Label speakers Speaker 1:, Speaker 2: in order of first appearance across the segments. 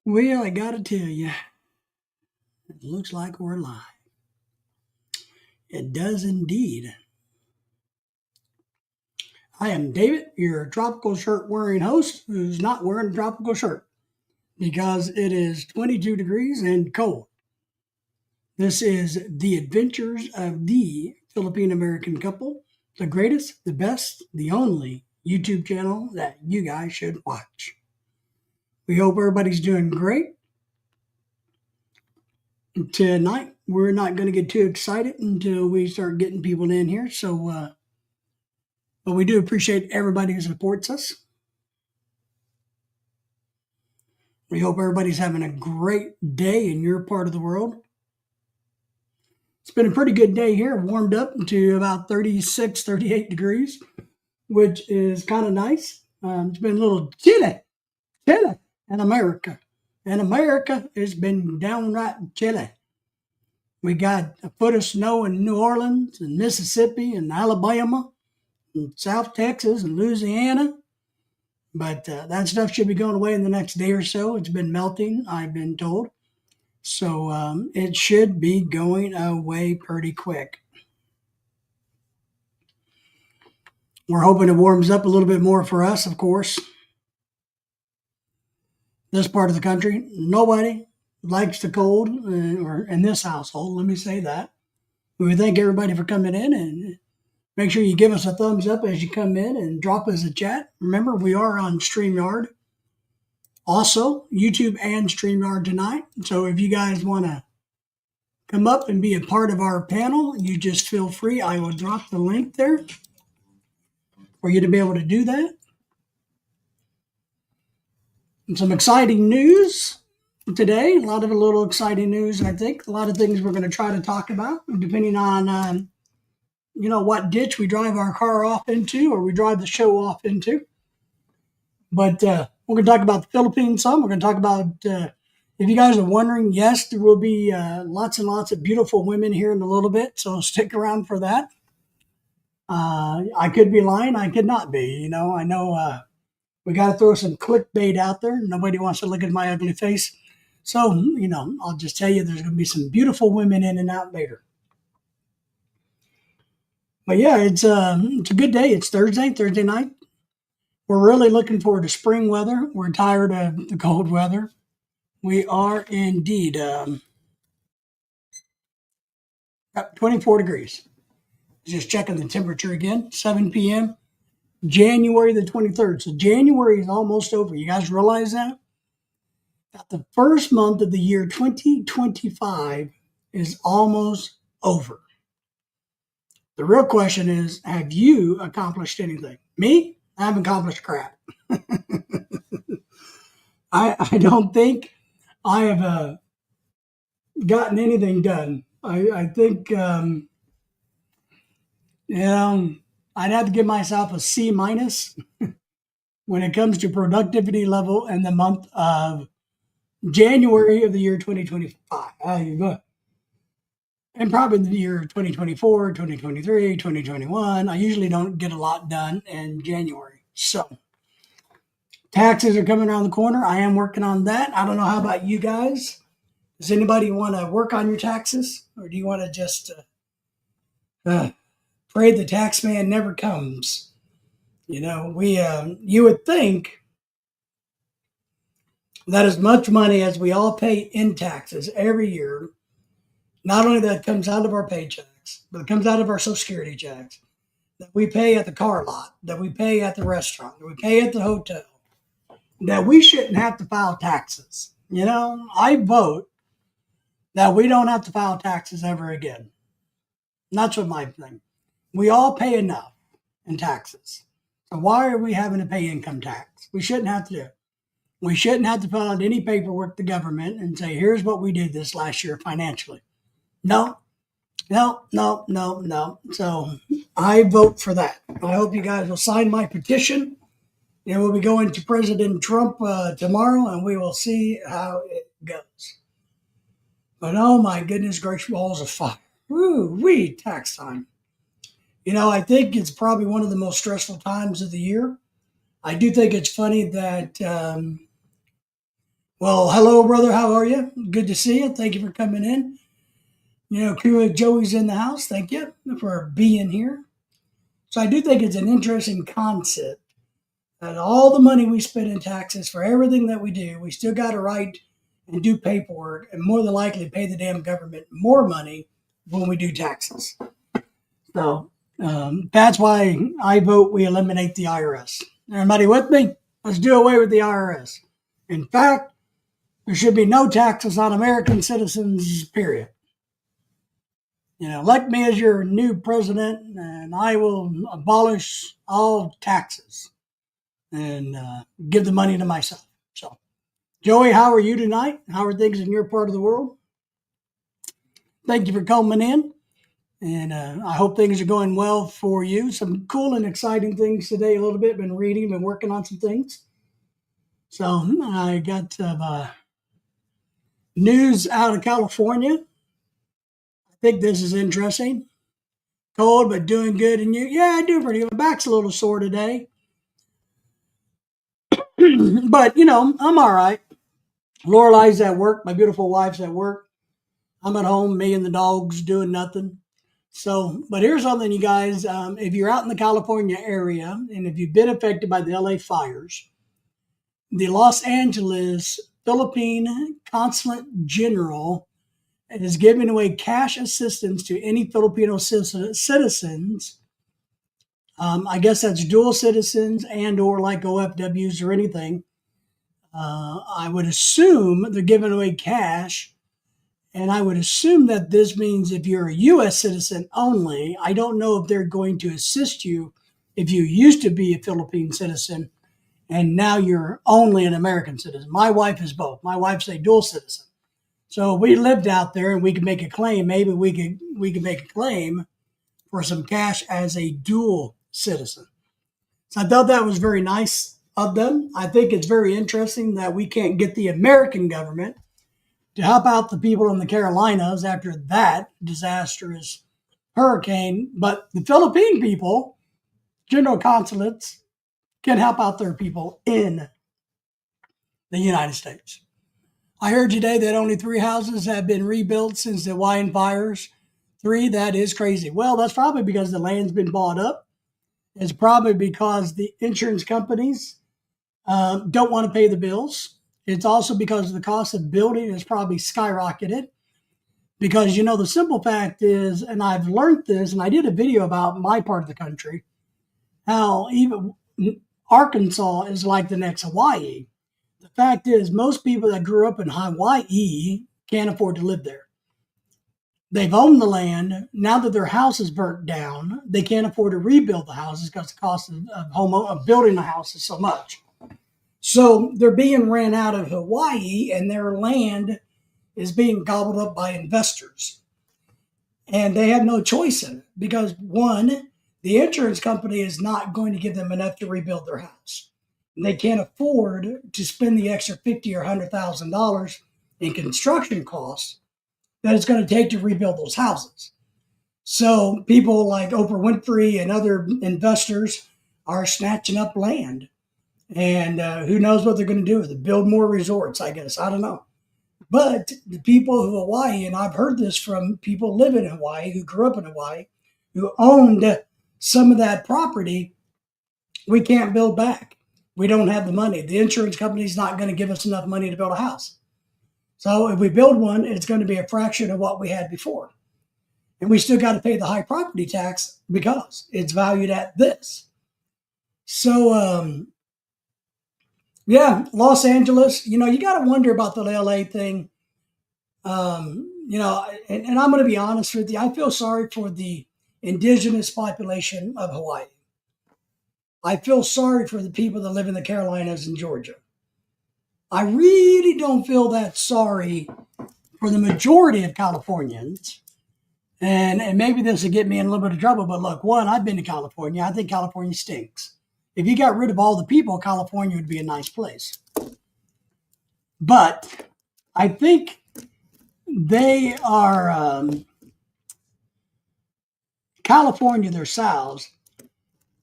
Speaker 1: Well, I gotta tell you, it looks like we're live. It does indeed. I am David, your tropical shirt wearing host who's not wearing a tropical shirt because it is 22 degrees and cold. This is The Adventures of the Philippine American Couple, the greatest, the best, the only YouTube channel that you guys should watch. We hope everybody's doing great. Tonight, we're not going to get too excited until we start getting people in here. But we do appreciate everybody who supports us. We hope everybody's having a great day in your part of the world. It's been a pretty good day here, warmed up to about 36, 38 degrees, which is kind of nice. It's been a little chilly in America. In America, it's been downright chilly. We got a foot of snow in New Orleans and Mississippi and Alabama and South Texas and Louisiana. But that stuff should be going away in the next day or so. It's been melting, I've been told. So it should be going away pretty quick. We're hoping it warms up a little bit more for us, of course. This part of the country, nobody likes the cold, or in this household, let me say that. We thank everybody for coming in, and make sure you give us a thumbs up as you come in and drop us a chat. Remember, we are on StreamYard. Also, YouTube and StreamYard tonight. So if you guys want to come up and be a part of our panel, you just feel free. I will drop the link there for you to be able to do that. And some exciting news today. A little exciting news, I think. A lot of things we're going to try to talk about, depending on what ditch we drive our car off into or we drive the show off into. But we're going to talk about the Philippines some. We're going to talk about, if you guys are wondering, yes, there will be lots and lots of beautiful women here in a little bit. So stick around for that. I could be lying. I could not be. I know we got to throw some clickbait out there. Nobody wants to look at my ugly face. So, I'll just tell you there's going to be some beautiful women in and out later. But yeah, it's a good day. It's Thursday night. We're really looking forward to spring weather. We're tired of the cold weather. We are indeed up 24 degrees. Just checking the temperature again, 7 p.m., January the 23rd. So January is almost over. You guys realize that? That the first month of the year 2025 is almost over. The real question is, have you accomplished anything? Me? I haven't accomplished crap. I don't think I have gotten anything done. I think, I'd have to give myself a C minus when it comes to productivity level in the month of January of the year 2025. And probably the year 2024, 2023, 2021. I usually don't get a lot done in January. So taxes are coming around the corner. I am working on that. I don't know how about you guys. Does anybody want to work on your taxes? Or do you want to just pray the tax man never comes? You would think that as much money as we all pay in taxes every year, not only that comes out of our paychecks, but it comes out of our Social Security checks, that we pay at the car lot, that we pay at the restaurant, that we pay at the hotel, that we shouldn't have to file taxes. I vote that we don't have to file taxes ever again. And that's what my thing. We all pay enough in taxes. So why are we having to pay income tax? We shouldn't have to do it. We shouldn't have to fill out any paperwork to government and say, here's what we did this last year financially. No. So I vote for that. I hope you guys will sign my petition. And we'll be going to President Trump tomorrow, and we will see how it goes. But oh my goodness gracious, balls of fire. Woo-wee, tax time. I think it's probably one of the most stressful times of the year. I do think it's funny that Well, hello, brother. How are you? Good to see you. Thank you for coming in. Crew of Joey's in the house. Thank you for being here. So I do think it's an interesting concept that all the money we spend in taxes for everything that we do, we still got to write and do paperwork and more than likely pay the damn government more money when we do taxes. So that's why I vote we eliminate the IRS. Everybody with me? Let's do away with the IRS. In fact, there should be no taxes on American citizens, period. Elect me as your new president, and I will abolish all taxes and give the money to myself. So, Joey, how are you tonight? How are things in your part of the world? Thank you for coming in, and I hope things are going well for you. Some cool and exciting things today. A little bit. Been reading, been working on some things. So I got news out of California. I think this is interesting. Cold, but doing good. And you? Yeah, I do pretty good. My back's a little sore today. But, I'm all right. Lorelei's at work. My beautiful wife's at work. I'm at home, me and the dogs doing nothing. So, but here's something, you guys. If you're out in the California area and if you've been affected by the LA fires, the Los Angeles Philippine Consulate General is giving away cash assistance to any Filipino citizens. I guess that's dual citizens and or like OFWs or anything. I would assume they're giving away cash, and I would assume that this means if you're a U.S. citizen only. I don't know if they're going to assist you if you used to be a Philippine citizen and now you're only an American citizen. My wife is both. My wife's a dual citizen. So if we lived out there and we could make a claim, maybe we could make a claim for some cash as a dual citizen. So I thought that was very nice of them. I think it's very interesting that we can't get the American government to help out the people in the Carolinas after that disastrous hurricane, but the Philippine people, general consulates, can help out their people in the United States. I heard today that only 3 houses have been rebuilt since the Hawaiian fires. 3, that is crazy. Well, that's probably because the land's been bought up. It's probably because the insurance companies don't want to pay the bills. It's also because the cost of building has probably skyrocketed. Because, the simple fact is, and I've learned this, and I did a video about my part of the country, how even Arkansas is like the next Hawaii. The fact is, most people that grew up in Hawaii can't afford to live there. They've owned the land. Now that their house is burnt down, they can't afford to rebuild the houses because the cost of building a house is so much. So they're being ran out of Hawaii, and their land is being gobbled up by investors. And they have no choice in it because, one, the insurance company is not going to give them enough to rebuild their house. They can't afford to spend the extra $50,000 or $100,000 in construction costs that it's going to take to rebuild those houses. So people like Oprah Winfrey and other investors are snatching up land. And who knows what they're going to do with it? Build more resorts, I guess. I don't know. But the people of Hawaii, and I've heard this from people living in Hawaii who grew up in Hawaii, who owned some of that property, we can't build back. We don't have the money. The insurance company's not going to give us enough money to build a house. So if we build one, it's going to be a fraction of what we had before. And we still got to pay the high property tax because it's valued at this. So, yeah, Los Angeles, you got to wonder about the LA thing. And I'm going to be honest with you. I feel sorry for the indigenous population of Hawaii. I feel sorry for the people that live in the Carolinas and Georgia. I really don't feel that sorry for the majority of Californians. And maybe this will get me in a little bit of trouble, but look, one, I've been to California. I think California stinks. If you got rid of all the people, California would be a nice place. But I think they are, California themselves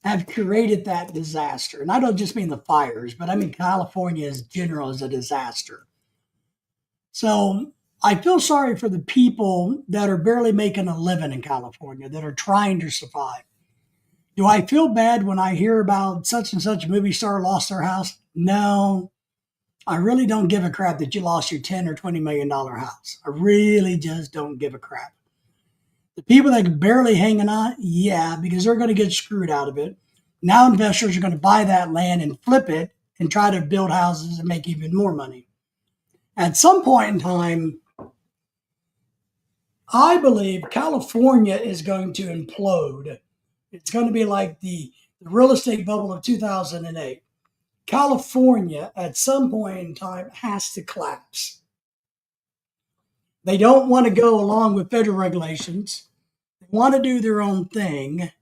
Speaker 1: have created that disaster. And I don't just mean the fires, but I mean California as general is a disaster. So I feel sorry for the people that are barely making a living in California, that are trying to survive. Do I feel bad when I hear about such and such movie star lost their house? No, I really don't give a crap that you lost your 10 or $20 million house. I really just don't give a crap. The people that are barely hanging on, yeah, because they're going to get screwed out of it. Now investors are going to buy that land and flip it and try to build houses and make even more money. At some point in time, I believe California is going to implode. It's going to be like the real estate bubble of 2008. California, at some point in time, has to collapse. They don't want to go along with federal regulations. They want to do their own thing.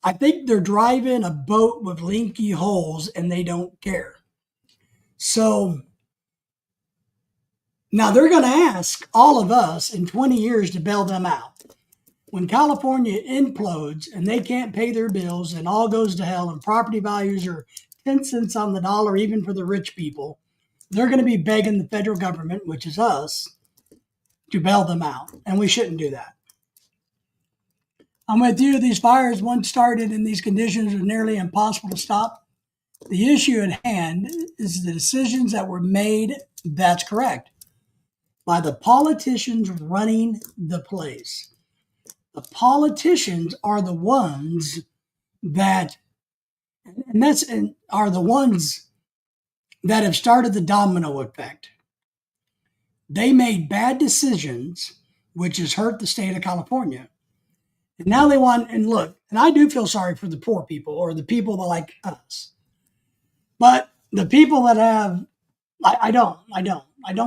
Speaker 1: I think they're driving a boat with leaky holes and they don't care. So now they're going to ask all of us in 20 years to bail them out. When California implodes and they can't pay their bills and all goes to hell and property values are 10 cents on the dollar, even for the rich people, they're going to be begging the federal government, which is us, to bail them out. And we shouldn't do that. I'm with you. These fires, once started in these conditions, are nearly impossible to stop. The issue at hand is the decisions that were made, that's correct, by the politicians running the place. The politicians are the ones that, are the ones that have started the domino effect. They made bad decisions, which has hurt the state of California. And now they want, and look, and I do feel sorry for the poor people or the people that like us. But the people that have, I don't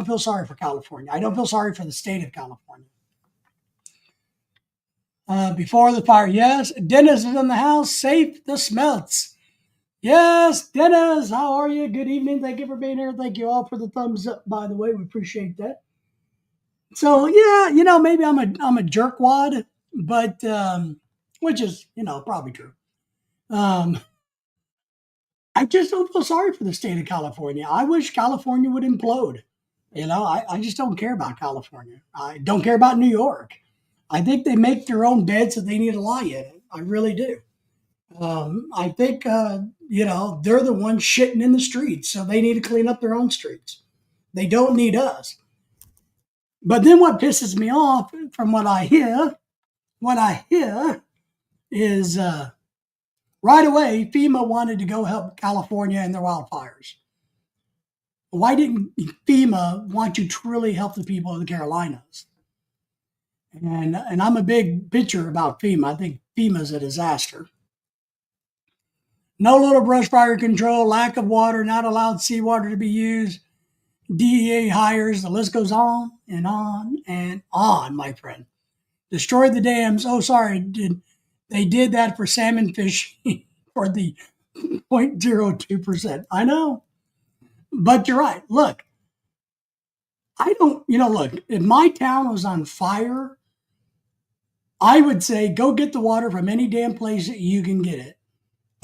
Speaker 1: feel sorry for California. I don't feel sorry for the state of California. Before the fire, yes. Dennis is in the house. Safe the smelts. Yes, Dennis, how are you? Good evening. Thank you for being here. Thank you all for the thumbs up, by the way. We appreciate that. So, yeah, maybe I'm a jerkwad, but, which is, probably true. I just don't feel sorry for the state of California. I wish California would implode. I just don't care about California. I don't care about New York. I think they make their own beds that they need to lie in. I really do. I think, they're the ones shitting in the streets, so they need to clean up their own streets. They don't need us. But then what pisses me off from what I hear is right away, FEMA wanted to go help California in their wildfires. Why didn't FEMA want to truly help the people of the Carolinas? And I'm a big bitcher about FEMA. I think FEMA's a disaster. No little brush fire control, lack of water, not allowed seawater to be used, DEA hires, the list goes on and on and on, my friend. Destroy the dams. Oh, sorry, they did that for salmon fishing for the 0.02%. I know, but you're right. Look, if my town was on fire, I would say go get the water from any damn place that you can get it.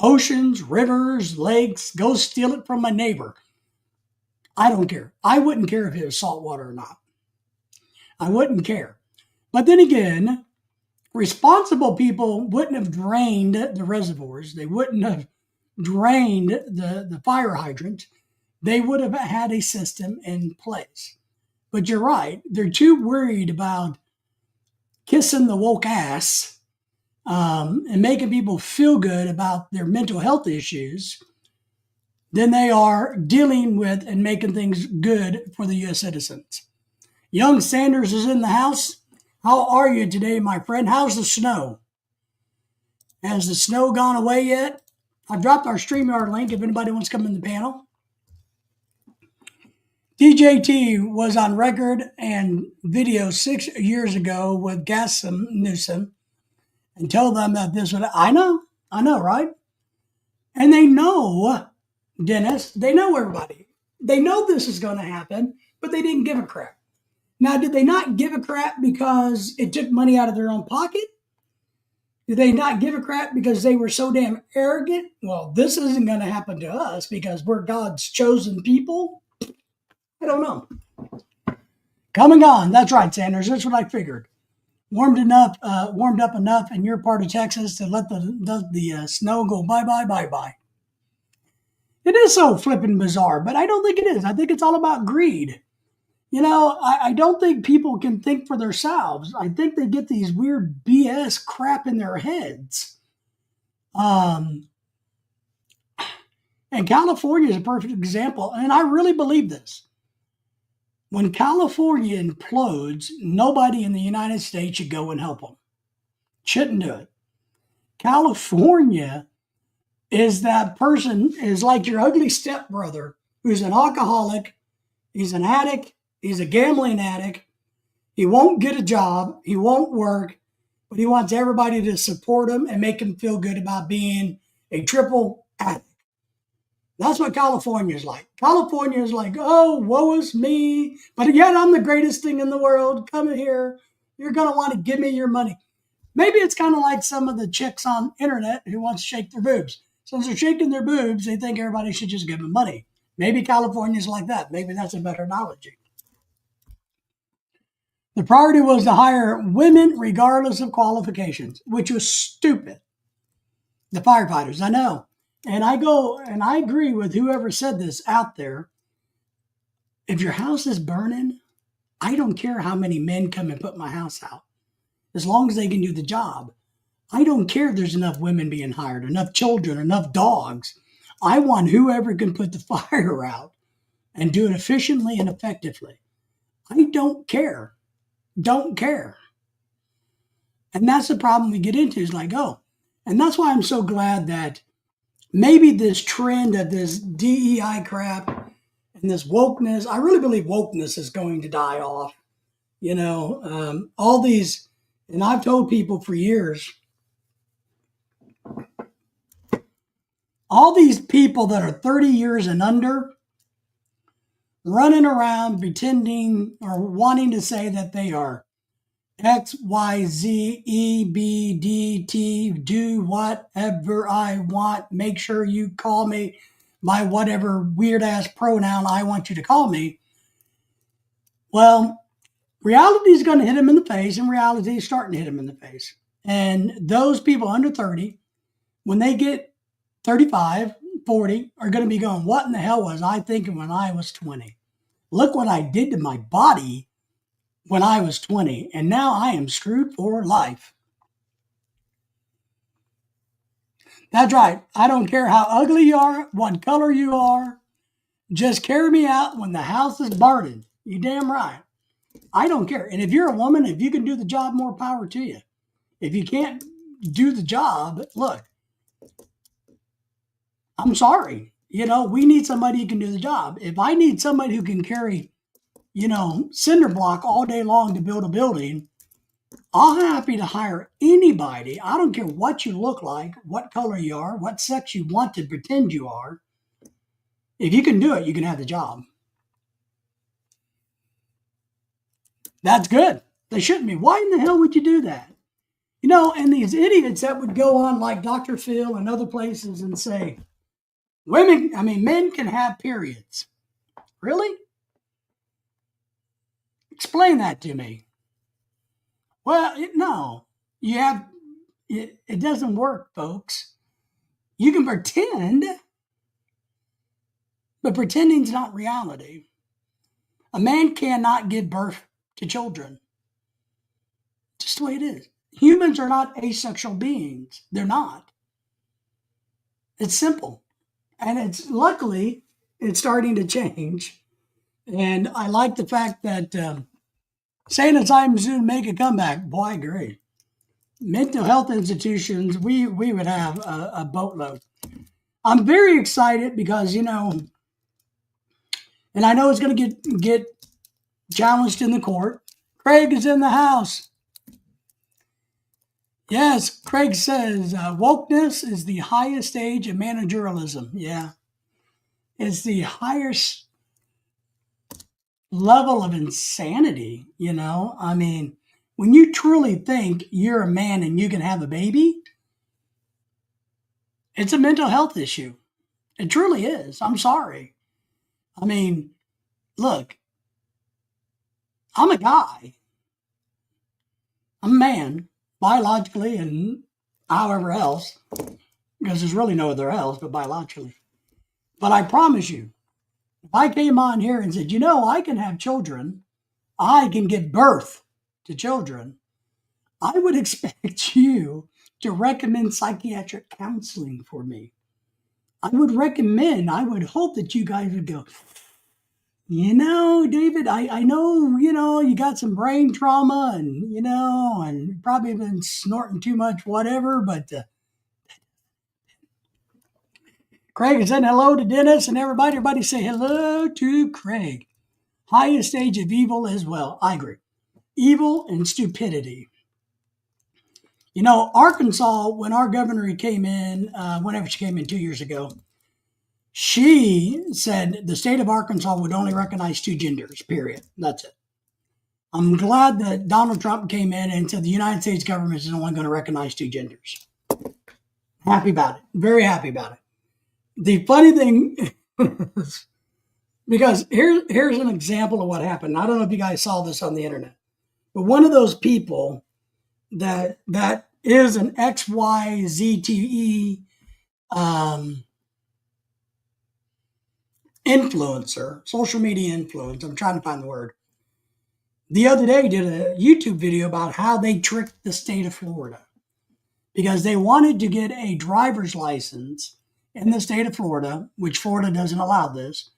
Speaker 1: Oceans, rivers, lakes, go steal it from my neighbor. I don't care. I wouldn't care if it was salt water or not. I wouldn't care. But then again, responsible people wouldn't have drained the reservoirs. They wouldn't have drained the fire hydrant. They would have had a system in place. But you're right. They're too worried about kissing the woke ass and making people feel good about their mental health issues than they are dealing with and making things good for the U.S. citizens. Young Sanders is in the house. How are you today, my friend? How's the snow? Has the snow gone away yet? I've dropped our StreamYard link if anybody wants to come in the panel. TJT was on record and video 6 years ago with Gavin Newsom and told them that this would, I know, right? And they know, Dennis, they know everybody. They know this is going to happen, but they didn't give a crap. Now, did they not give a crap because it took money out of their own pocket? Did they not give a crap because they were so damn arrogant? Well, this isn't going to happen to us because we're God's chosen people. I don't know. Come and gone. That's right, Sanders. That's what I figured. Warmed up enough in your part of Texas to let the snow go bye bye bye bye. It is so flippin' bizarre, but I don't think it is. I think it's all about greed. I don't think people can think for themselves. I think they get these weird BS crap in their heads. Um, and California is a perfect example. And I really believe this. When California implodes, nobody in the United States should go and help them. Shouldn't do it. California is that person, is like your ugly stepbrother who's an alcoholic, he's an addict, he's a gambling addict, he won't get a job, he won't work, but he wants everybody to support him and make him feel good about being a triple addict. That's what California is like. California is like, oh, woe is me, but yet I'm the greatest thing in the world. Come here. You're going to want to give me your money. Maybe it's kind of like some of the chicks on internet who want to shake their boobs. Since they're shaking their boobs, they think everybody should just give them money. Maybe California's like that. Maybe that's a better analogy. The priority was to hire women regardless of qualifications, which was stupid. The firefighters, I know. And I agree with whoever said this out there. If your house is burning, I don't care how many men come and put my house out, as long as they can do the job. I don't care if there's enough women being hired, enough children, enough dogs. I want whoever can put the fire out and do it efficiently and effectively. I don't care. Don't care. And that's the problem we get into, is like, oh. And that's why I'm so glad that maybe this trend of this DEI crap and this wokeness, I really believe wokeness is going to die off. All these, and I've told people for years, all these people that are 30 years and under running around pretending or wanting to say that they are X, Y, Z, E, B, D, T, do whatever I want. Make sure you call me by whatever weird ass pronoun I want you to call me. Well, reality is going to hit them in the face, and reality is starting to hit them in the face. And those people under 30, when they get 35, 40, are going to be going, what in the hell was I thinking when I was 20? Look what I did to my body when I was 20, and now I am screwed for life. That's right. I don't care how ugly you are, what color you are. Just carry me out when the house is burning. You damn right. I don't care. And if you're a woman, if you can do the job, more power to you. If you can't do the job, look, I'm sorry. We need somebody who can do the job. If I need somebody who can carry cinder block all day long to build a building, I'm happy to hire anybody. I don't care what you look like, what color you are, what sex you want to pretend you are. If you can do it, you can have the job. That's good. They shouldn't be. Why in the hell would you do that? And these idiots that would go on like Dr. Phil and other places and say, men can have periods. Really? Explain that to me. Well, no. It doesn't work, folks. You can pretend, but pretending's not reality. A man cannot give birth to children. Just the way it is. Humans are not asexual beings. They're not. It's simple. And luckily, it's starting to change. And I like the fact that saying it's time soon to make a comeback. Boy, I agree. Mental health institutions, we would have a boatload. I'm very excited because, and I know it's going to get challenged in the court. Craig is in the house. Yes, Craig says wokeness is the highest stage of managerialism. Yeah. It's the highest level of insanity, I mean, when you truly think you're a man and you can have a baby, it's a mental health issue. It truly is. I'm sorry. I mean, look, I'm a guy. I'm a man, biologically and however else, because there's really no other else but biologically. But I promise you, if I came on here and said, I can have children, I can give birth to children, I would expect you to recommend psychiatric counseling for me. I would hope that you guys would go, David, I know, you got some brain trauma and, and you've probably been snorting too much, whatever, but Craig is saying hello to Dennis and everybody. Everybody say hello to Craig. Highest stage of evil as well. I agree. Evil and stupidity. Arkansas, when our governor came in, whenever she came in 2 years ago, she said the state of Arkansas would only recognize two genders, period. That's it. I'm glad that Donald Trump came in and said the United States government is only going to recognize two genders. Happy about it. Very happy about it. The funny thing is, because here's an example of what happened. I don't know if you guys saw this on the internet, but one of those people that is an XYZTE influencer, social media influencer, I'm trying to find the word, the other day did a YouTube video about how they tricked the state of Florida because they wanted to get a driver's license in the state of Florida, which Florida doesn't allow this,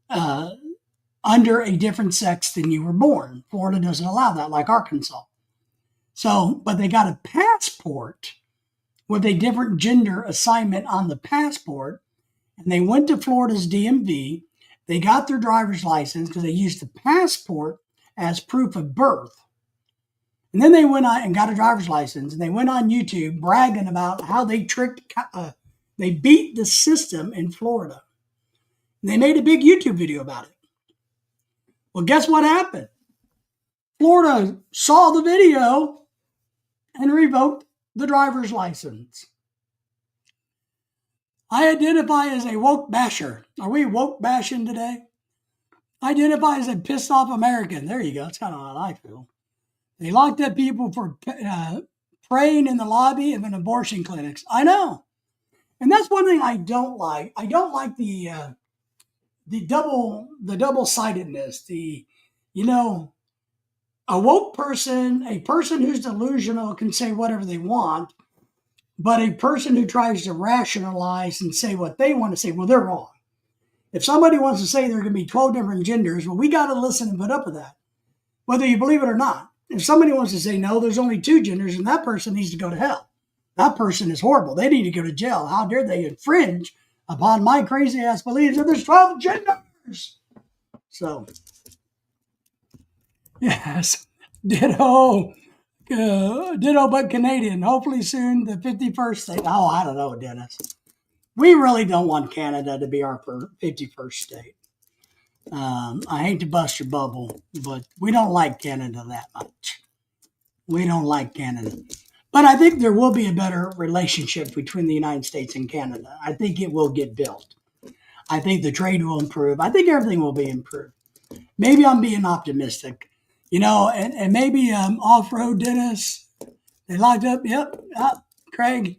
Speaker 1: under a different sex than you were born. Florida doesn't allow that, like Arkansas. So, but they got a passport with a different gender assignment on the passport, and they went to Florida's DMV. They got their driver's license because they used the passport as proof of birth. And then they went on and got a driver's license, and they went on YouTube bragging about how they they beat the system in Florida. And they made a big YouTube video about it. Well, guess what happened? Florida saw the video and revoked the driver's license. I identify as a woke basher. Are we woke bashing today? I identify as a pissed off American. There you go. That's kind of how I feel. They locked up people for praying in the lobby of an abortion clinics. I know. And that's one thing I don't like. I don't like the double-sidedness, a woke person, a person who's delusional can say whatever they want, but a person who tries to rationalize and say what they want to say, well, they're wrong. If somebody wants to say there are going to be 12 different genders, well, we got to listen and put up with that, whether you believe it or not. If somebody wants to say, no, there's only two genders, and that person needs to go to hell. That person is horrible. They need to go to jail. How dare they infringe upon my crazy-ass beliefs that there's 12 genders? So, yes, ditto but Canadian. Hopefully soon the 51st state. Oh, I don't know, Dennis. We really don't want Canada to be our 51st state. I hate to bust your bubble, but we don't like Canada that much. We don't like Canada. But I think there will be a better relationship between the United States and Canada. I think it will get built. I think the trade will improve. I think everything will be improved. Maybe I'm being optimistic, and maybe off-road Dennis, they locked up. Yep, Craig.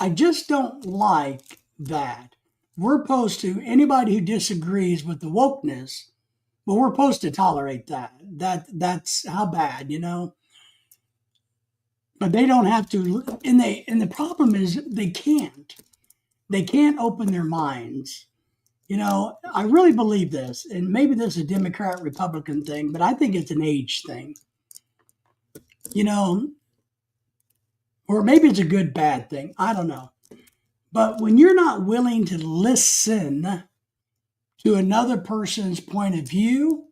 Speaker 1: I just don't like that we're supposed to, anybody who disagrees with the wokeness, well, we're supposed to tolerate that. That's how bad, But they don't have to, and the problem is they can't. They can't open their minds. I really believe this, and maybe this is a Democrat Republican thing, but I think it's an age thing. Or maybe it's a good bad thing. I don't know. But when you're not willing to listen to another person's point of view,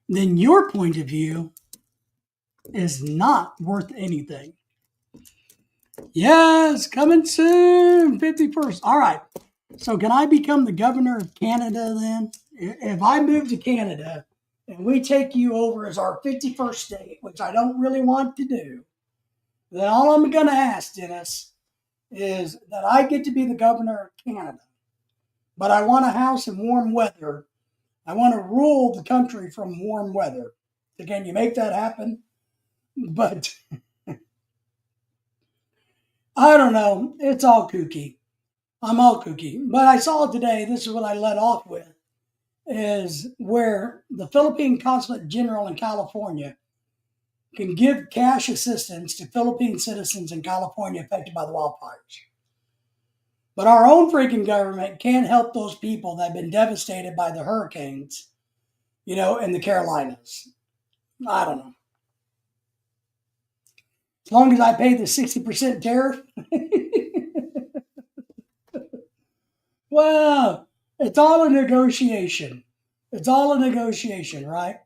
Speaker 1: then your point of view is not worth anything. Yes, coming soon, 51st. All right. So can I become the governor of Canada then? If I move to Canada and we take you over as our 51st state, which I don't really want to do, then all I'm going to ask, Dennis, is that I get to be the governor of Canada, but I want a house in warm weather. I want to rule the country from warm weather. So can you make that happen? But I don't know. It's all kooky. I'm all kooky. But I saw today, this is what I led off with, is where the Philippine Consulate General in California can give cash assistance to Philippine citizens in California affected by the wildfires. But our own freaking government can't help those people that have been devastated by the hurricanes, in the Carolinas. I don't know. As long as I pay the 60% tariff. Well, it's all a negotiation. It's all a negotiation, right?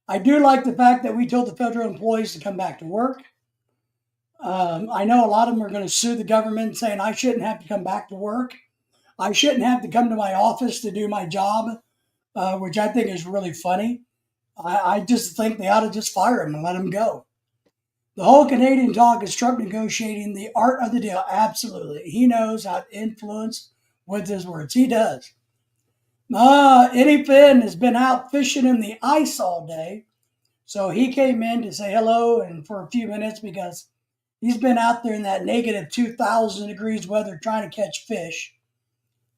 Speaker 1: I do like the fact that we told the federal employees to come back to work. I know a lot of them are going to sue the government saying I shouldn't have to come back to work. I shouldn't have to come to my office to do my job, which I think is really funny. I just think they ought to just fire him and let him go. The whole Canadian talk is Trump negotiating the art of the deal. Absolutely. He knows how to influence with his words. He does. Eddie Finn has been out fishing in the ice all day. So he came in to say hello and for a few minutes because he's been out there in that negative 2,000 degrees weather trying to catch fish.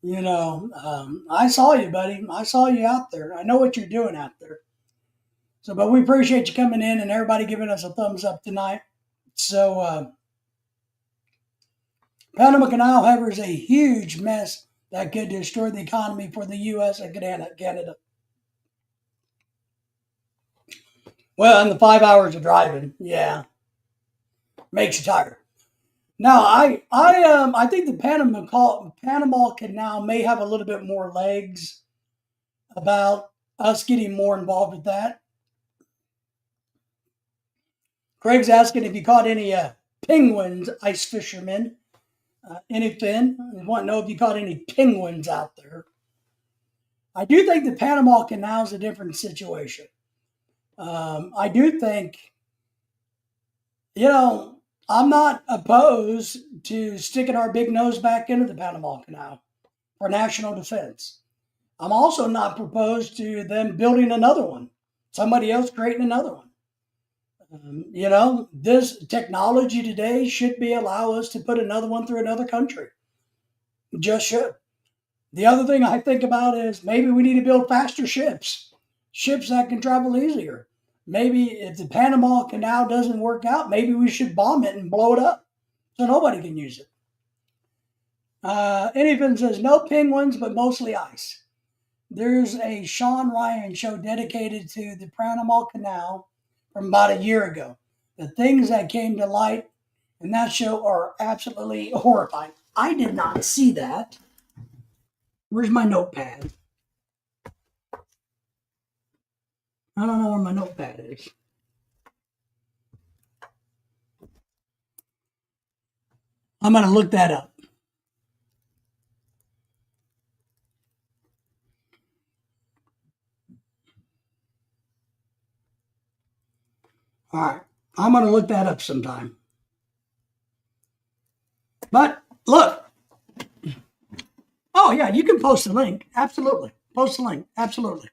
Speaker 1: I saw you, buddy. I saw you out there. I know what you're doing out there. So, but we appreciate you coming in and everybody giving us a thumbs up tonight. So, Panama Canal hovers a huge mess that could destroy the economy for the U.S. and Canada. Well, and the 5 hours of driving, yeah, makes you tired. Now, I think the Panama Canal may have a little bit more legs about us getting more involved with that. Craig's asking if you caught any penguins, ice fishermen. Anything. I want to know if you caught any penguins out there. I do think the Panama Canal is a different situation. I do think, I'm not opposed to sticking our big nose back into the Panama Canal for national defense. I'm also not opposed to them building another one, somebody else creating another one. This technology today should allow us to put another one through another country. Just should. The other thing I think about is maybe we need to build faster ships that can travel easier. Maybe if the Panama Canal doesn't work out, maybe we should bomb it and blow it up so nobody can use it. Anything says no penguins, but mostly ice. There's a Sean Ryan show dedicated to the Panama Canal from about a year ago. The things that came to light in that show are absolutely horrifying. I did not see that. Where's my notepad? I don't know where my notepad is. I'm going to look that up. All right. I'm going to look that up sometime. But look. Oh, yeah, you can post the link. Absolutely. Post the link. Absolutely.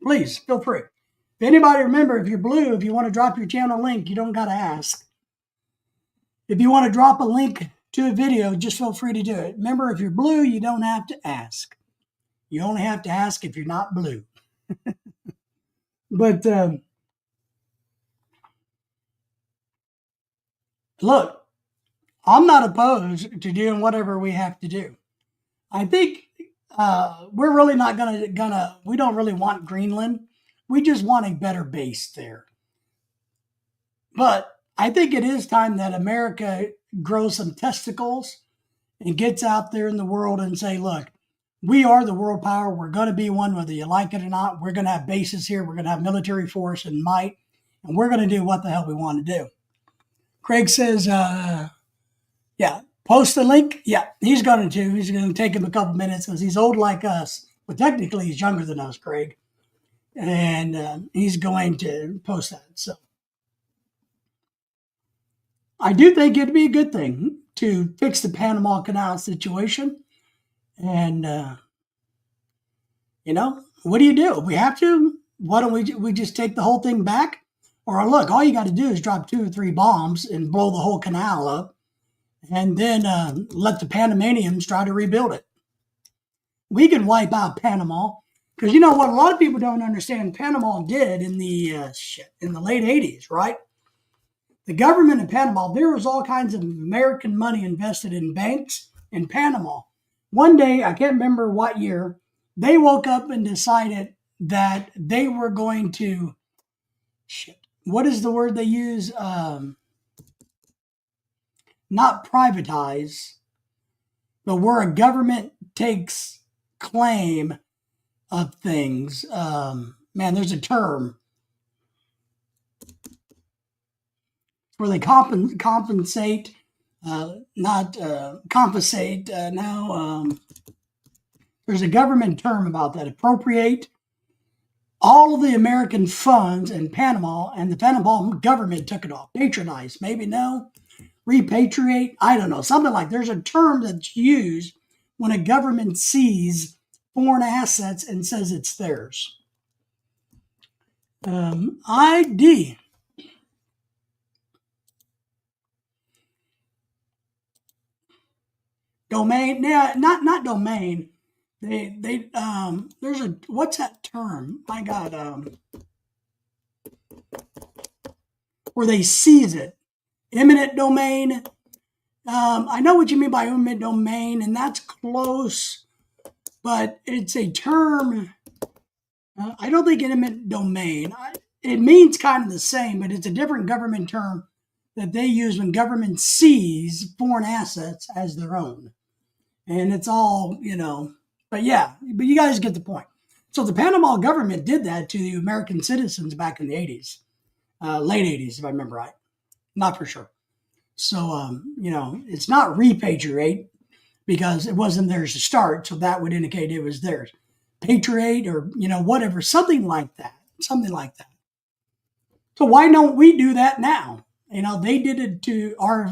Speaker 1: Please, feel free. If anybody, remember, if you're blue, if you want to drop your channel link, you don't got to ask. If you want to drop a link to a video, just feel free to do it. Remember, if you're blue, you don't have to ask. You only have to ask if you're not blue. But look, I'm not opposed to doing whatever we have to do. I think we're really not gonna. We don't really want Greenland. We just want a better base there. But I think it is time that America grows some testicles and gets out there in the world and say, look, we are the world power. We're going to be one, whether you like it or not. We're going to have bases here. We're going to have military force and might, and we're going to do what the hell we want to do. Craig says, yeah, post the link. Yeah, he's going to. He's going to take him a couple minutes because he's old like us. But technically, he's younger than us, Craig. And he's going to post that. So, I do think it'd be a good thing to fix the Panama Canal situation. And, what do you do? If we have to, why don't we just take the whole thing back? Or look, all you got to do is drop 2 or 3 bombs and blow the whole canal up, and then let the Panamanians try to rebuild it. We could wipe out Panama because you know what a lot of people don't understand. Panama did in the late '80s, right? The government of Panama, there was all kinds of American money invested in banks in Panama. One day, I can't remember what year, they woke up and decided that they were going to, what is the word they use? Not privatize, but where a government takes claim of things. Man, there's a term where they compensate, not compensate. Now, there's a government term about that. Appropriate all of the American funds in Panama, and the Panama government took it off. Patronize, maybe no. Repatriate, I don't know. Something like there's a term that's used when a government sees foreign assets and says it's theirs. ID. Domain, yeah, not domain. They there's a what's that term? My God, where they seize it. Eminent domain. I know what you mean by eminent domain, and that's close, but it's a term. I don't think eminent domain. It means kind of the same, but it's a different government term that they use when government sees foreign assets as their own. And it's all, but yeah, but you guys get the point. So the Panama government did that to the American citizens back in the 80s, late 80s, if I remember right. Not for sure. So, it's not repatriate because it wasn't theirs to start. So that would indicate it was theirs. Patriate or, whatever, something like that. Something like that. So why don't we do that now? They did it to our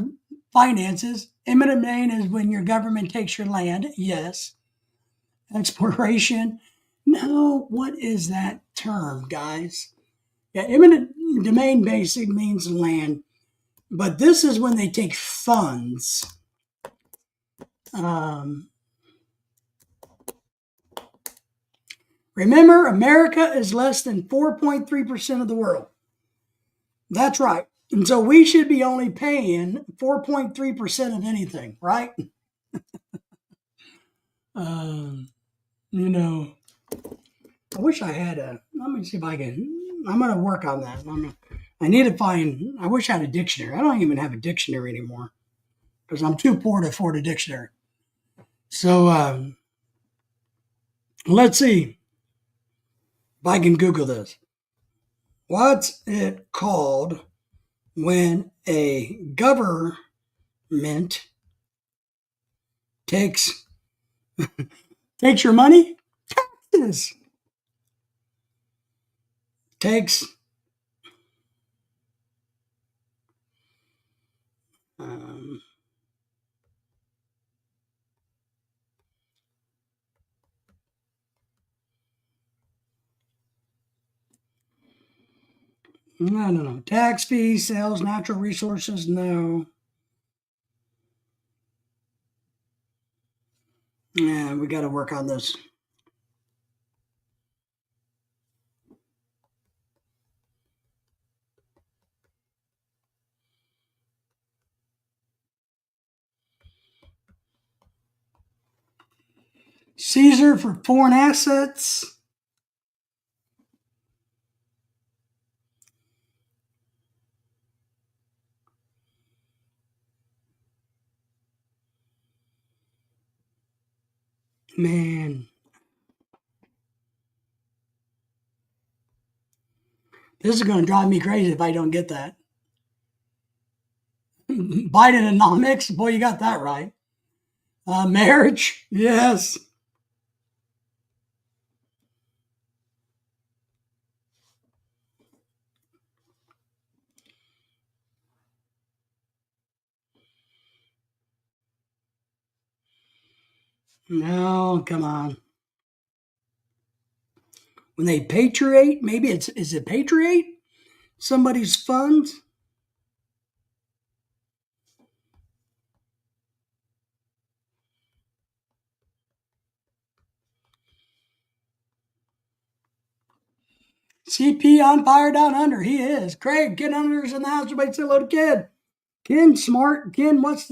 Speaker 1: finances. Eminent domain is when your government takes your land. Yes. Exploration. No, what is that term, guys? Yeah, eminent domain basic means land. But this is when they take funds. Remember, America is less than 4.3% of the world. That's right. And so we should be only paying 4.3% of anything, right? I wish I had let me see if I can, I'm going to work on that. I need to find, I wish I had a dictionary. I don't even have a dictionary anymore because I'm too poor to afford a dictionary. So let's see if I can Google this. What's it called when a government takes your money? Taxes. Takes no. Tax fees, sales, natural resources, no. Yeah, we got to work on this. Caesar for foreign assets. Man. This is going to drive me crazy if I don't get that. Bidenomics, boy, you got that right. Marriage, yes. No, come on. When they patriate, maybe is it patriate somebody's funds? CP on fire down under. He is. Craig, Ken Under's in the house. Everybody say hello to Ken. Ken Smart. Ken, what's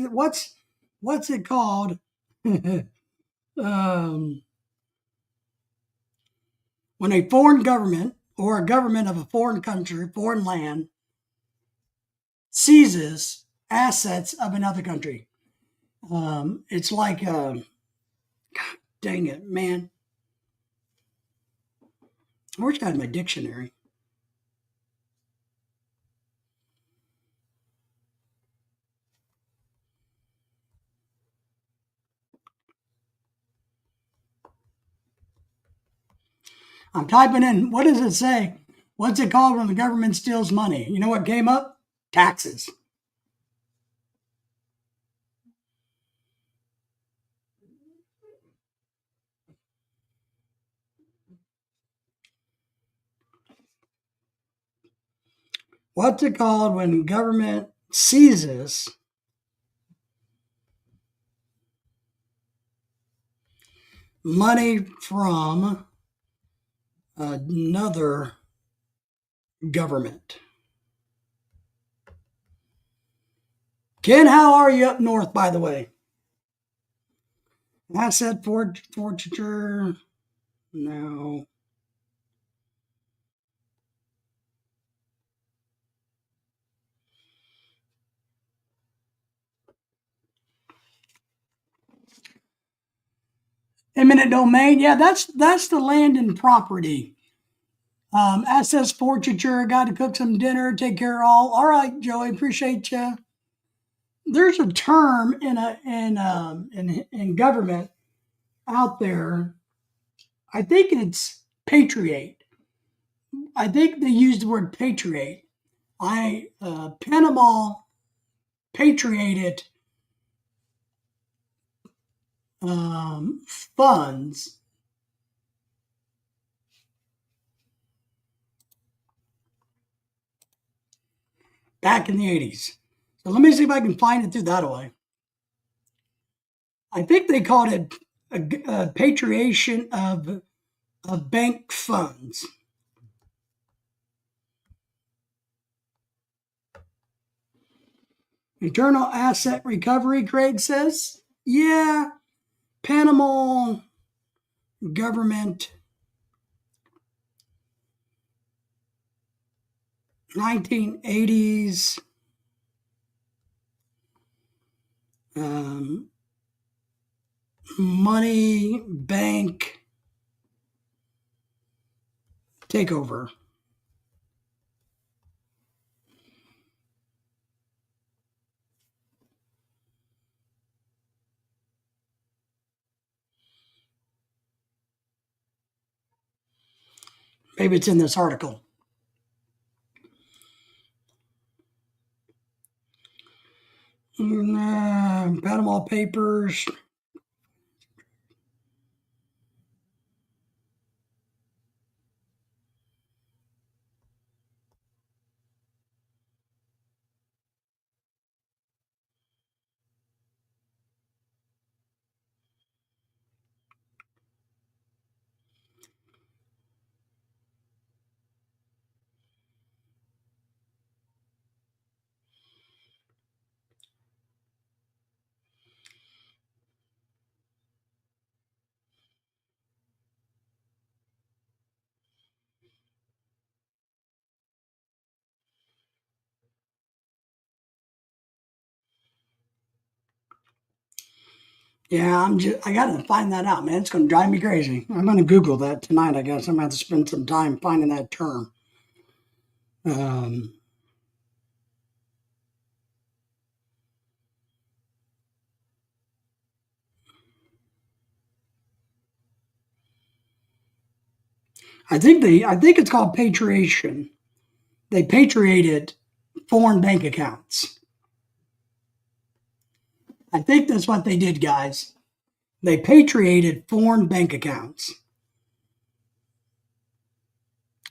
Speaker 1: it called? When a foreign government or a government of a foreign country, foreign land, seizes assets of another country. It's like, God dang it, man. I wish I had my dictionary. I'm typing in, what does it say? What's it called when the government steals money? You know what came up? Taxes. What's it called when government seizes money from another government? Ken, how are you up north, by the way? Asset forfeiture. No. Eminent domain. Yeah, that's the land and property. Assets forfeiture. Got to cook some dinner. Take care of all. All right, Joey. Appreciate you. There's a term in government out there. I think it's patriate. I think they use the word patriate. Panama patriated funds back in the 80s. So let me see if I can find it through that way. I think they called it a patriation of bank funds. Internal asset recovery, Craig says. Yeah, Panama government 1980s money bank takeover. Maybe it's in this article. Panama Papers. Yeah, I got to find that out, man. It's going to drive me crazy. I'm going to Google that tonight, I guess. I'm going to have to spend some time finding that term. I think it's called patriation. They patriated foreign bank accounts. I think that's what they did, guys. They patriated foreign bank accounts.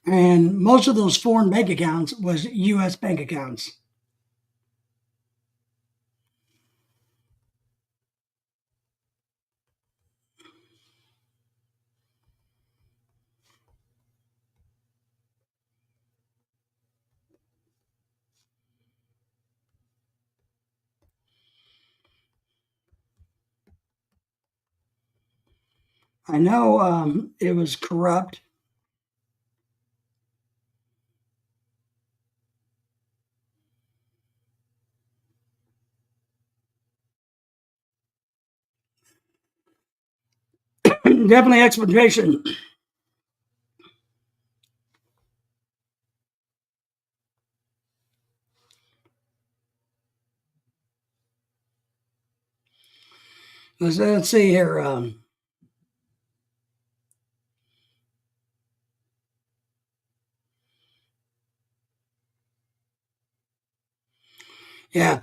Speaker 1: And most of those foreign bank accounts was U.S. bank accounts. I know it was corrupt. Definitely exploitation. Let's see here. Yeah,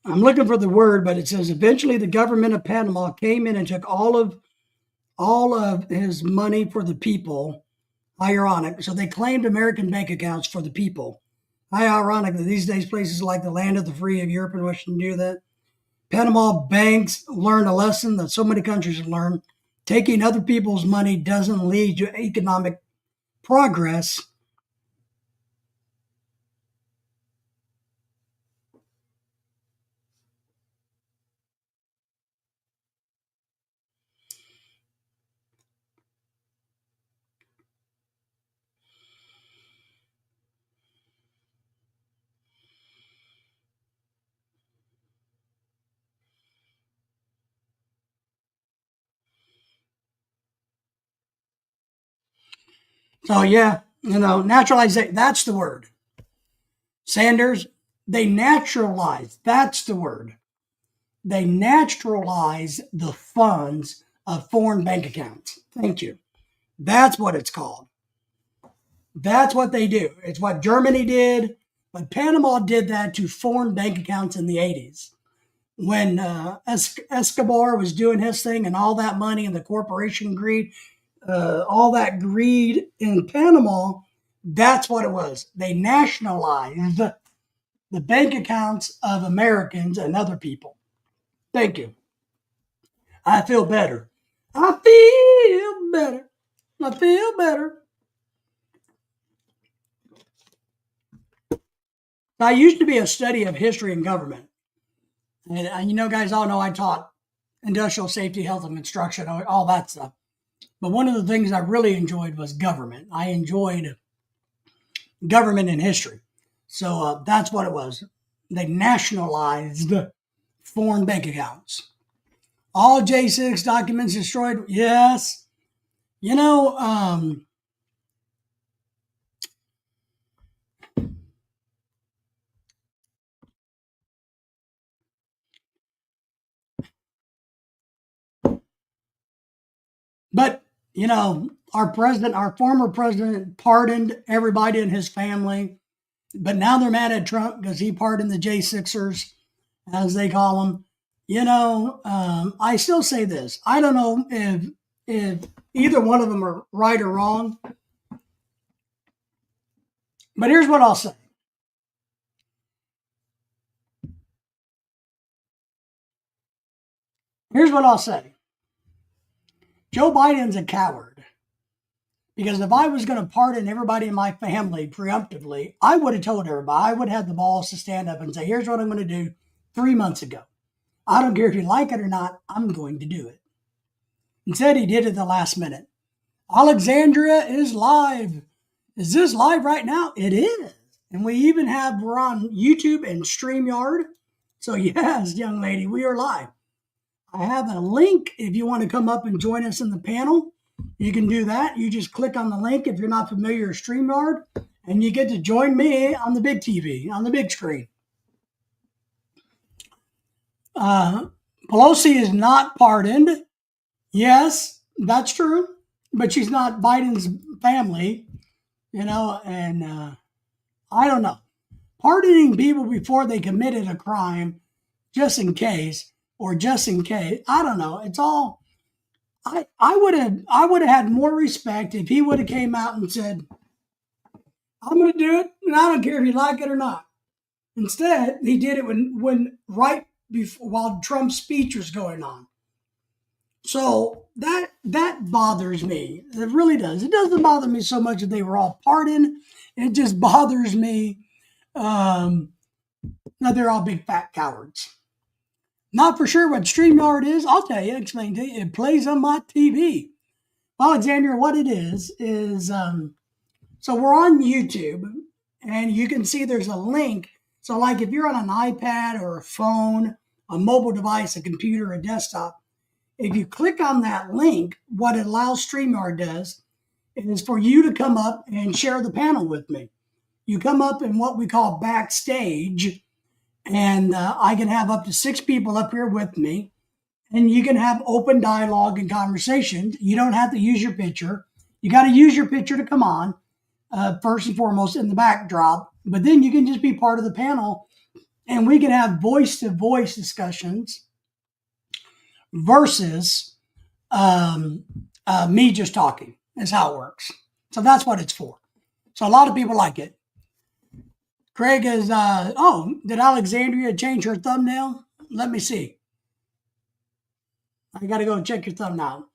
Speaker 1: I'm looking for the word, but it says eventually the government of Panama came in and took all of his money for the people. How ironic. So they claimed American bank accounts for the people. How ironic that these days places like the land of the free of Europe and Western do that. Panama banks learned a lesson that so many countries have learned. Taking other people's money doesn't lead to economic progress. So yeah, naturalization, that's the word. Sanders, they naturalize, that's the word. They naturalize the funds of foreign bank accounts. Thank you. That's what it's called. That's what they do. It's what Germany did, but Panama did that to foreign bank accounts in the 80s. When Escobar was doing his thing and all that money and the corporation greed, all that greed in Panama, that's what it was. They nationalized the bank accounts of Americans and other people. Thank you. I feel better. I feel better. I feel better. I used to be a study of history and government. And guys all know I taught industrial safety, health, and construction, all that stuff. But one of the things I really enjoyed was government. I enjoyed government and history. So that's what it was. They nationalized foreign bank accounts. All J6 documents destroyed. Yes. You know, but, our president, our former president, pardoned everybody in his family. But now they're mad at Trump because he pardoned the J6ers, as they call them. I still say this. I don't know if either one of them are right or wrong. But here's what I'll say. Here's what I'll say. Joe Biden's a coward. Because if I was going to pardon everybody in my family preemptively, I would have told everybody. I would have the balls to stand up and say, here's what I'm going to do 3 months ago. I don't care if you like it or not, I'm going to do it. Instead, he did it the last minute. Alexandria is live. Is this live right now? It is. And we're on YouTube and StreamYard. So yes, young lady, we are live. I have a link if you want to come up and join us in the panel. You can do that. You just click on the link if you're not familiar with StreamYard, and you get to join me on the big TV, on the big screen. Pelosi is not pardoned. Yes, that's true. But she's not Biden's family, and I don't know. Pardoning people before they committed a crime just in case, I don't know. It's all I would have had more respect if he would have came out and said, I'm going to do it, and I don't care if you like it or not. Instead, he did it when right before while Trump's speech was going on. So that bothers me. It really does. It doesn't bother me so much that they were all pardoned. It just bothers me that they're all big fat cowards. Not for sure what StreamYard is. I'll tell you, explain to you. It plays on my TV. Alexandria, what it is so we're on YouTube, and you can see there's a link. So like if you're on an iPad or a phone, a mobile device, a computer, a desktop, if you click on that link, what it allows StreamYard does is for you to come up and share the panel with me. You come up in what we call backstage, and I can have up to 6 people up here with me, and you can have open dialogue and conversation. You don't have to use your picture. You got to use your picture to come on, first and foremost in the backdrop, but then you can just be part of the panel, and we can have voice-to-voice discussions versus me just talking is how it works. So that's what it's for. So a lot of people like it. Craig is, did Alexandria change her thumbnail? Let me see. I got to go check your thumbnail.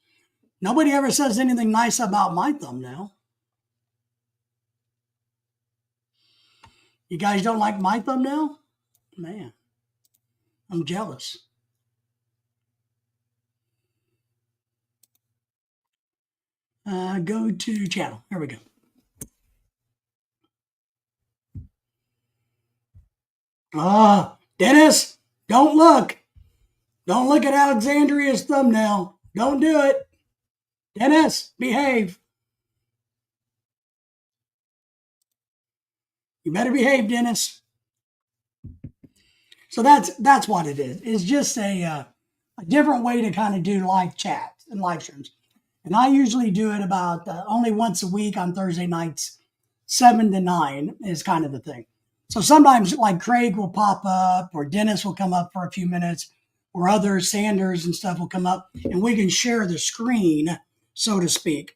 Speaker 1: Nobody ever says anything nice about my thumbnail. You guys don't like my thumbnail? Man, I'm jealous. Go to channel. There we go. Dennis, don't look. Don't look at Alexandria's thumbnail. Don't do it. Dennis, behave. You better behave, Dennis. So that's what it is. It's just a different way to kind of do live chats and live streams. And I usually do it about only once a week on Thursday nights, 7 to 9 is kind of the thing. So sometimes like Craig will pop up, or Dennis will come up for a few minutes, or other Sanders and stuff will come up, and we can share the screen, so to speak.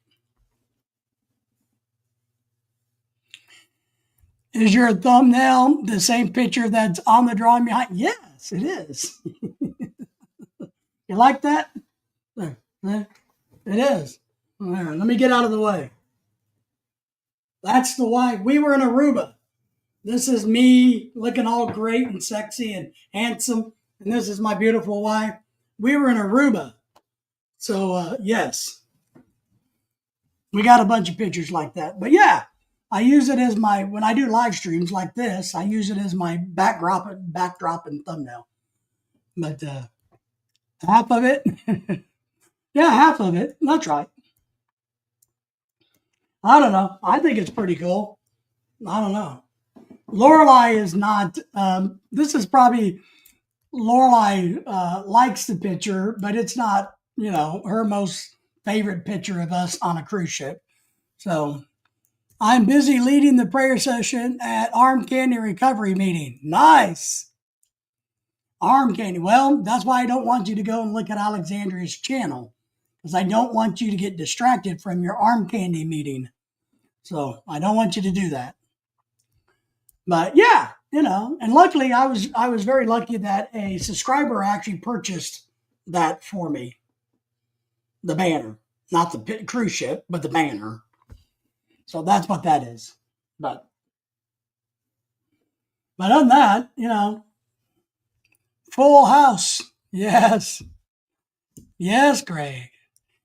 Speaker 1: Is your thumbnail the same picture that's on the drawing behind? Yes, it is. You like that? It is. Let me get out of the way. That's the wife. We were in Aruba. This is me looking all great and sexy and handsome. And this is my beautiful wife. We were in Aruba. So, yes. We got a bunch of pictures like that. But yeah, I use it as when I do live streams like this, I use it as my backdrop and thumbnail. But half of it, yeah, half of it. That's right. I don't know. I think it's pretty cool. I don't know. Lorelai is not, this is probably, Lorelai likes the picture, but it's not, her most favorite picture of us on a cruise ship. So I'm busy leading the prayer session at Arm Candy Recovery Meeting. Nice. Arm Candy. Well, that's why I don't want you to go and look at Alexandria's channel, because I don't want you to get distracted from your Arm Candy meeting. So I don't want you to do that. But yeah, and luckily I was very lucky that a subscriber actually purchased that for me. The banner, not the cruise ship, but the banner. So that's what that is. But other than that, full house. Yes. Yes, Craig.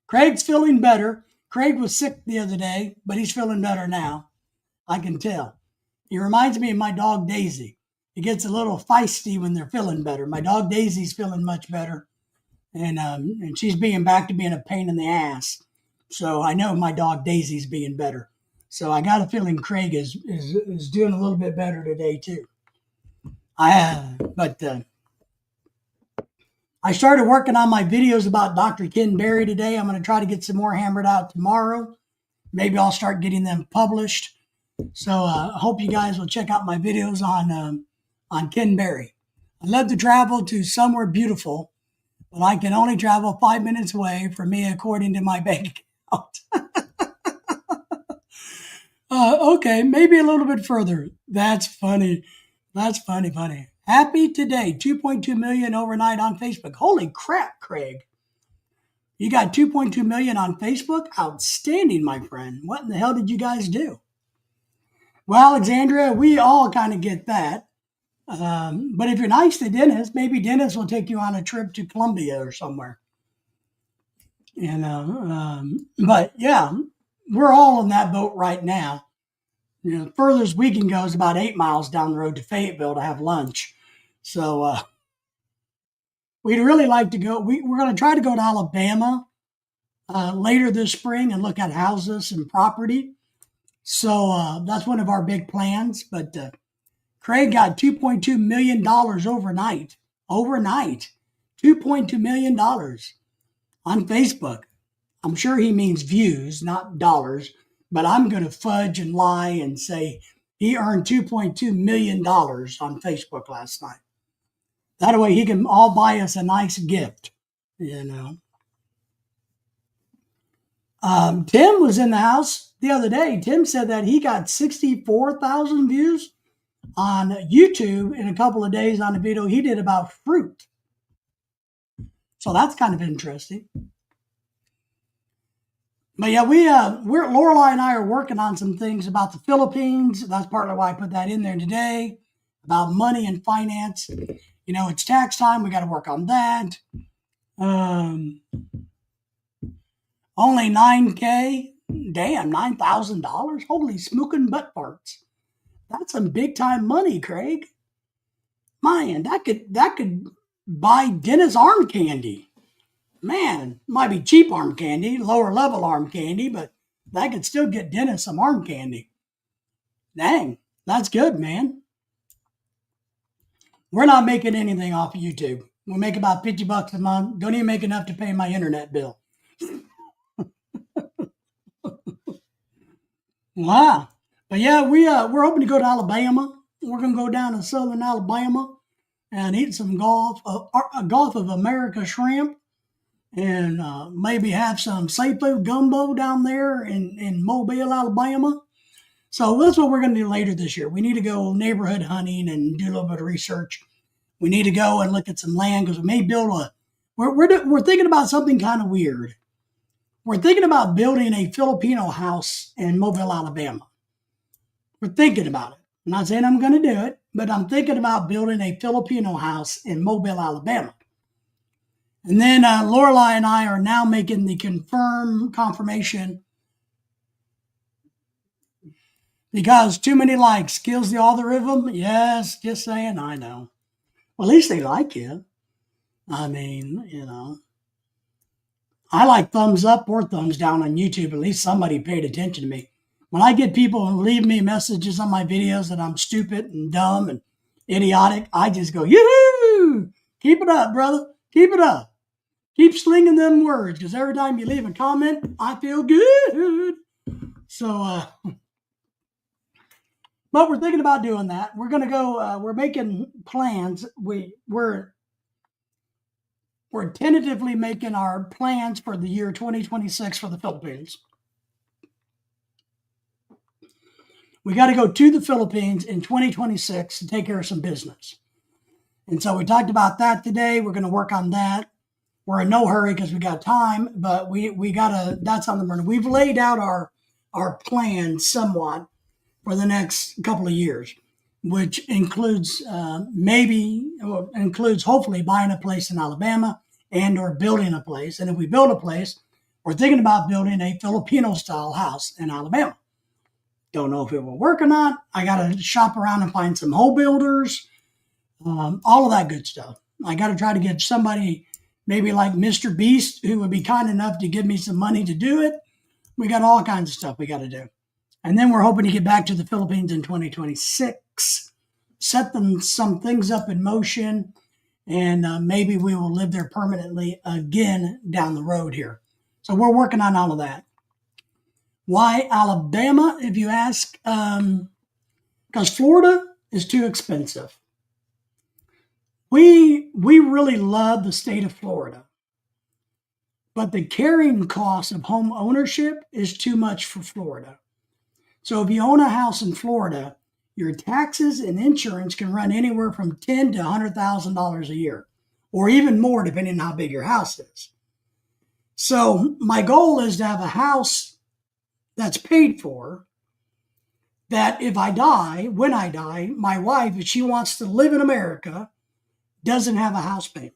Speaker 1: Craig's feeling better. Craig was sick the other day, but he's feeling better now. I can tell. He reminds me of my dog Daisy. It gets a little feisty when they're feeling better. My dog Daisy's feeling much better, and she's being back to being a pain in the ass. So I know my dog Daisy's being better. So I got a feeling Craig is doing a little bit better today too. I started working on my videos about Dr. Ken Berry today. I'm going to try to get some more hammered out tomorrow. Maybe I'll start getting them published. So I hope you guys will check out my videos on Ken Berry. I love to travel to somewhere beautiful. but I can only travel 5 minutes away from me according to my bank account. Okay, maybe a little bit further. That's funny. That's funny. Happy today, 2.2 million overnight on Facebook. Holy crap, Craig. You got 2.2 million on Facebook? Outstanding, my friend. What in the hell did you guys do? Well, Alexandria, we all kind of get that. But if you're nice to Dennis, maybe Dennis will take you on a trip to Colombia or somewhere. But yeah, we're all in that boat right now. The furthest we can go is about 8 miles down the road to Fayetteville to have lunch. So we'd really like to go. We're going to try to go to Alabama later this spring and look at houses and property. So that's one of our big plans. But Craig got $2.2 million overnight. $2.2 million on Facebook. I'm sure he means views, not dollars, but I'm going to fudge and lie and say he earned $2.2 million on Facebook last night. That way he can all buy us a nice gift, Tim was in the house the other day. Tim said that he got 64,000 views on YouTube in a couple of days on a video he did about fruit. So that's kind of interesting. But yeah, Lorelai and I are working on some things about the Philippines. That's partly why I put that in there today, about money and finance. It's tax time. We got to work on that. Only $9K. Damn, $9,000. Holy smoking butt parts. That's some big time money, Craig. Man, that could buy Dennis arm candy. Man, might be cheap arm candy, lower level arm candy, but that could still get Dennis some arm candy. Dang, that's good, man. We're not making anything off of YouTube. We make about $50 a month. Don't even make enough to pay my internet bill. Wow. But yeah, we're hoping to go to Alabama. We're going to go down to southern Alabama and eat some Gulf of America shrimp. And maybe have some seafood gumbo down there in Mobile, Alabama. So that's what we're going to do later this year. We need to go neighborhood hunting and do a little bit of research. We need to go and look at some land because we may build we're thinking about something kind of weird. We're thinking about building a Filipino house in Mobile, Alabama. We're thinking about it. I'm not saying I'm going to do it, but I'm thinking about building a Filipino house in Mobile, Alabama. And then Lorelai and I are now making the confirmation because too many likes kills the algorithm. Yes, just saying, I know. Well, at least they like you. I mean, I like thumbs up or thumbs down on YouTube. At least somebody paid attention to me. When I get people who leave me messages on my videos that I'm stupid and dumb and idiotic, I just go, yoo-hoo! Keep it up, brother. Keep it up. Keep slinging them words because every time you leave a comment, I feel good. So, but we're thinking about doing that. We're going to go, we're making plans. We're tentatively making our plans for the year 2026 for the Philippines. We got to go to the Philippines in 2026 to take care of some business. And so we talked about that today. We're going to work on that. We're in no hurry because we got time, but we gotta. That's on the burner. We've laid out our plan somewhat for the next couple of years, which includes hopefully buying a place in Alabama and or building a place. And if we build a place, we're thinking about building a Filipino style house in Alabama. Don't know if it will work or not. I gotta shop around and find some home builders, all of that good stuff. I gotta try to get somebody. Maybe like Mr. Beast, who would be kind enough to give me some money to do it. We got all kinds of stuff we got to do. And then we're hoping to get back to the Philippines in 2026, set some things up in motion, and maybe we will live there permanently again down the road here. So we're working on all of that. Why Alabama, if you ask? Because Florida is too expensive. We really love the state of Florida, but the carrying cost of home ownership is too much for Florida. So if you own a house in Florida, your taxes and insurance can run anywhere from $10,000 to $100,000 a year, or even more depending on how big your house is. So my goal is to have a house that's paid for, that if I die, when I die, my wife, if she wants to live in America, doesn't have a house payment.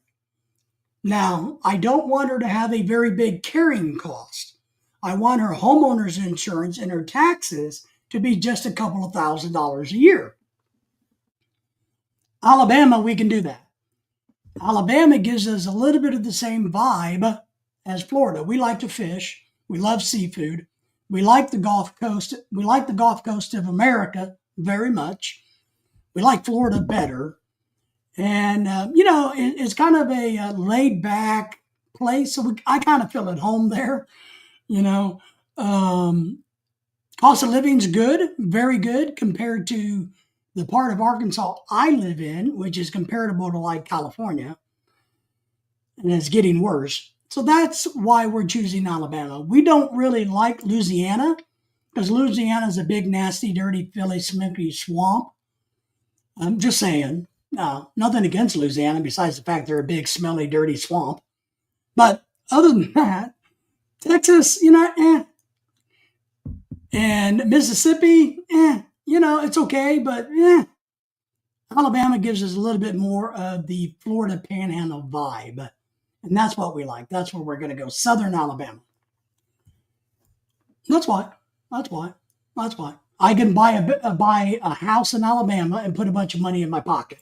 Speaker 1: Now, I don't want her to have a very big carrying cost. I want her homeowner's insurance and her taxes to be just a couple of $1,000s a year. Alabama, we can do that. Alabama gives us a little bit of the same vibe as Florida. We like to fish. We love seafood. We like the Gulf Coast. We like the Gulf Coast of America very much. We like Florida better. And, it's kind of a laid back place. So I kind of feel at home there, you know. Cost of living's good, very good compared to the part of Arkansas I live in, which is comparable to like California. And it's getting worse. So that's why we're choosing Alabama. We don't really like Louisiana because Louisiana is a big, nasty, dirty, filthy, smoky swamp. I'm just saying. No, nothing against Louisiana besides the fact they're a big, smelly, dirty swamp. But other than that, Texas, And Mississippi, it's okay, but Alabama gives us a little bit more of the Florida Panhandle vibe. And that's what we like. That's where we're going to go. Southern Alabama. That's why. I can buy a house in Alabama and put a bunch of money in my pocket.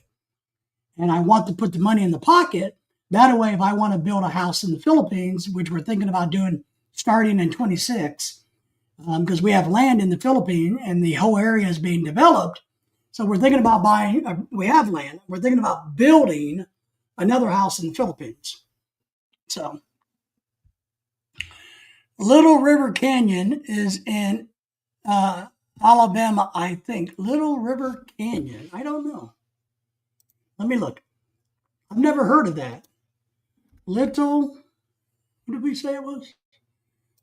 Speaker 1: And I want to put the money in the pocket. That way, if I want to build a house in the Philippines, which we're thinking about doing starting in 26, because we have land in the Philippines and the whole area is being developed. So we're thinking about we have land. We're thinking about building another house in the Philippines. So Little River Canyon is in Alabama, I think. Little River Canyon. I don't know. Let me look. I've never heard of that. What did we say it was?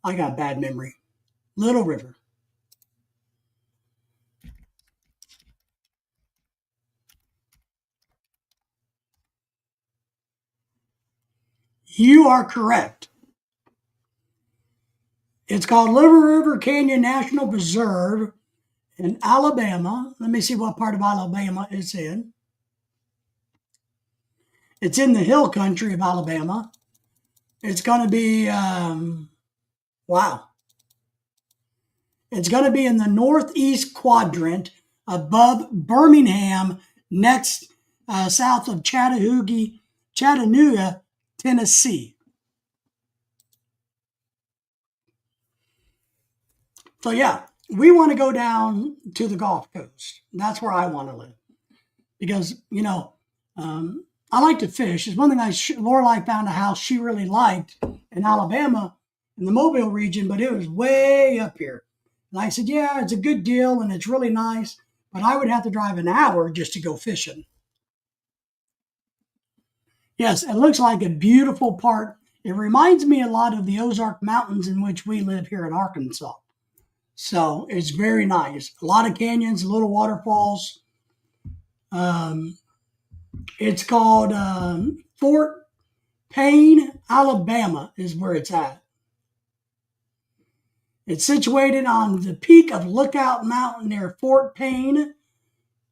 Speaker 1: I got bad memory. Little River. You are correct. It's called Little River Canyon National Preserve in Alabama. Let me see what part of Alabama it's in. It's in the hill country of Alabama. It's going to be, It's going to be in the northeast quadrant above Birmingham, next south of Chattanooga, Tennessee. So yeah, we want to go down to the Gulf Coast. That's where I want to live because, I like to fish. It's one thing Lorelai found a house she really liked in Alabama in the Mobile region, but it was way up here. And I said, yeah, it's a good deal and it's really nice, but I would have to drive an hour just to go fishing. Yes, it looks like a beautiful part. It reminds me a lot of the Ozark Mountains in which we live here in Arkansas. So it's very nice. A lot of canyons, little waterfalls. It's called Fort Payne, Alabama is where it's at. It's situated on the peak of Lookout Mountain near Fort Payne,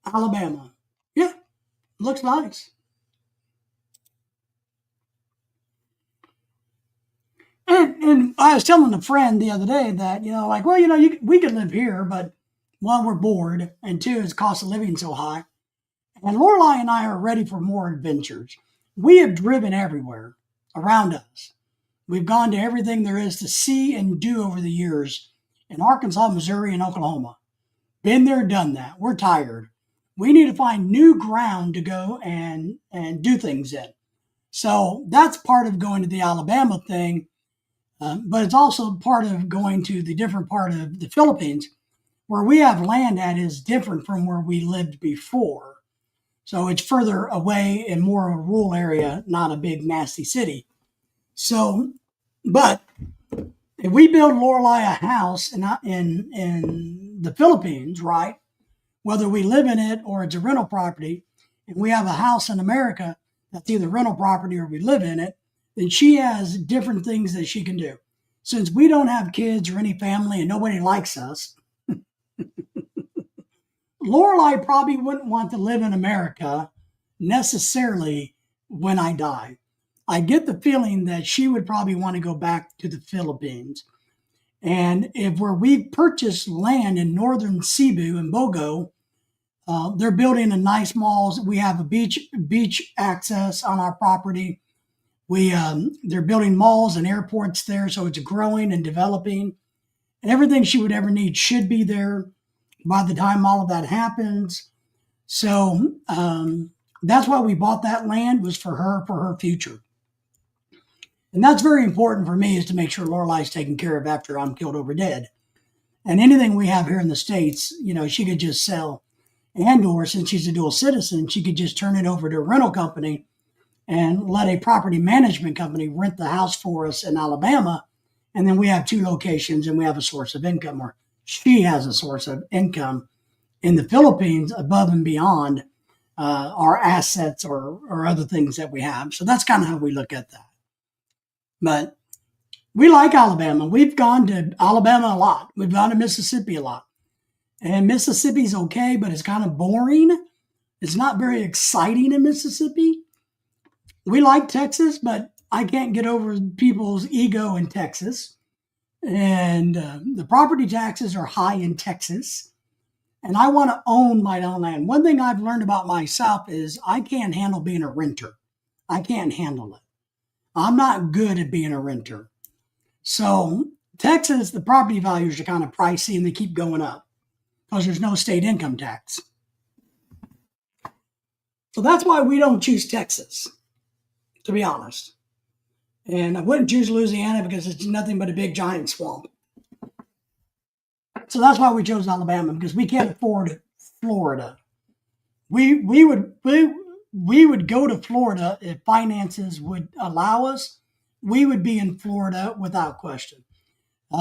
Speaker 1: Alabama. Yeah, looks nice. And I was telling a friend the other day that, we could live here, but one, we're bored, and two, it's cost of living so high. And Lorelai and I are ready for more adventures. We have driven everywhere around us. We've gone to everything there is to see and do over the years in Arkansas, Missouri, and Oklahoma. Been there, done that. We're tired. We need to find new ground to go and do things in. So that's part of going to the Alabama thing, but it's also part of going to the different part of the Philippines. Where we have land at is different from where we lived before. So it's further away and more of a rural area, not a big nasty city. So, but if we build Lorelei a house in the Philippines, right? Whether we live in it or it's a rental property, and we have a house in America that's either rental property or we live in it, then she has different things that she can do. Since we don't have kids or any family and nobody likes us, Lorelei probably wouldn't want to live in America necessarily when I die. I get the feeling that she would probably want to go back to the Philippines. And if where we've purchased land in northern Cebu and Bogo, they're building a nice malls. We have a beach access on our property. They're building malls and airports there, so it's growing and developing. And everything she would ever need should be there by the time all of that happens. So that's why we bought that land, was for her future. And that's very important for me, is to make sure Lorelei's taken care of after I'm killed over dead. And anything we have here in the States, she could just sell. And or since she's a dual citizen, she could just turn it over to a rental company and let a property management company rent the house for us in Alabama. And then we have 2 locations and we have a source of income, or she has a source of income in the Philippines above and beyond our assets or other things that we have. So that's kind of how we look at that. But we like Alabama. We've gone to Alabama a lot. We've gone to Mississippi a lot. And Mississippi's okay, but it's kind of boring. It's not very exciting in Mississippi. We like Texas, but I can't get over people's ego in Texas. And the property taxes are high in Texas. And I want to own my own land. One thing I've learned about myself is I can't handle being a renter. I can't handle it. I'm not good at being a renter. So Texas, the property values are kind of pricey and they keep going up because there's no state income tax. So that's why we don't choose Texas, to be honest. And I wouldn't choose Louisiana because it's nothing but a big giant swamp. So that's why we chose Alabama, because we can't afford Florida. We would go to Florida if finances would allow us. We would be in Florida without question.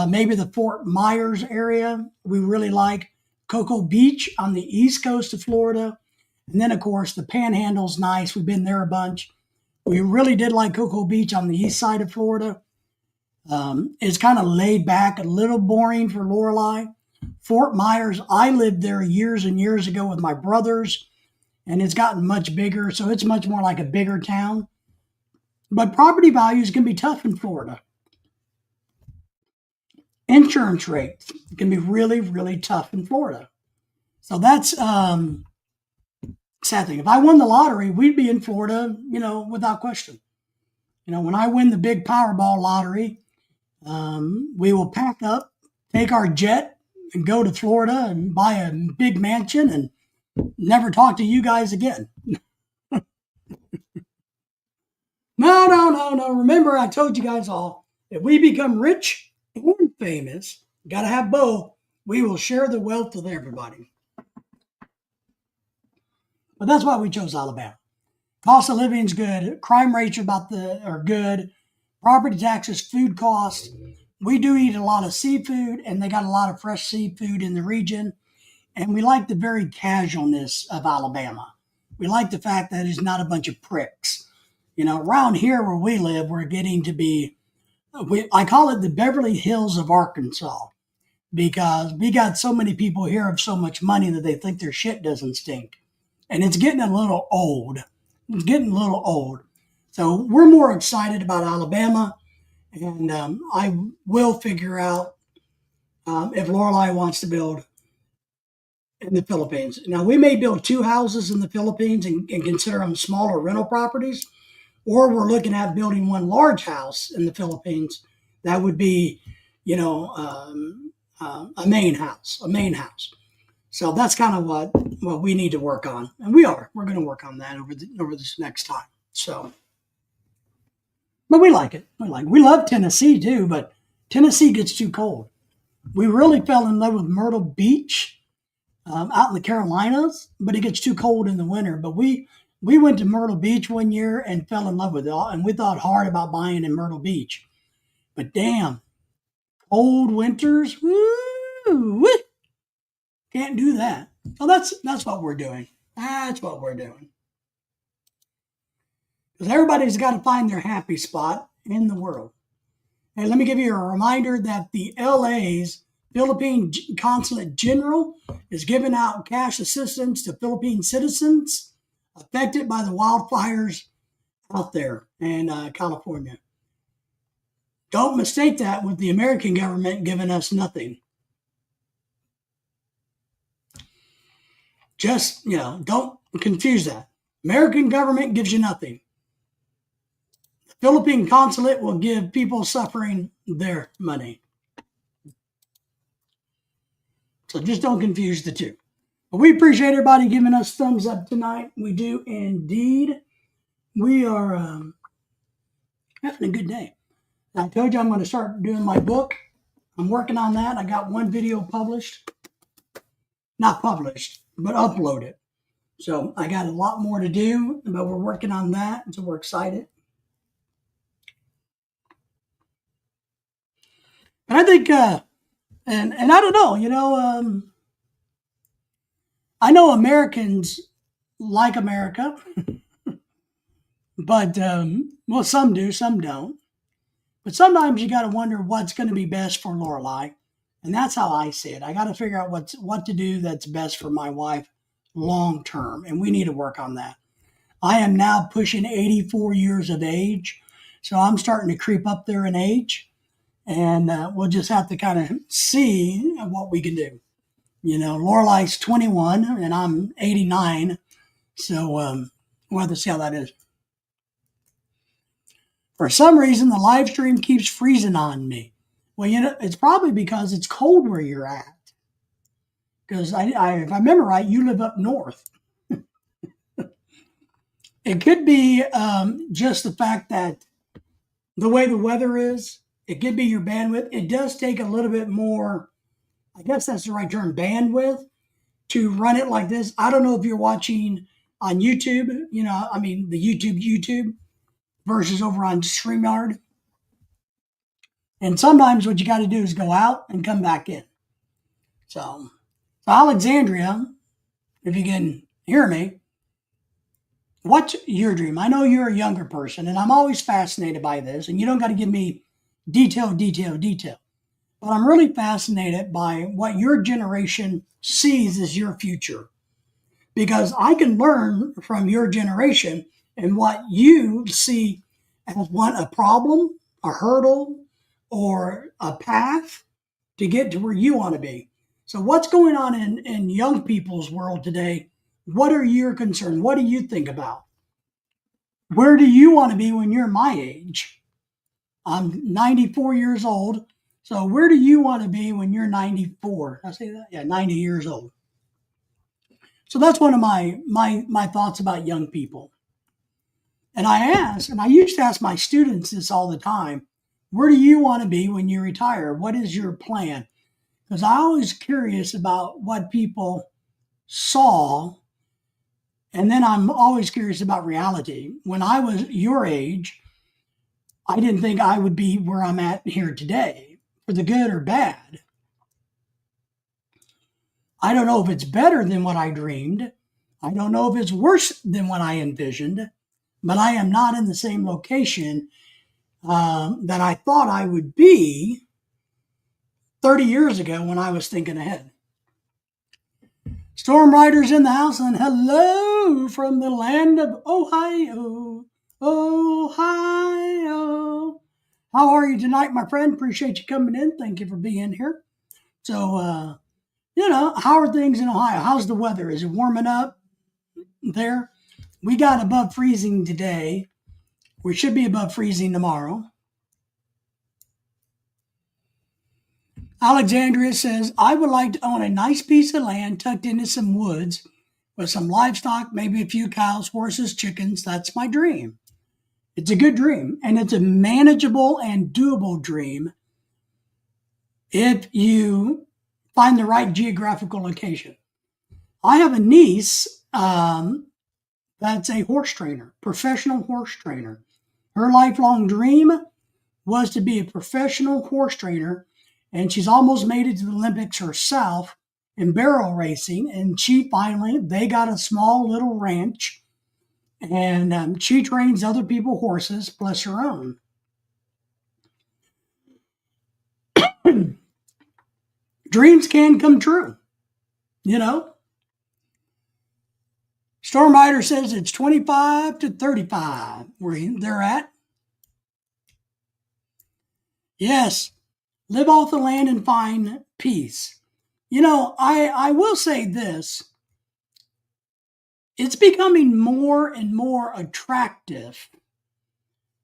Speaker 1: Maybe the Fort Myers area we really like. Cocoa Beach on the east coast of Florida. And then, of course, the Panhandle's nice. We've been there a bunch. We really did like Cocoa Beach on the east side of Florida. It's kind of laid back, a little boring for Lorelei. Fort Myers, I lived there years and years ago with my brothers, and it's gotten much bigger, so it's much more like a bigger town. But property values can be tough in Florida. Insurance rates can be really, really tough in Florida. So that's sad thing. If I won the lottery, we'd be in Florida, without question. When I win the big Powerball lottery, we will pack up, take our jet, and go to Florida and buy a big mansion and never talk to you guys again. No. Remember, I told you guys all, if we become rich and famous, got to have both, we will share the wealth with everybody. But that's why we chose Alabama. Cost of living is good. Crime rates are good. Property taxes, food costs. We do eat a lot of seafood, and they got a lot of fresh seafood in the region. And we like the very casualness of Alabama. We like the fact that it's not a bunch of pricks. Around here where we live, we're getting to be, I call it the Beverly Hills of Arkansas, because we got so many people here have so much money that they think their shit doesn't stink. And it's getting a little old. So we're more excited about Alabama. And I will figure out if Lorelei wants to build in the Philippines. Now, we may build 2 houses in the Philippines and consider them smaller rental properties, or we're looking at building one large house in the Philippines. That would be, a main house. So that's kind of what we need to work on, and we're going to work on that over this next time. So. But we like it. We love Tennessee too, but Tennessee gets too cold. We really fell in love with Myrtle Beach out in the Carolinas, but it gets too cold in the winter. But we went to Myrtle Beach one year and fell in love with it, and we thought hard about buying in Myrtle Beach. But damn, cold winters, woo, can't do that. So that's what we're doing. That's what we're doing. Because everybody's got to find their happy spot in the world. And let me give you a reminder that the LA's Philippine Consulate General is giving out cash assistance to Philippine citizens affected by the wildfires out there in California. Don't mistake that with the American government giving us nothing. Just, don't confuse that. American government gives you nothing. The Philippine consulate will give people suffering their money. So just don't confuse the two. But we appreciate everybody giving us thumbs up tonight. We do indeed. We are having a good day. I told you I'm going to start doing my book. I'm working on that. I got one video published. Not published, but uploaded. So I got a lot more to do, but we're working on that. So we're excited. And I think, and I don't know, I know Americans like America, but, well, some do, some don't. But sometimes you got to wonder what's going to be best for Lorelei. And that's how I see it. I got to figure out what to do that's best for my wife long term. And we need to work on that. I am now pushing 84 years of age. So I'm starting to creep up there in age. And we'll just have to kind of see what we can do. Lorelei's 21 and I'm 89. So we'll have to see how that is. For some reason, the live stream keeps freezing on me. Well, it's probably because it's cold where you're at. Because if I remember right, you live up north. It could be just the fact that the way the weather is, it could be your bandwidth. It does take a little bit more, I guess that's the right term, bandwidth to run it like this. I don't know if you're watching on YouTube, the YouTube versus over on StreamYard. And sometimes what you got to do is go out and come back in. So Alexandria, if you can hear me, what's your dream? I know you're a younger person, and I'm always fascinated by this, and you don't got to give me detail. But I'm really fascinated by what your generation sees as your future. Because I can learn from your generation and what you see as a problem, a hurdle, or a path to get to where you want to be. So what's going on in young people's world today? What are your concerns? What do you think about? Where do you want to be when you're my age? I'm 94 years old. So where do you want to be when you're 94? Did I say that? Yeah, 90 years old. So that's one of my thoughts about young people. And I used to ask my students this all the time, where do you want to be when you retire? What is your plan? Because I always curious about what people saw. And then I'm always curious about reality. When I was your age, I didn't think I would be where I'm at here today, for the good or bad. I don't know if it's better than what I dreamed. I don't know if it's worse than what I envisioned, but I am not in the same location that I thought I would be 30 years ago when I was thinking ahead. Storm Riders in the house, and hello from the land of Ohio. Ohio. How are you tonight, my friend? Appreciate you coming in. Thank you for being here. So, how are things in Ohio? How's the weather? Is it warming up there? We got above freezing today. We should be above freezing tomorrow. Alexandria says, I would like to own a nice piece of land tucked into some woods with some livestock, maybe a few cows, horses, chickens. That's my dream. It's a good dream, and it's a manageable and doable dream if you find the right geographical location. I have a niece that's a horse trainer, professional horse trainer. Her lifelong dream was to be a professional horse trainer, and she's almost made it to the Olympics herself in barrel racing. And they got a small little ranch, and she trains other people's horses plus her own. Dreams can come true, you know. Storm Rider says it's 25 to 35 where they're at. Yes, live off the land and find peace. You know, I will say this. It's becoming more and more attractive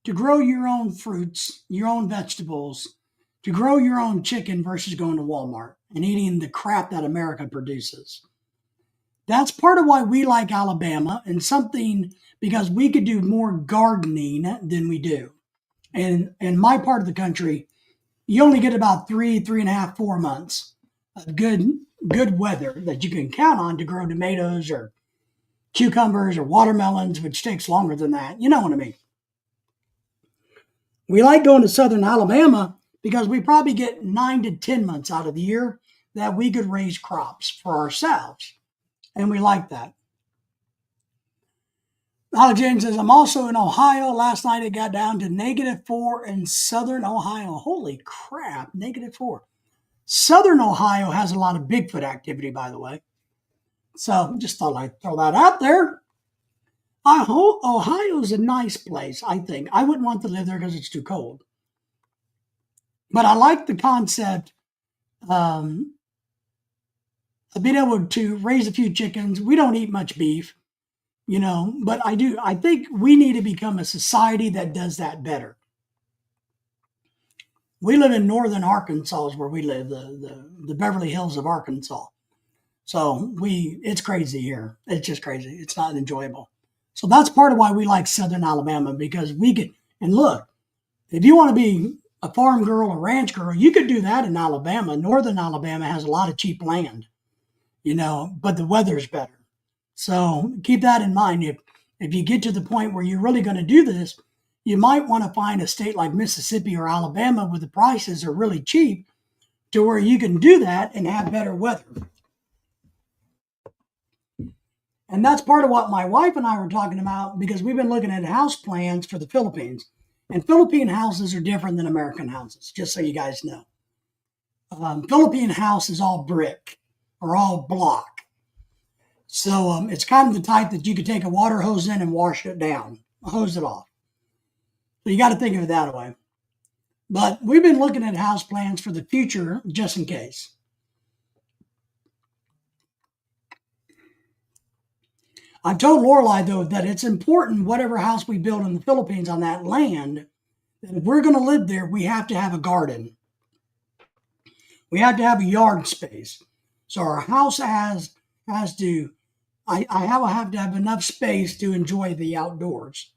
Speaker 1: to grow your own fruits, your own vegetables, to grow your own chicken versus going to Walmart and eating the crap that America produces. That's part of why we like Alabama, and something because we could do more gardening than we do. And in my part of the country, you only get about 3.5, 4 months of good weather that you can count on to grow tomatoes or cucumbers or watermelons, which takes longer than that. You know what I mean? We like going to southern Alabama because we probably get 9 to 10 months out of the year that we could raise crops for ourselves. And we like that. Alexander says, I'm also in Ohio. Last night it got down to -4 in southern Ohio. Holy crap, -4. Southern Ohio has a lot of Bigfoot activity, by the way. So just thought I'd throw that out there. Ohio's a nice place, I think. I wouldn't want to live there because it's too cold. But I like the concept of being able to raise a few chickens. We don't eat much beef, you know, but I think we need to become a society that does that better. We live in northern Arkansas is where we live, the Beverly Hills of Arkansas. So it's crazy here. It's just crazy. It's not enjoyable. So that's part of why we like southern Alabama, because we could, and look, if you want to be a farm girl, a ranch girl, you could do that in Alabama. Northern Alabama has a lot of cheap land, you know, but the weather's better. So keep that in mind. If you get to the point where you're really going to do this, you might want to find a state like Mississippi or Alabama where the prices are really cheap to where you can do that and have better weather. And that's part of what my wife and I were talking about, because we've been looking at house plans for the Philippines. And Philippine houses are different than American houses, just so you guys know. Philippine house is all brick or all block. So it's kind of the type that you could take a water hose in and wash it down, hose it off. So you got to think of it that way. But we've been looking at house plans for the future just in case. I've told Lorelai, though, that it's important, whatever house we build in the Philippines on that land, that if we're going to live there, we have to have a garden. We have to have a yard space. So our house has to, I have to have enough space to enjoy the outdoors.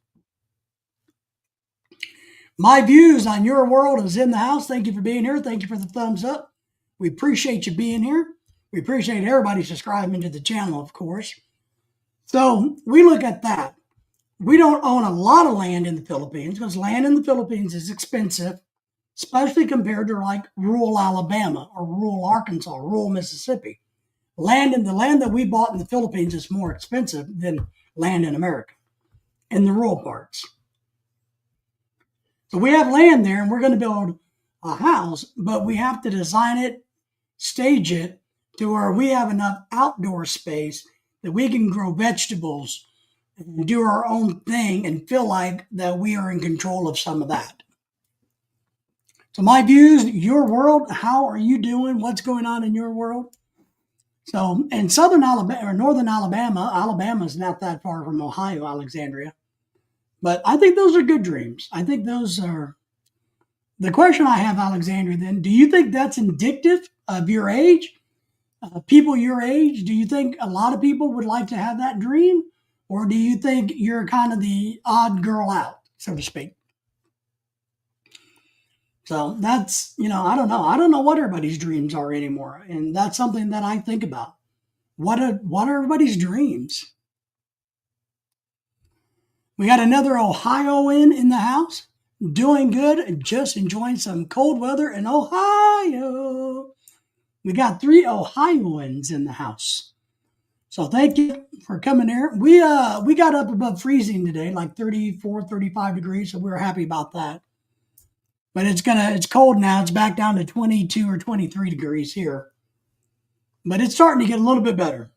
Speaker 1: My views on your world is in the house. Thank you for being here. Thank you for the thumbs up. We appreciate you being here. We appreciate everybody subscribing to the channel, of course. So we look at that. We don't own a lot of land in the Philippines because land in the Philippines is expensive, especially compared to like rural Alabama or rural Arkansas, rural Mississippi. The land that we bought in the Philippines is more expensive than land in America in the rural parts. So we have land there and we're going to build a house, but we have to design it, stage it to where we have enough outdoor space that we can grow vegetables and do our own thing and feel like that we are in control of some of that. So my views, your world, how are you doing? What's going on in your world? So in southern Alabama or northern Alabama, Alabama's not that far from Ohio, Alexandria. But I think those are good dreams. I think those are the question I have, Alexandria, then. Do you think that's indicative of your age? People your age, do you think a lot of people would like to have that dream? Or do you think you're kind of the odd girl out, so to speak? So that's, I don't know. I don't know what everybody's dreams are anymore. And that's something that I think about. what are everybody's dreams? We got another Ohioan in the house, doing good and just enjoying some cold weather in Ohio. We got 3 Ohioans in the house. So thank you for coming here. We got up above freezing today, like 34, 35 degrees, so we were happy about that. But it's cold now. It's back down to 22 or 23 degrees here. But it's starting to get a little bit better.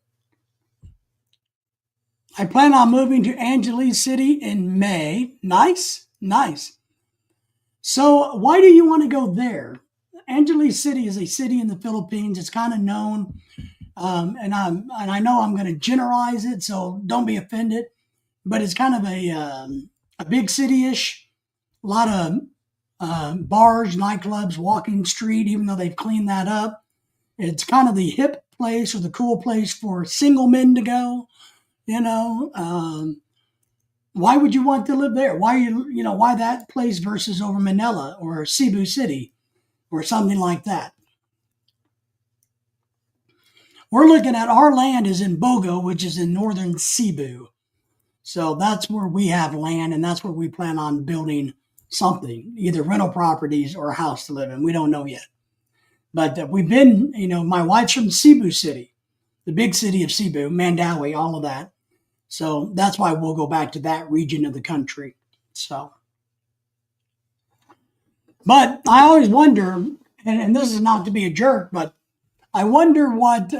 Speaker 1: I plan on moving to Angeles City in May. Nice, nice. So why do you want to go there? Angeles City is a city in the Philippines. It's kind of known, and I know I'm going to generalize it, so don't be offended. But it's kind of a big city-ish. A lot of bars, nightclubs, walking street. Even though they've cleaned that up, it's kind of the hip place or the cool place for single men to go. Why would you want to live there? Why that place versus over Manila or Cebu City or something like that? We're looking at our land is in Bogo, which is in northern Cebu. So that's where we have land, and that's where we plan on building something, either rental properties or a house to live in. We don't know yet. But we've been, my wife's from Cebu City, the big city of Cebu, Mandaue, all of that. So that's why we'll go back to that region of the country. So, but I always wonder, and this is not to be a jerk, but I wonder what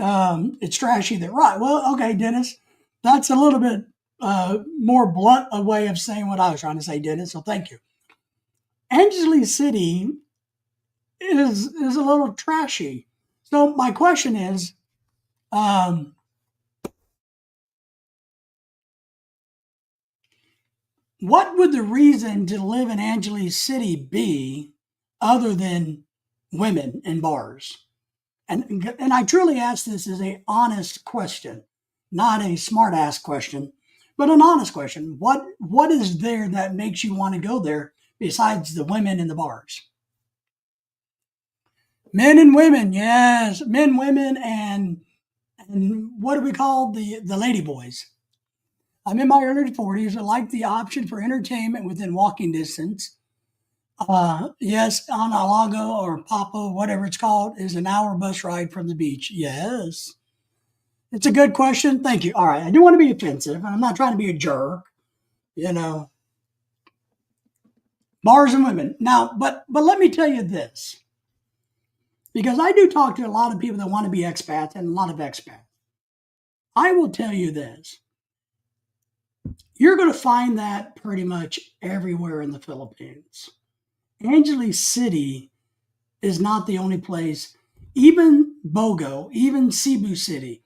Speaker 1: it's trashy that right. Well, okay, Dennis, that's a little bit more blunt a way of saying what I was trying to say, Dennis. So thank you. Angeles City is a little trashy. So my question is, what would the reason to live in Angeles City be other than women and bars? And I truly ask this as an honest question, not a smart ass question, but an honest question. What is there that makes you want to go there besides the women and the bars? Men and women, yes, men, women, and what do we call the lady boys? I'm in my early 40s. I like the option for entertainment within walking distance. Yes, Analago or Papo, whatever it's called, is an hour bus ride from the beach. Yes. It's a good question. Thank you. All right. I do want to be offensive. I'm not trying to be a jerk, Bars and women. Now, but let me tell you this. Because I do talk to a lot of people that want to be expats and a lot of expats. I will tell you this. You're going to find that pretty much everywhere in the Philippines. Angeles City is not the only place. Even Bogo, even Cebu City,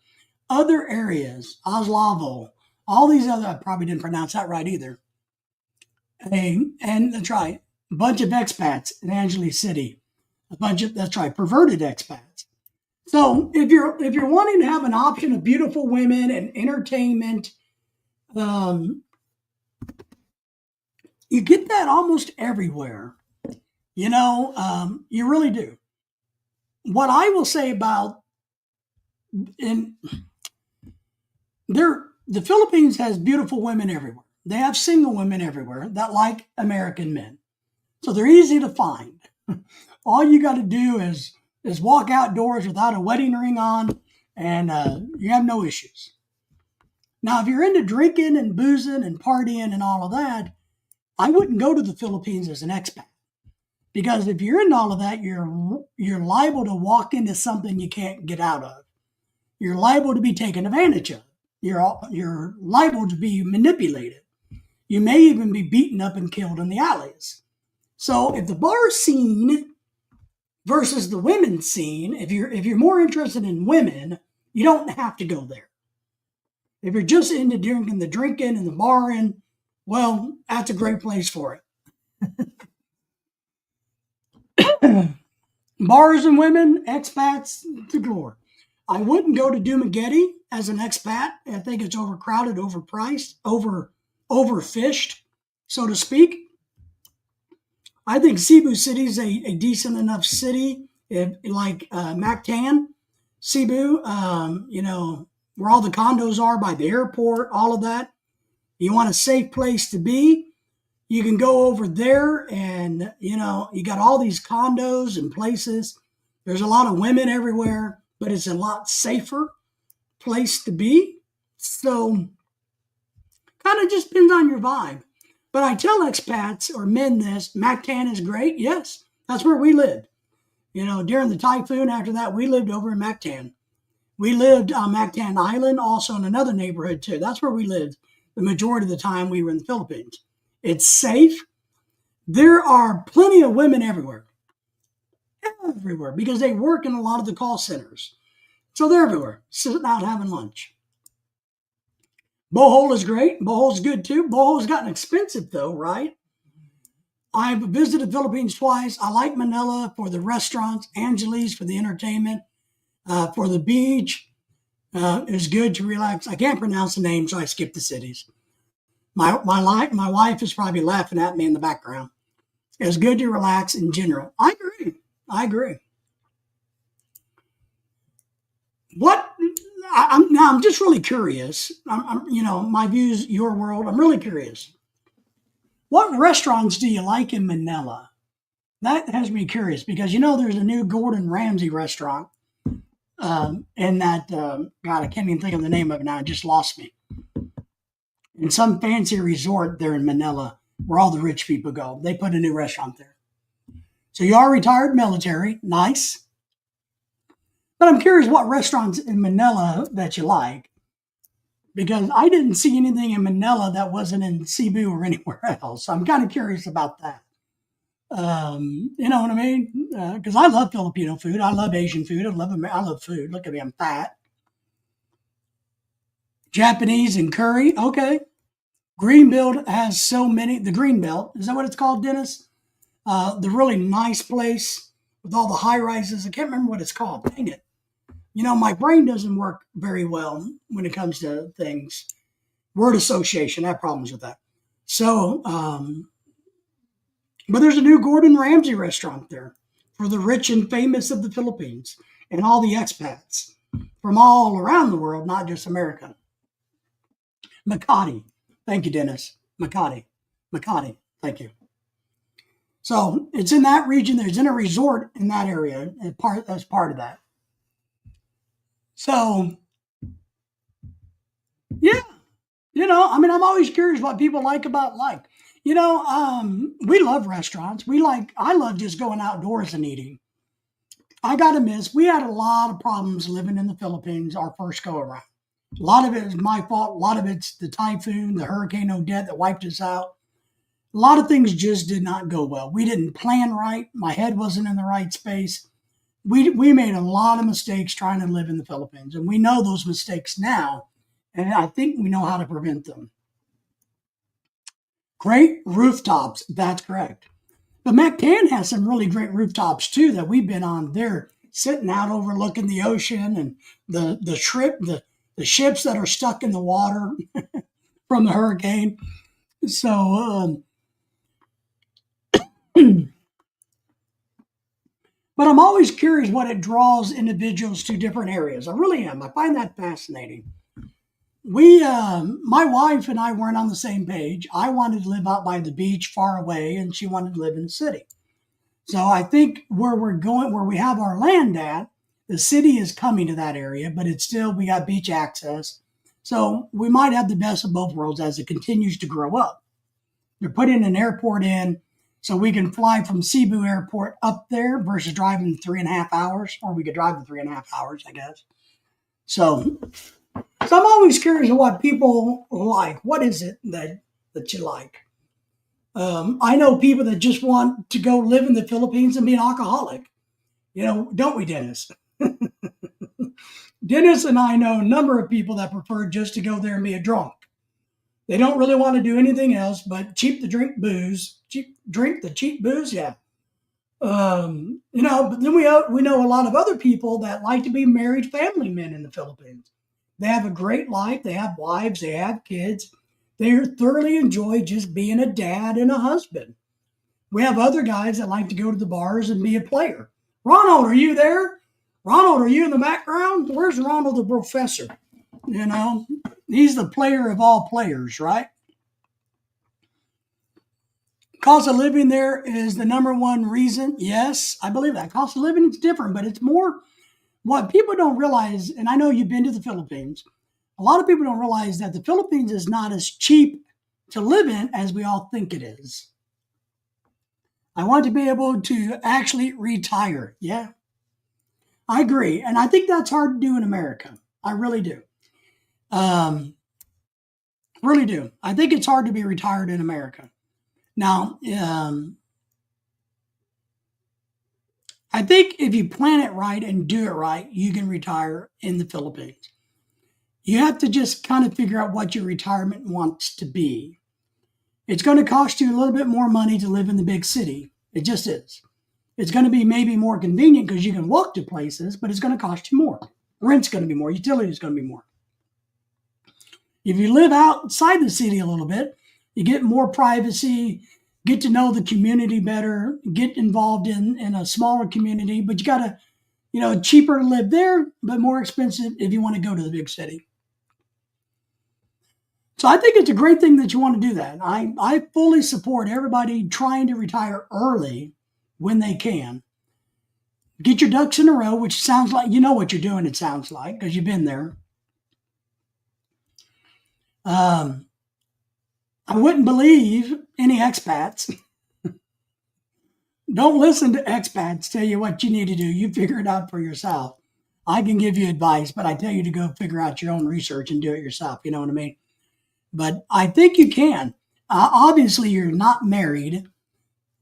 Speaker 1: other areas, Aslavo, all these other, I probably didn't pronounce that right either. And that's right, a bunch of expats in Angeles City, perverted expats. So if you're wanting to have an option of beautiful women and entertainment, you get that almost everywhere. You really do. What I will say about the Philippines has beautiful women everywhere. They have single women everywhere that like American men. So they're easy to find. All you got to do is walk outdoors without a wedding ring on, and you have no issues. Now, if you're into drinking and boozing and partying and all of that, I wouldn't go to the Philippines as an expat. Because if you're into all of that, you're liable to walk into something you can't get out of. You're liable to be taken advantage of. You're liable to be manipulated. You may even be beaten up and killed in the alleys. So if the bar scene versus the women's scene, if you're more interested in women, you don't have to go there. If you're just into drinking and the barring, well, that's a great place for it. Bars and women, expats, to glory. I wouldn't go to Dumaguete as an expat. I think it's overcrowded, overpriced, overfished, so to speak. I think Cebu City is a decent enough city, like Mactan, Cebu. where all the condos are by the airport, all of that. You want a safe place to be, you can go over there and, you got all these condos and places. There's a lot of women everywhere, but it's a lot safer place to be. So kind of just depends on your vibe. But I tell expats or men this, Mactan is great. Yes, that's where we lived. During the typhoon after that, we lived over in Mactan. We lived on Mactan Island, also in another neighborhood too. That's where we lived the majority of the time we were in the Philippines. It's safe. There are plenty of women everywhere, because they work in a lot of the call centers. So they're everywhere, sitting out having lunch. Bohol is great. Bohol's good too. Bohol's gotten expensive though, right? I've visited the Philippines twice. I like Manila for the restaurants, Angeles for the entertainment, for the beach. It's good to relax. I can't pronounce the name, so I skip the cities. My wife is probably laughing at me in the background. It's good to relax in general. I agree. I'm just really curious. My views, your world. I'm really curious. What restaurants do you like in Manila? That has me curious because there's a new Gordon Ramsay restaurant. And that God, I can't even think of the name of it now. It just lost me. In some fancy resort there in Manila, where all the rich people go, they put a new restaurant there. So you are retired military, nice. But I'm curious what restaurants in Manila that you like, because I didn't see anything in Manila that wasn't in Cebu or anywhere else. So I'm kind of curious about that. You know what I mean? Because I love Filipino food. I love Asian food. I love food. Look at me, I'm fat. Japanese and curry. Okay. Greenbelt has so many. The Greenbelt, is that what it's called, Dennis? The really nice place with all the high rises. I can't remember what it's called. Dang it. My brain doesn't work very well when it comes to things. Word association. I have problems with that. So, but there's a new Gordon Ramsay restaurant there for the rich and famous of the Philippines and all the expats from all around the world, not just America. Makati. Thank you, Dennis. Makati. Thank you. So it's in that region. There's in a resort in that area as part of that. So, yeah, I'm always curious what people like about life. We love restaurants. I love just going outdoors and eating. I got to miss, we had a lot of problems living in the Philippines our first go around. A lot of it is my fault. A lot of it's the typhoon, the Hurricane Odette that wiped us out. A lot of things just did not go well. We didn't plan right. My head wasn't in the right space. We made a lot of mistakes trying to live in the Philippines, and we know those mistakes now, and I think we know how to prevent them. Great rooftops, that's correct. But Mactan has some really great rooftops too that we've been on there, sitting out overlooking the ocean and the ships that are stuck in the water from the hurricane. So, but I'm always curious what it draws individuals to different areas. I really am. I find that fascinating. My wife and I weren't on the same page. I wanted to live out by the beach far away, and she wanted to live in the city. So I think where we're going, where we have our land at, the city is coming to that area, but it's still, we got beach access. So we might have the best of both worlds as it continues to grow up. They're putting an airport in so we can fly from Cebu Airport up there versus driving 3.5 hours, or we could drive the 3.5 hours, I guess. So I'm always curious of what people like. What is it that you like? I know people that just want to go live in the Philippines and be an alcoholic. Don't we, Dennis? Dennis and I know a number of people that prefer just to go there and be a drunk. They don't really want to do anything else but drink the cheap booze. Yeah. But then we know a lot of other people that like to be married family men in the Philippines. They have a great life. They have wives. They have kids. They thoroughly enjoy just being a dad and a husband. We have other guys that like to go to the bars and be a player. Ronald, are you there? Ronald, are you in the background? Where's Ronald the professor? You know, he's the player of all players, right? Cost of living there is the number one reason. Yes, I believe that. Cost of living is different, but it's more what people don't realize. And I know you've been to the Philippines. A lot of people don't realize that the Philippines is not as cheap to live in as we all think it is. I want to be able to actually retire. Yeah, I agree. And I think that's hard to do in America. I really do. Um, really do. I think it's hard to be retired in America. Now, I think if you plan it right and do it right, you can retire in the Philippines. You have to just kind of figure out what your retirement wants to be. It's going to cost you a little bit more money to live in the big city. It just is. It's going to be maybe more convenient because you can walk to places, but it's going to cost you more. Rent's going to be more. Utilities going to be more. If you live outside the city a little bit, you get more privacy, get to know the community better, get involved in a smaller community, but you got to, cheaper to live there, but more expensive if you want to go to the big city. So I think it's a great thing that you want to do that. I fully support everybody trying to retire early when they can. Get your ducks in a row, which sounds like you know what you're doing, it sounds like, because you've been there. I wouldn't believe any expats. Don't listen to expats tell you what you need to do. You figure it out for yourself. I can give you advice, but I tell you to go figure out your own research and do it yourself. You know what I mean? But I think you can. Obviously, you're not married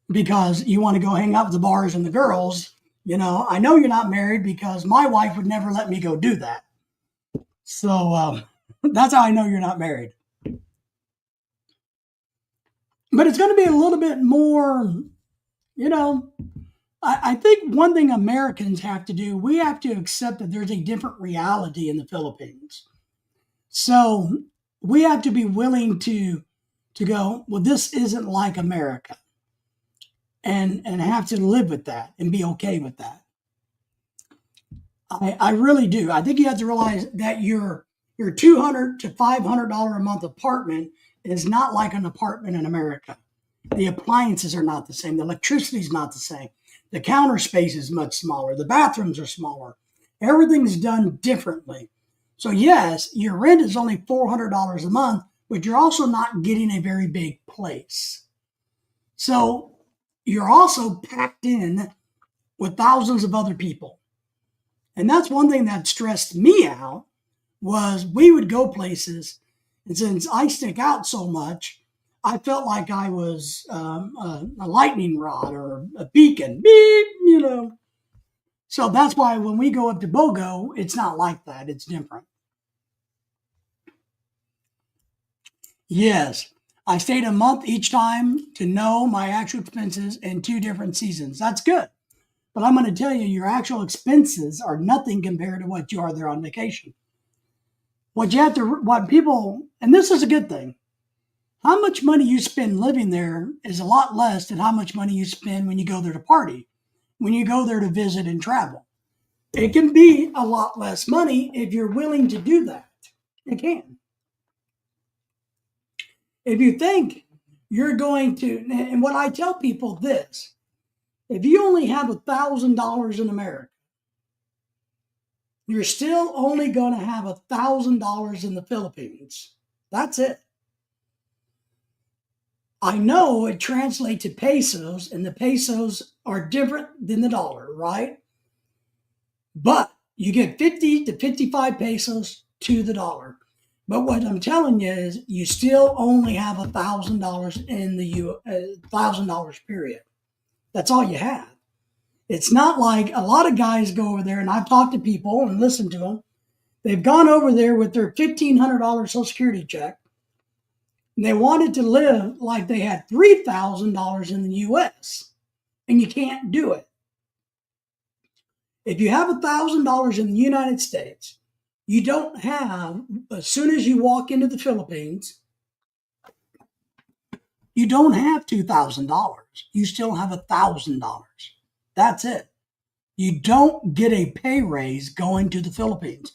Speaker 1: because you want to go hang out with the bars and the girls. I know you're not married because my wife would never let me go do that. So that's how I know you're not married. But it's going to be a little bit more, I think one thing Americans have to do, we have to accept that there's a different reality in the Philippines. So we have to be willing to go, well, this isn't like America. And have to live with that and be okay with that. I really do. I think you have to realize that your $200 to $500 a month apartment is not like an apartment in America. The appliances are not the same. The electricity is not the same. The counter space is much smaller. The bathrooms are smaller. Everything's done differently. So yes, your rent is only $400 a month, but you're also not getting a very big place. So you're also packed in with thousands of other people. And that's one thing that stressed me out was we would go places, and since I stick out so much, I felt like I was a lightning rod or a beacon, beep, So that's why when we go up to BOGO, it's not like that. It's different. Yes, I stayed a month each time to know my actual expenses in 2 different seasons. That's good. But I'm going to tell you, your actual expenses are nothing compared to what you are there on vacation. What people, and this is a good thing, how much money you spend living there is a lot less than how much money you spend when you go there to party, when you go there to visit and travel. It can be a lot less money if you're willing to do that. It can. If you think you're going to, and what I tell people this, if you only have $1,000 in America, you're still only going to have $1,000 in the Philippines. That's it. I know it translates to pesos, and the pesos are different than the dollar, right? But you get 50 to 55 pesos to the dollar. But what I'm telling you is you still only have $1,000 in the $1,000 period. That's all you have. It's not like a lot of guys go over there, and I've talked to people and listened to them. They've gone over there with their $1,500 Social Security check, and they wanted to live like they had $3,000 in the U.S., and you can't do it. If you have $1,000 in the United States, you don't have, as soon as you walk into the Philippines, you don't have $2,000. You still have $1,000. That's it. You don't get a pay raise going to the Philippines.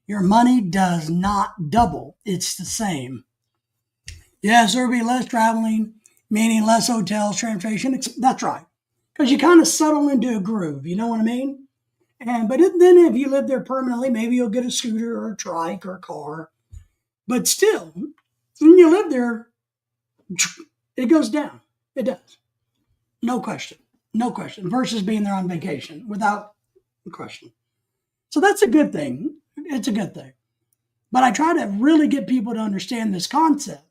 Speaker 1: Your money does not double. It's the same. Yes, there'll be less traveling, meaning less hotels, transportation. That's right. Because you kind of settle into a groove. You know what I mean? Then if you live there permanently, maybe you'll get a scooter or a trike or a car. But still, when you live there, it goes down. It does. No question. No question. Versus being there on vacation without question. So that's a good thing. It's a good thing. But I try to really get people to understand this concept.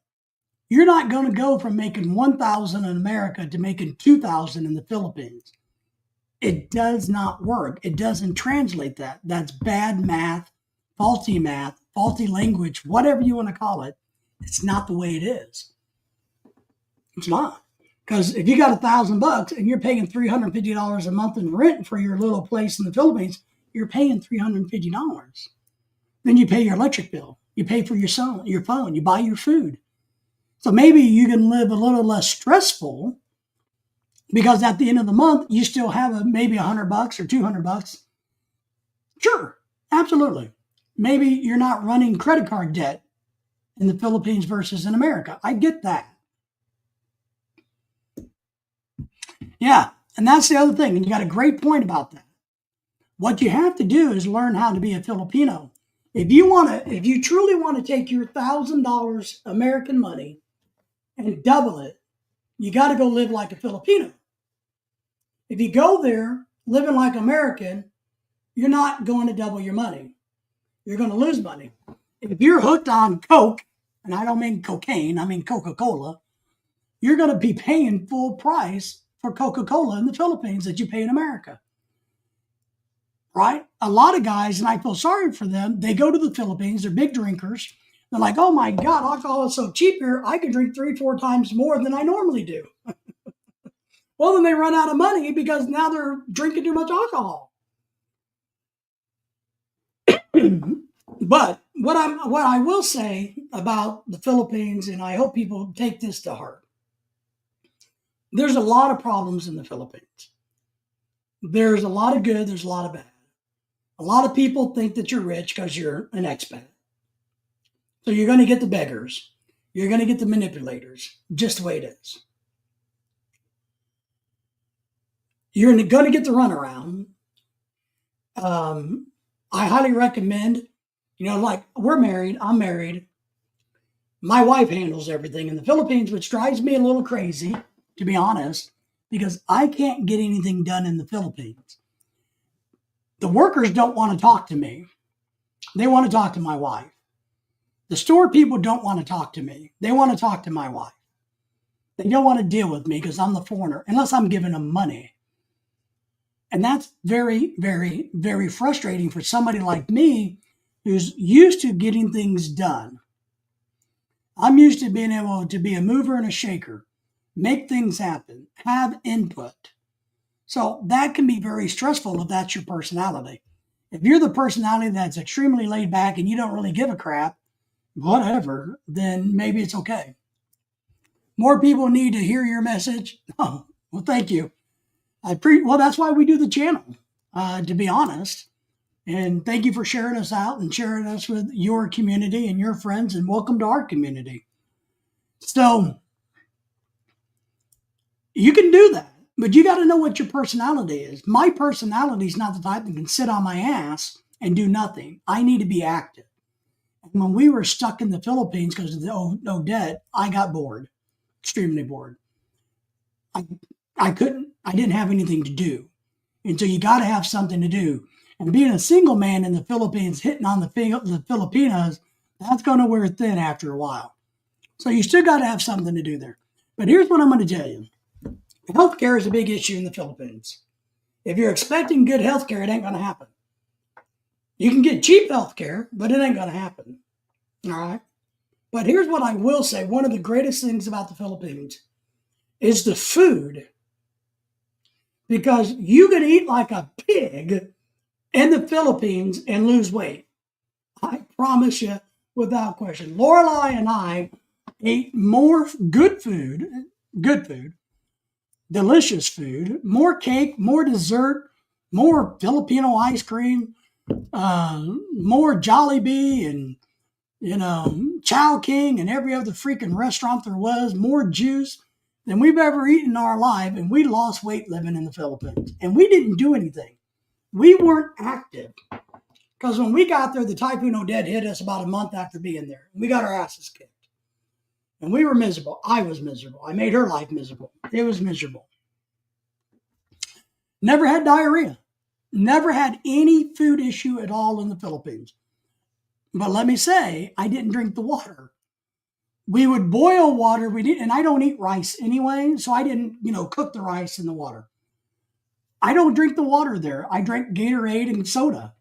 Speaker 1: You're not going to go from making 1,000 in America to making 2,000 in the Philippines. It does not work. It doesn't translate that. That's bad math, faulty language, whatever you want to call it. It's not the way it is. It's not. Because if you got $1,000 and you're paying $350 a month in rent for your little place in the Philippines, you're paying $350. Then you pay your electric bill. You pay for your phone. You buy your food. So maybe you can live a little less stressful because at the end of the month, you still have maybe $100 or $200. Sure, absolutely. Maybe you're not running credit card debt in the Philippines versus in America. I get that. Yeah, and that's the other thing. And you got a great point about that. What you have to do is learn how to be a Filipino. If you truly want to take your $1,000 American money and double it, you got to go live like a Filipino. If you go there living like American, you're not going to double your money. You're going to lose money. If you're hooked on Coke, and I don't mean cocaine, I mean Coca-Cola, you're going to be paying full price for Coca-Cola in the Philippines that you pay in America. Right? A lot of guys, and I feel sorry for them, they go to the Philippines, they're big drinkers. They're like, oh my God, alcohol is so cheap here, I can drink 3-4 times more than I normally do. Well, then they run out of money because now they're drinking too much alcohol. But what I will say about the Philippines, and I hope people take this to heart, there's a lot of problems in the Philippines. There's a lot of good, there's a lot of bad. A lot of people think that you're rich because you're an expat. So you're going to get the beggars. You're going to get the manipulators, just the way it is. You're going to get the runaround. I highly recommend, like we're married, I'm married. My wife handles everything in the Philippines, which drives me a little crazy, to be honest, because I can't get anything done in the Philippines. The workers don't want to talk to me. They want to talk to my wife. The store people don't want to talk to me. They want to talk to my wife. They don't want to deal with me because I'm the foreigner, unless I'm giving them money. And that's very, very, very frustrating for somebody like me who's used to getting things done. I'm used to being able to be a mover and a shaker, make things happen, have input. So that can be very stressful if that's your personality. If you're the personality that's extremely laid back and you don't really give a crap, whatever, then maybe it's okay. More people need to hear your message. Oh, well, thank you. Well, that's why we do the channel, to be honest. And thank you for sharing us out and sharing us with your community and your friends, and welcome to our community. So you can do that, but you got to know what your personality is. My personality is not the type that can sit on my ass and do nothing. I need to be active. And when we were stuck in the Philippines because of the Odette, I got bored, extremely bored. I didn't have anything to do. And so you got to have something to do. And being a single man in the Philippines, hitting on the Filipinas, that's going to wear thin after a while. So you still got to have something to do there. But here's what I'm going to tell you. Healthcare is a big issue in the Philippines. If you're expecting good healthcare, it ain't going to happen. You can get cheap healthcare, but it ain't going to happen. All right? But here's what I will say. One of the greatest things about the Philippines is the food. Because you can eat like a pig in the Philippines and lose weight. I promise you, without question. Lorelei and I ate more good food, delicious food, more cake, more dessert, more Filipino ice cream, more Jollibee and, Chow King and every other freaking restaurant there was, more juice than we've ever eaten in our life. And we lost weight living in the Philippines. And we didn't do anything. We weren't active. Because when we got there, the Typhoon Odette hit us about a month after being there. We got our asses kicked. And we were miserable. I was miserable. I made her life miserable. It was miserable. Never had diarrhea. Never had any food issue at all in the Philippines. But let me say, I didn't drink the water. We would boil water. And I don't eat rice anyway, so I didn't, cook the rice in the water. I don't drink the water there. I drank Gatorade and soda.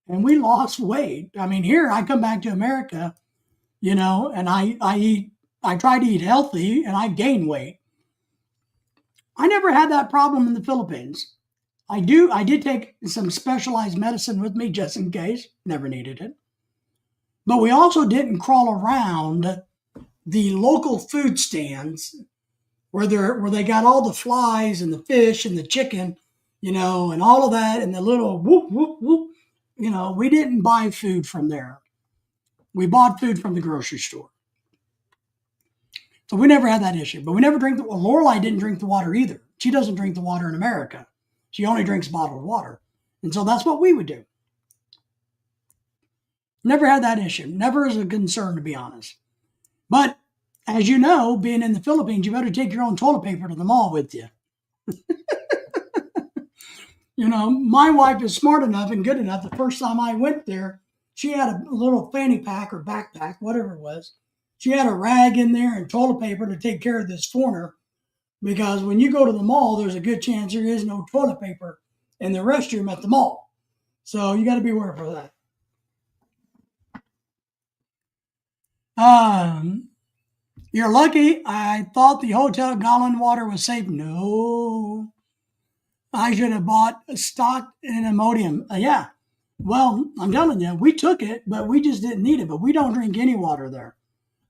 Speaker 1: And we lost weight. I mean, here I come back to America, and I try to eat healthy and I gain weight. I never had that problem in the Philippines. I did take some specialized medicine with me just in case. Never needed it. But we also didn't crawl around the local food stands where they got all the flies and the fish and the chicken, and all of that and the little whoop, whoop, whoop. We didn't buy food from there. We bought food from the grocery store. So we never had that issue. But we never drank Lorelai didn't drink the water either. She doesn't drink the water in America. She only drinks bottled water. And so that's what we would do. Never had that issue. Never as a concern, to be honest. But as you know, being in the Philippines, you better take your own toilet paper to the mall with you. My wife is smart enough and good enough. The first time I went there, she had a little fanny pack or backpack, whatever it was. She had a rag in there and toilet paper to take care of this foreigner. Because when you go to the mall, there's a good chance there is no toilet paper in the restroom at the mall. So you got to be aware of that. You're lucky. I thought the hotel gallon water was safe. No. I should have bought stock in Imodium. Yeah. Well, I'm telling you, we took it, but we just didn't need it. But we don't drink any water there.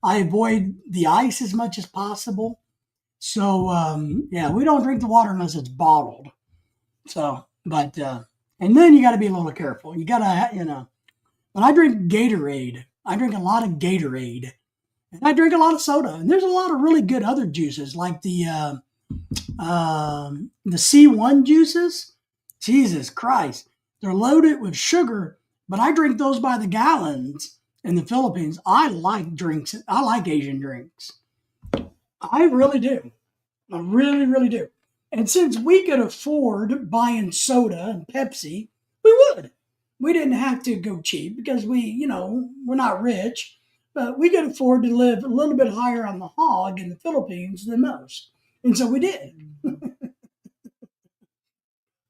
Speaker 1: I avoid the ice as much as possible. So, we don't drink the water unless it's bottled. So, but, and then you got to be a little careful. You got to, but I drink Gatorade. I drink a lot of Gatorade. And I drink a lot of soda. And there's a lot of really good other juices, like the C1 juices. Jesus Christ. They're loaded with sugar, but I drink those by the gallons in the Philippines. I like drinks. I like Asian drinks. I really do. I really, really do. And since we could afford buying soda and Pepsi, we would. We didn't have to go cheap because we're not rich, but we could afford to live a little bit higher on the hog in the Philippines than most. And so we did.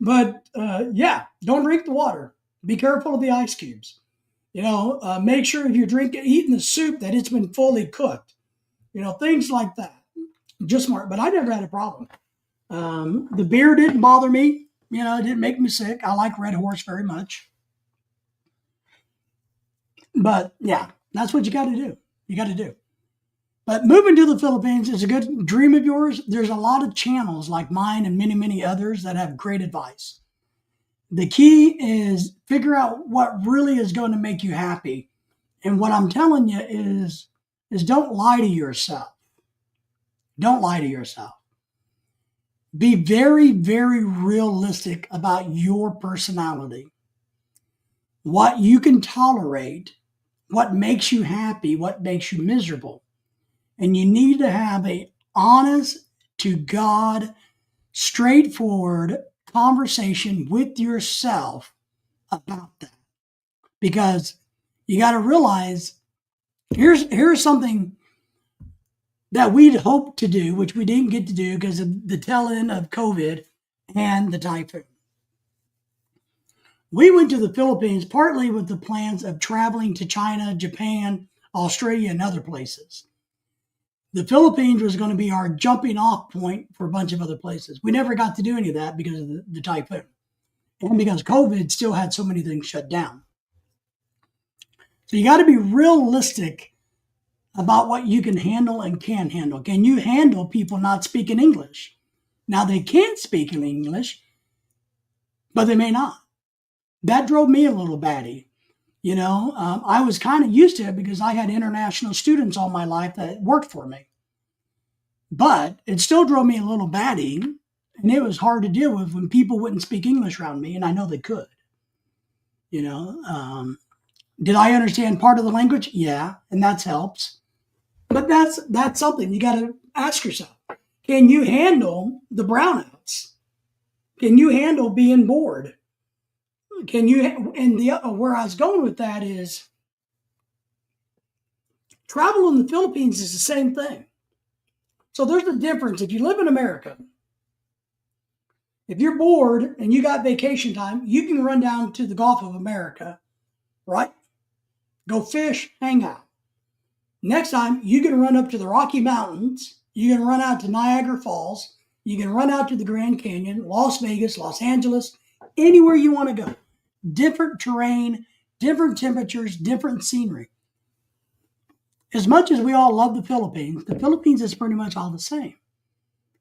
Speaker 1: But don't drink the water. Be careful of the ice cubes. Make sure if you're eating the soup that it's been fully cooked. Things like that. Just smart. But I never had a problem. The beer didn't bother me. It didn't make me sick. I like Red Horse very much. But yeah, that's what you got to do. You got to do. But moving to the Philippines is a good dream of yours. There's a lot of channels like mine and many, many others that have great advice. The key is figure out what really is going to make you happy. And what I'm telling you is don't lie to yourself. Don't lie to yourself. Be very, very realistic about your personality. What you can tolerate, what makes you happy, what makes you miserable. And you need to have an honest to God, straightforward conversation with yourself about that. Because you got to realize here's something that we'd hoped to do, which we didn't get to do because of the tail end of COVID and the typhoon. We went to the Philippines partly with the plans of traveling to China, Japan, Australia, and other places. The Philippines was going to be our jumping off point for a bunch of other places. We never got to do any of that because of the typhoon and because COVID still had so many things shut down. So you got to be realistic about what you can handle and can't handle. Can you handle people not speaking English? Now they can speak in English, but they may not. That drove me a little batty. I was kind of used to it because I had international students all my life that worked for me. But it still drove me a little batty, and it was hard to deal with when people wouldn't speak English around me, and I know they could. You know, did I understand part of the language? Yeah, and that helps. But that's something you got to ask yourself. Can you handle the brownouts? Can you handle being bored? Can you? And the where I was going with that is travel in the Philippines is the same thing. So there's a difference. If you live in America, if you're bored and you got vacation time, you can run down to the Gulf of America, right? Go fish, hang out. Next time, you can run up to the Rocky Mountains. You can run out to Niagara Falls. You can run out to the Grand Canyon, Las Vegas, Los Angeles, anywhere you want to go. Different terrain, different temperatures, different scenery. As much as we all love the Philippines is pretty much all the same.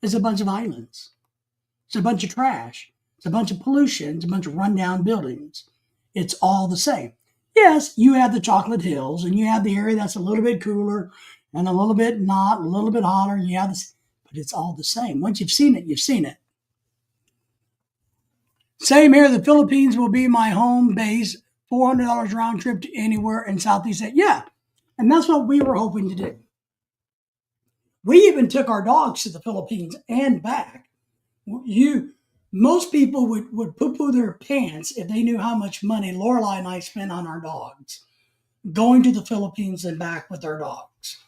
Speaker 1: It's a bunch of islands. It's a bunch of trash. It's a bunch of pollution. It's a bunch of rundown buildings. It's all the same. Yes, you have the chocolate hills and you have the area that's a little bit cooler and a little bit not, a little bit hotter. And you have this, but it's all the same. Once you've seen it, you've seen it. Same here. The Philippines will be my home base. $400 round trip to anywhere in Southeast Asia. Yeah, and that's what we were hoping to do. We even took our dogs to the Philippines and back. Most people would poo-poo their pants if they knew how much money Lorelai and I spent on our dogs, going to the Philippines and back with our dogs.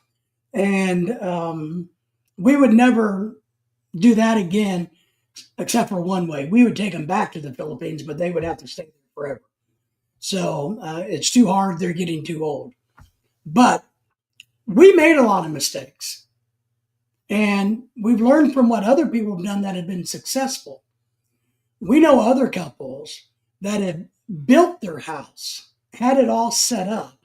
Speaker 1: And we would never do that again, except for one way. We would take them back to the Philippines, but they would have to stay there forever. So it's too hard. They're getting too old. But we made a lot of mistakes. And we've learned from what other people have done that have been successful. We know other couples that have built their house, had it all set up,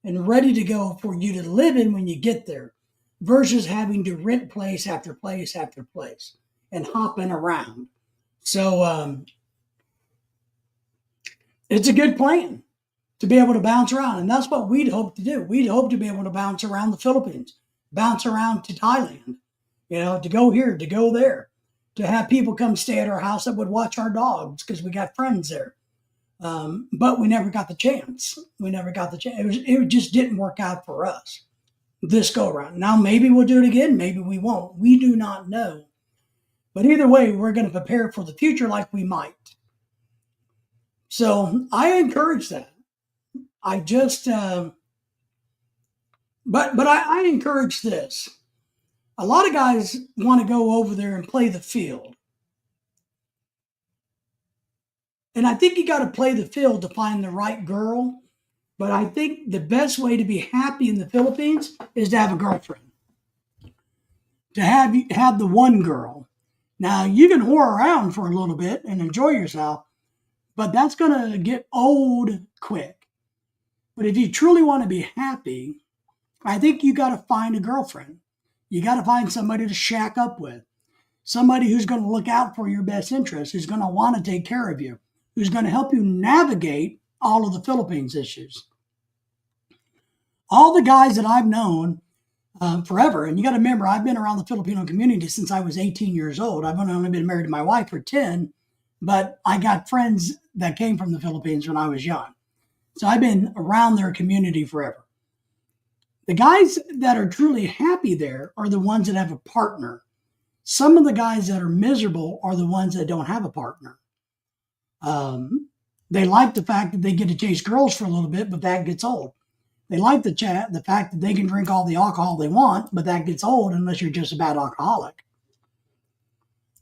Speaker 1: and ready to go for you to live in when you get there, versus having to rent place after place after place and hopping around. So it's a good plan to be able to bounce around. And that's what we'd hope to do. We'd hope to be able to bounce around the Philippines, bounce around to Thailand, to go here, to go there, to have people come stay at our house that would watch our dogs because we got friends there. But we never got the chance. It just didn't work out for us this go around. Now, maybe we'll do it again. Maybe we won't. We do not know. But either way, we're going to prepare for the future like we might. So I encourage that. I just, but I encourage this. A lot of guys want to go over there and play the field. And I think you got to play the field to find the right girl. But I think the best way to be happy in the Philippines is to have a girlfriend. To have the one girl. Now, you can whore around for a little bit and enjoy yourself, but that's going to get old quick. But if you truly want to be happy, I think you got to find a girlfriend. You got to find somebody to shack up with. Somebody who's going to look out for your best interests, who's going to want to take care of you, who's going to help you navigate all of the Philippines issues. All the guys that I've known forever, and you got to remember, I've been around the Filipino community since I was 18 years old. I've only been married to my wife for 10, but I got friends that came from the Philippines when I was young. So I've been around their community forever. The guys that are truly happy there are the ones that have a partner. Some of the guys that are miserable are the ones that don't have a partner. They like the fact that they get to chase girls for a little bit, but that gets old. They like the fact that they can drink all the alcohol they want, but that gets old unless you're just a bad alcoholic.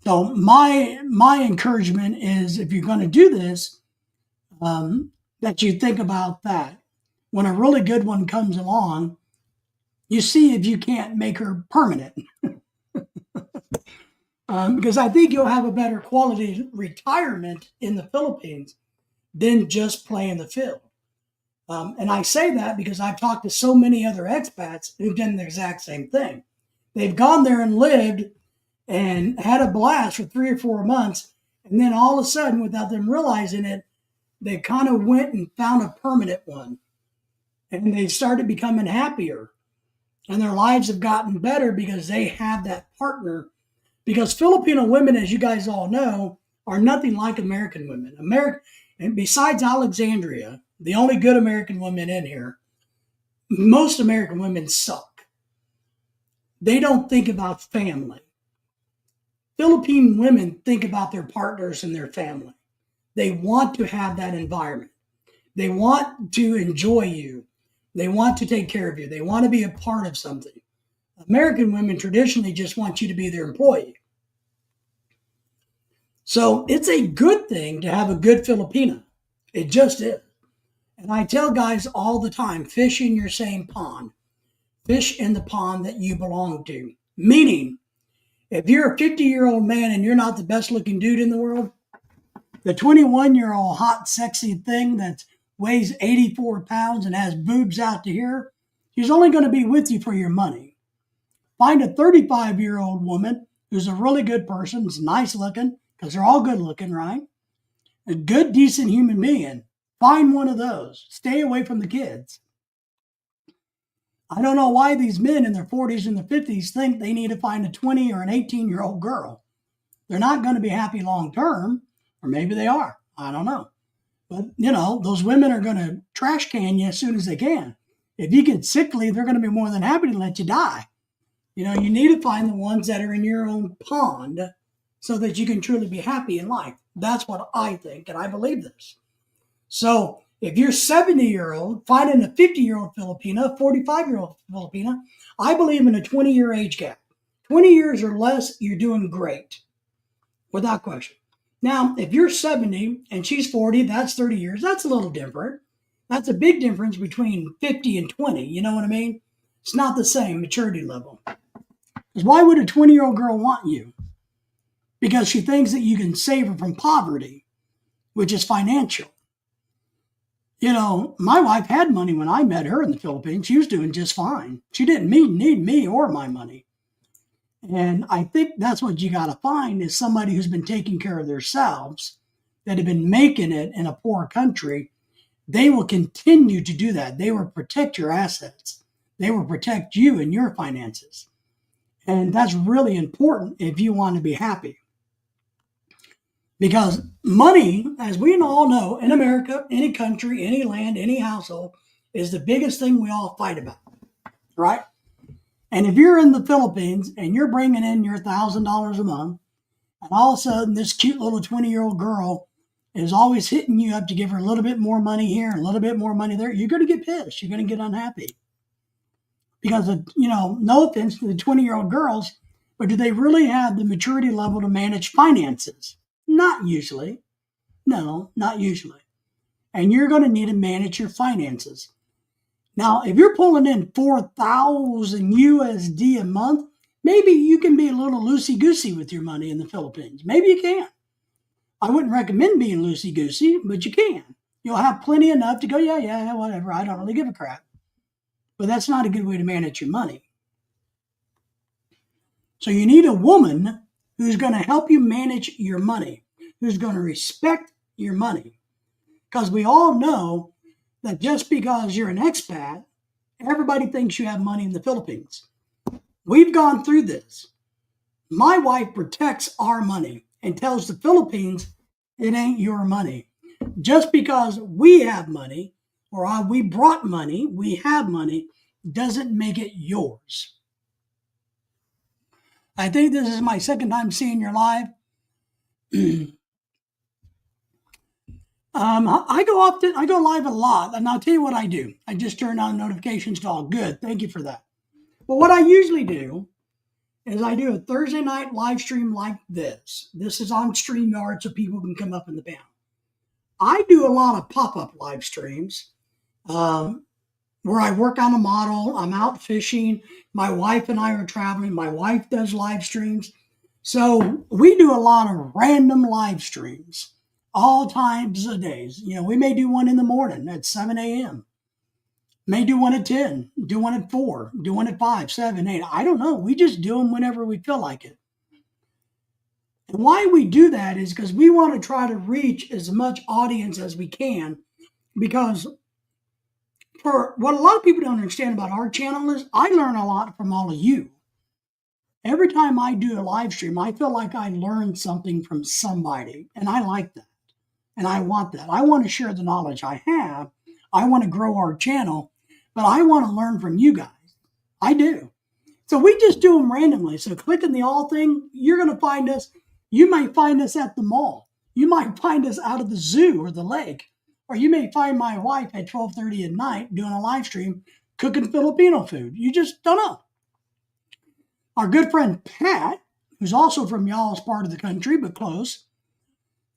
Speaker 1: So my encouragement is, if you're going to do this, that you think about that. When a really good one comes along, you see if you can't make her permanent. Because I think you'll have a better quality retirement in the Philippines than just playing the field. And I say that because I've talked to so many other expats who've done the exact same thing. They've gone there and lived and had a blast for 3 or 4 months. And then all of a sudden, without them realizing it, they kind of went and found a permanent one, and they started becoming happier. And their lives have gotten better because they have that partner. Because Filipino women, as you guys all know, are nothing like American women. And besides Alexandria, the only good American woman in here, most American women suck. They don't think about family. Philippine women think about their partners and their family. They want to have that environment. They want to enjoy you. They want to take care of you. They want to be a part of something. American women traditionally just want you to be their employee. So it's a good thing to have a good Filipina. It just is. And I tell guys all the time, fish in your same pond. Fish in the pond that you belong to. Meaning, if you're a 50-year-old man and you're not the best looking dude in the world, the 21-year-old hot, sexy thing that weighs 84 pounds and has boobs out to here, she's only going to be with you for your money. Find a 35-year-old woman who's a really good person, is nice looking, because they're all good looking, right? A good, decent human being. Find one of those. Stay away from the kids. I don't know why these men in their 40s and their 50s think they need to find a 20 or an 18-year-old girl. They're not going to be happy long term, or maybe they are. I don't know. But, those women are going to trash can you as soon as they can. If you get sickly, they're going to be more than happy to let you die. You need to find the ones that are in your own pond so that you can truly be happy in life. That's what I think, and I believe this. So if you're 70-year-old, finding a 50-year-old Filipina, 45-year-old Filipina, I believe in a 20-year age gap. 20 years or less, you're doing great, without question. Now, if you're 70 and she's 40, that's 30 years. That's a little different. That's a big difference between 50 and 20. You know what I mean? It's not the same maturity level. Because why would a 20-year-old girl want you? Because she thinks that you can save her from poverty, which is financial. My wife had money when I met her in the Philippines. She was doing just fine. She didn't need me or my money. And I think that's what you got to find is somebody who's been taking care of themselves, that have been making it in a poor country. They will continue to do that. They will protect your assets. They will protect you and your finances. And that's really important if you want to be happy. Because money, as we all know, in America, any country, any land, any household, is the biggest thing we all fight about, right? And if you're in the Philippines and you're bringing in your $1,000 a month, and all of a sudden this cute little 20-year-old girl is always hitting you up to give her a little bit more money here and a little bit more money there, you're going to get pissed. You're going to get unhappy. Because, no offense to the 20-year-old girls, but do they really have the maturity level to manage finances? Not usually. No, not usually. And you're going to need to manage your finances. Now, if you're pulling in 4,000 USD a month, maybe you can be a little loosey-goosey with your money in the Philippines. Maybe you can. I wouldn't recommend being loosey-goosey, but you can. You'll have plenty enough to go, yeah, whatever. I don't really give a crap. But that's not a good way to manage your money. So you need a woman who's going to help you manage your money, who's going to respect your money. Because we all know that just because you're an expat, everybody thinks you have money in the Philippines. We've gone through this. My wife protects our money and tells the Philippines it ain't your money. Just because we have money or we brought money, we have money, doesn't make it yours. I think this is my second time seeing your live. I go live a lot, and I'll tell you what I do. I just turn on notifications to all. Good, thank you for that. But what I usually do is I do a Thursday night live stream like this. This is on StreamYard so people can come up in the panel. I do a lot of pop-up live streams where I work on a model. I'm out fishing. My wife and I are traveling. My wife does live streams. So we do a lot of random live streams. All times of days. We may do one in the morning at 7 a.m. May do one at 10, do one at 4, do one at 5, 7, 8. I don't know. We just do them whenever we feel like it. And why we do that is because we want to try to reach as much audience as we can. Because for what a lot of people don't understand about our channel is I learn a lot from all of you. Every time I do a live stream, I feel like I learned something from somebody, and I like that. And I want that. I want to share the knowledge I have. I want to grow our channel, but I want to learn from you guys. I do. So we just do them randomly. So clicking the all thing, you're going to find us. You might find us at the mall. You might find us out of the zoo or the lake. Or you may find my wife at 12:30 at night doing a live stream cooking Filipino food. You just don't know. Our good friend Pat, who's also from y'all's part of the country, but close,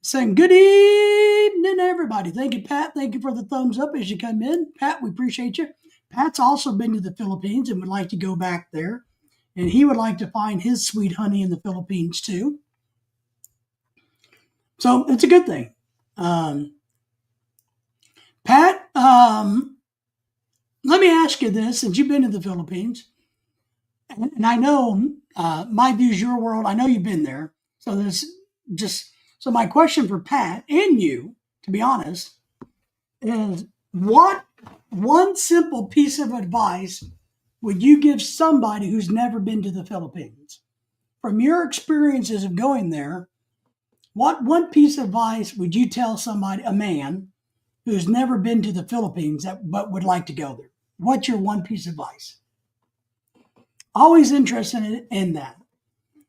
Speaker 1: saying, good evening, everybody. Thank you, Pat. Thank you for the thumbs up as you come in. Pat, we appreciate you. Pat's also been to the Philippines and would like to go back there. And he would like to find his sweet honey in the Philippines, too. So it's a good thing. Pat, let me ask you this, since you've been to the Philippines, and I know my view's your world. I know you've been there. So so my question for Pat and you, to be honest, is what one simple piece of advice would you give somebody who's never been to the Philippines? From your experiences of going there, what one piece of advice would you tell somebody, a man, who's never been to the Philippines but would like to go there? What's your one piece of advice? Always interested in that,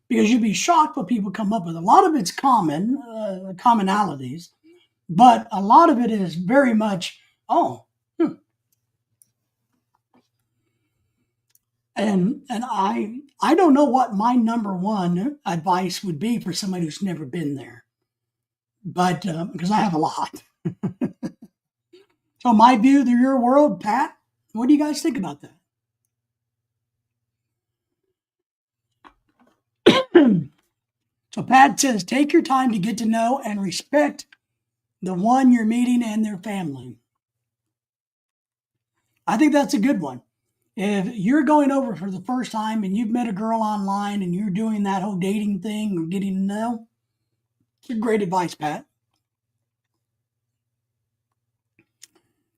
Speaker 1: because you'd be shocked what people come up with. A lot of it's commonalities, but a lot of it is very much, And I don't know what my number one advice would be for somebody who's never been there, but because I have a lot. So my view of your world, Pat, what do you guys think about that? So Pat says, take your time to get to know and respect the one you're meeting and their family. I think that's a good one. If you're going over for the first time and you've met a girl online and you're doing that whole dating thing or getting to know, it's a great advice, Pat.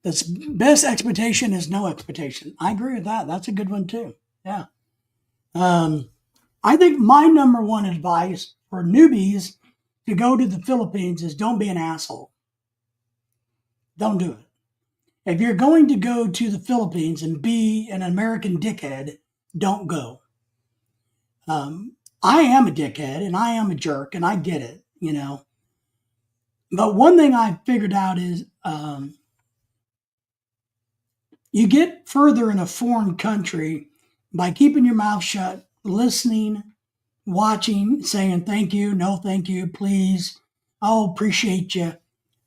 Speaker 1: The best expectation is no expectation. I agree with that. That's a good one too. Yeah. I think my number one advice for newbies to go to the Philippines is don't be an asshole. Don't do it. If you're going to go to the Philippines and be an American dickhead, don't go. I am a dickhead and I am a jerk and I get it, you know. But one thing I figured out is you get further in a foreign country by keeping your mouth shut, listening, watching, saying thank you, no thank you, please, I'll appreciate you.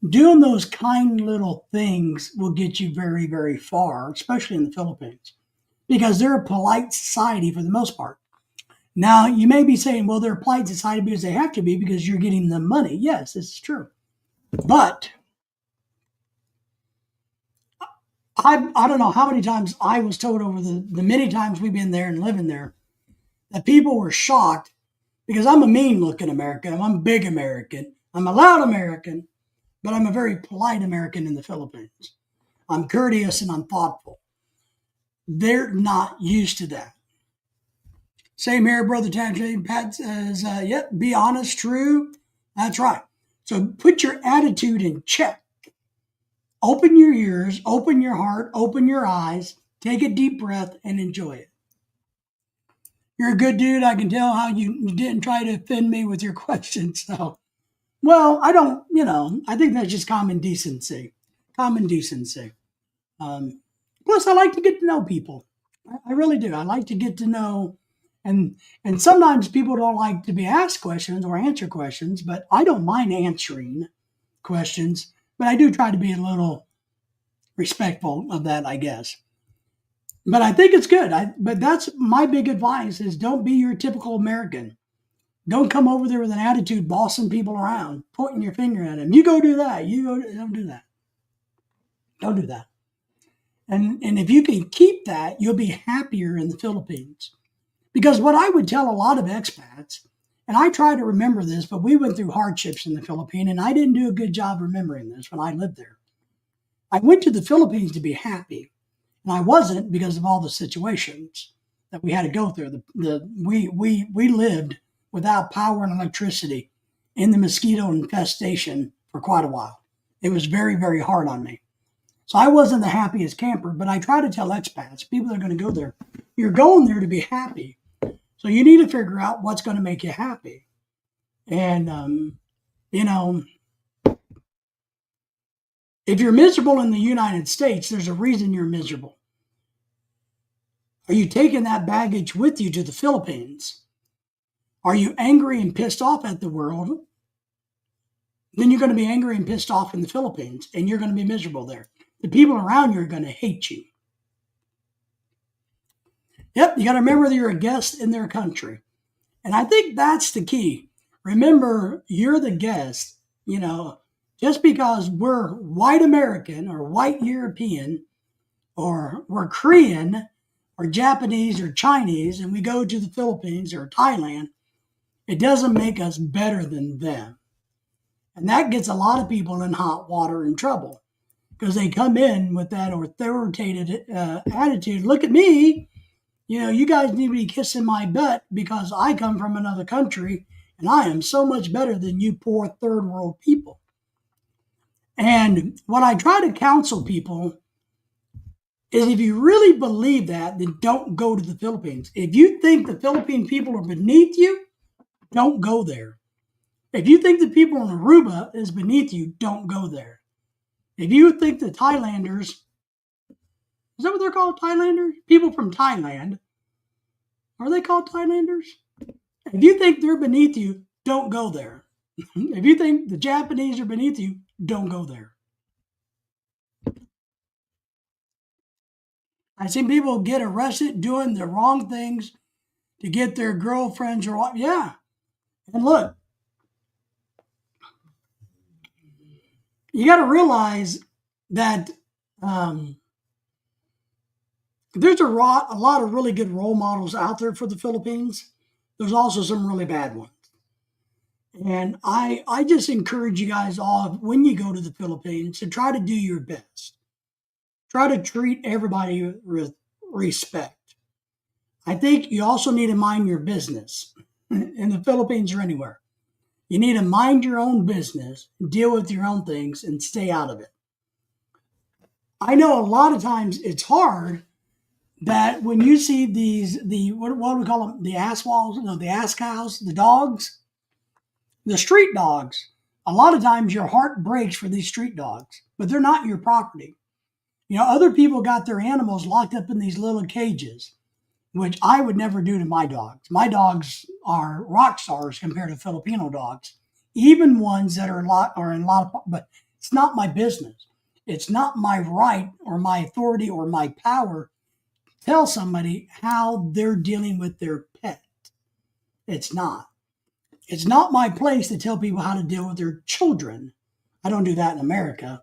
Speaker 1: Doing those kind little things will get you very, very far, especially in the Philippines, because they're a polite society for the most part. Now, you may be saying, well, they're a polite society because they have to be because you're getting them money. Yes, it's true. But I don't know how many times I was told over the many times we've been there and living there that people were shocked because I'm a mean-looking American. I'm a big American. I'm a loud American. But I'm a very polite American in the Philippines. I'm courteous and I'm thoughtful. They're not used to that. Same here, Brother Tangerine. Pat says, yep, be honest, true. That's right. So put your attitude in check. Open your ears, open your heart, open your eyes, take a deep breath, and enjoy it. You're a good dude. I can tell how you didn't try to offend me with your questions. So. Well, I don't, I think that's just common decency. Common decency. Plus, I like to get to know people. I really do. I like to get to know, and sometimes people don't like to be asked questions or answer questions, but I don't mind answering questions, but I do try to be a little respectful of that, I guess. But I think it's good. But that's my big advice is don't be your typical American. Don't come over there with an attitude, bossing people around, pointing your finger at them. You go do that. Don't do that. Don't do that. And if you can keep that, you'll be happier in the Philippines. Because what I would tell a lot of expats And I try to remember this, but we went through hardships in the Philippines, and I didn't do a good job remembering this when I lived there. I went to the Philippines to be happy, and I wasn't because of all the situations that we had to go through. We lived without power and electricity in the mosquito infestation for quite a while. It was very, very hard on me. So I wasn't the happiest camper, but I try to tell expats, people that are going to go there, you're going there to be happy. So you need to figure out what's going to make you happy. And, you know, if you're miserable in the United States, there's a reason you're miserable. Are you taking that baggage with you to the Philippines? Are you angry and pissed off at the world? Then you're going to be angry and pissed off in the Philippines, and you're going to be miserable there. The people around you are going to hate you. Yep, you got to remember that you're a guest in their country. And I think that's the key. Remember, you're the guest. You know, just because we're white American or white European or we're Korean or Japanese or Chinese and we go to the Philippines or Thailand, it doesn't make us better than them. And that gets a lot of people in hot water and trouble because they come in with that authoritative attitude. Look at me. You know, you guys need to be kissing my butt because I come from another country and I am so much better than you poor third world people. And what I try to counsel people is if you really believe that, then don't go to the Philippines. If you think the Philippine people are beneath you, don't go there. If you think the people in Aruba is beneath you, don't go there. If you think the Thailanders, is that what they're called, Thailanders? People from Thailand. Are they called Thailanders? If you think they're beneath you, don't go there. If you think the Japanese are beneath you, don't go there. I've seen people get arrested doing the wrong things to get their girlfriends or what. Yeah. And look, you got to realize that there's a lot of really good role models out there for the Philippines. There's also some really bad ones. And I just encourage you guys all, when you go to the Philippines, to try to do your best. Try to treat everybody with respect. I think you also need to mind your business in the Philippines or anywhere. You need to mind your own business, deal with your own things, and stay out of it. I know a lot of times it's hard that when you see what do we call them? The ass walls, the ass cows, the dogs, the street dogs. A lot of times your heart breaks for these street dogs, but they're not your property. You know, other people got their animals locked up in these little cages, which I would never do to my dogs. My dogs are rock stars compared to Filipino dogs, even ones that are in a lot of, but it's not my business. It's not my right or my authority or my power to tell somebody how they're dealing with their pet. It's not. It's not my place to tell people how to deal with their children. I don't do that in America.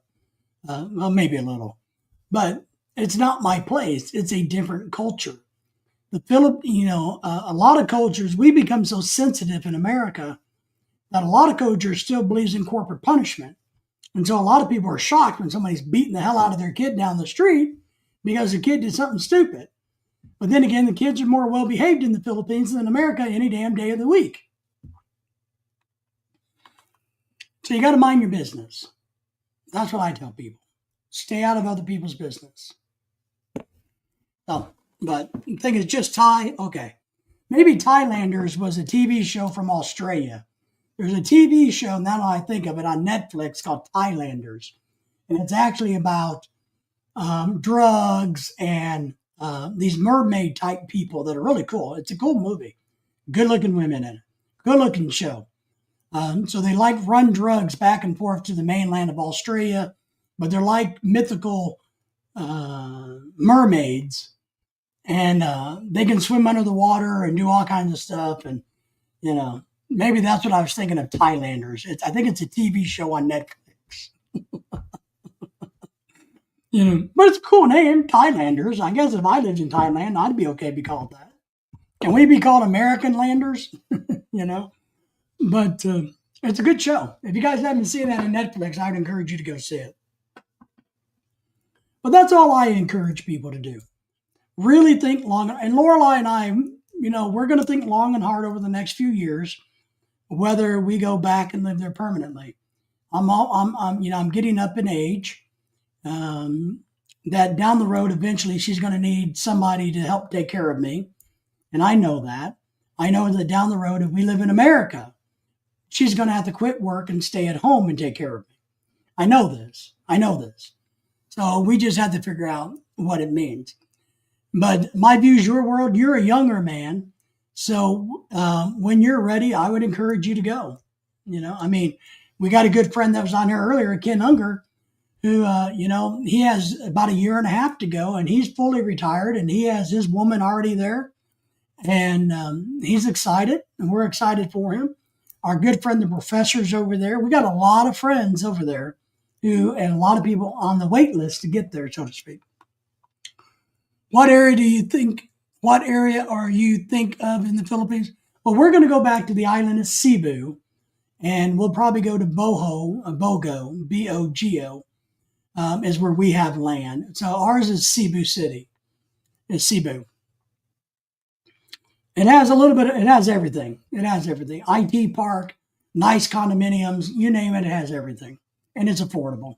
Speaker 1: Well, maybe a little. But it's not my place. It's a different culture. A lot of cultures, we become so sensitive in America that a lot of cultures still believes in corporate punishment. And so a lot of people are shocked when somebody's beating the hell out of their kid down the street because the kid did something stupid. But then again, the kids are more well-behaved in the Philippines than America any damn day of the week. So you got to mind your business. That's what I tell people. Stay out of other people's business. Oh, but the thing is just Thai. Okay. Maybe Thailanders was a TV show from Australia. There's a TV show, now that I think of it, on Netflix called Thailanders. And it's actually about drugs and these mermaid type people that are really cool. It's a cool movie. Good looking women in it. Good looking show. So they run drugs back and forth to the mainland of Australia, but they're like mythical mermaids, and they can swim under the water and do all kinds of stuff. And, maybe that's what I was thinking of Thailanders. I think it's a TV show on Netflix. But it's a cool name, Thailanders. I guess if I lived in Thailand, I'd be okay to be called that. Can we be called American Landers? But it's a good show. If you guys haven't seen that on Netflix, I would encourage you to go see it. But that's all I encourage people to do. Really think long. And Lorelai and I, we're going to think long and hard over the next few years whether we go back and live there permanently. I'm getting up in age. That down the road, eventually, she's going to need somebody to help take care of me, and I know that. I know that down the road, if we live in America, she's going to have to quit work and stay at home and take care of me. I know this. So we just have to figure out what it means. But my view is your world. You're a younger man. So when you're ready, I would encourage you to go. We got a good friend that was on here earlier, Ken Unger, who, he has about a year and a half to go, and he's fully retired, and he has his woman already there. And he's excited, and we're excited for him. Our good friend, the professor's over there. We got a lot of friends over there and a lot of people on the wait list to get there, so to speak. What area are you think of in the Philippines? Well, we're going to go back to the island of Cebu, and we'll probably go to Bogo, B-O-G-O, is where we have land. So ours is Cebu City, is Cebu. It has everything. It has everything. IT park, nice condominiums, you name it, it has everything. And it's affordable.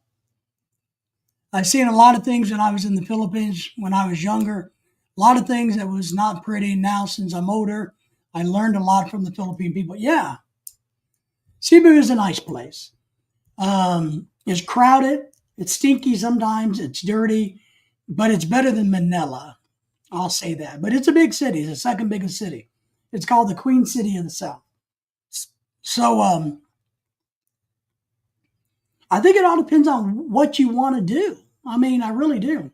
Speaker 1: I've seen a lot of things when I was in the Philippines when I was younger. A lot of things that was not pretty. Now, since I'm older, I learned a lot from the Philippine people. Yeah, Cebu is a nice place. It's crowded. It's stinky sometimes. It's dirty. But it's better than Manila. I'll say that. But it's a big city. It's the second biggest city. It's called the Queen City of the South. So I think it all depends on what you want to do. I really do.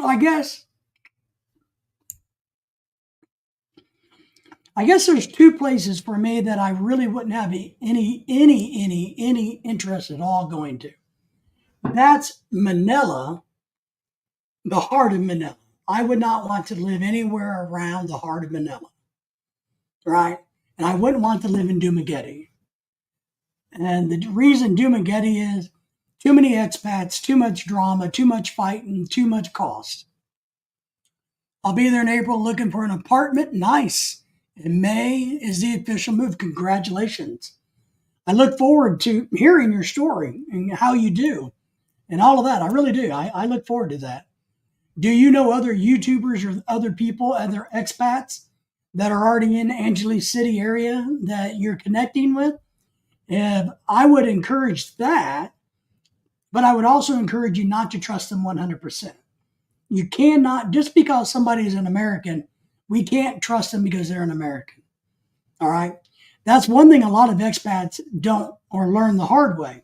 Speaker 1: I guess there's two places for me that I really wouldn't have any interest at all going to. That's Manila, the heart of Manila. I would not want to live anywhere around the heart of Manila, right? And I wouldn't want to live in Dumaguete. And the reason Dumaguete is too many expats, too much drama, too much fighting, too much cost. I'll be there in April looking for an apartment. Nice. In May is the official move. Congratulations. I look forward to hearing your story and how you do and all of that. I really do. I look forward to that. Do you know other YouTubers or other people, other expats that are already in Angeles City area that you're connecting with? I would encourage that, but I would also encourage you not to trust them 100%. You cannot, just because somebody is an American, we can't trust them because they're an American. All right? That's one thing a lot of expats don't or learn the hard way.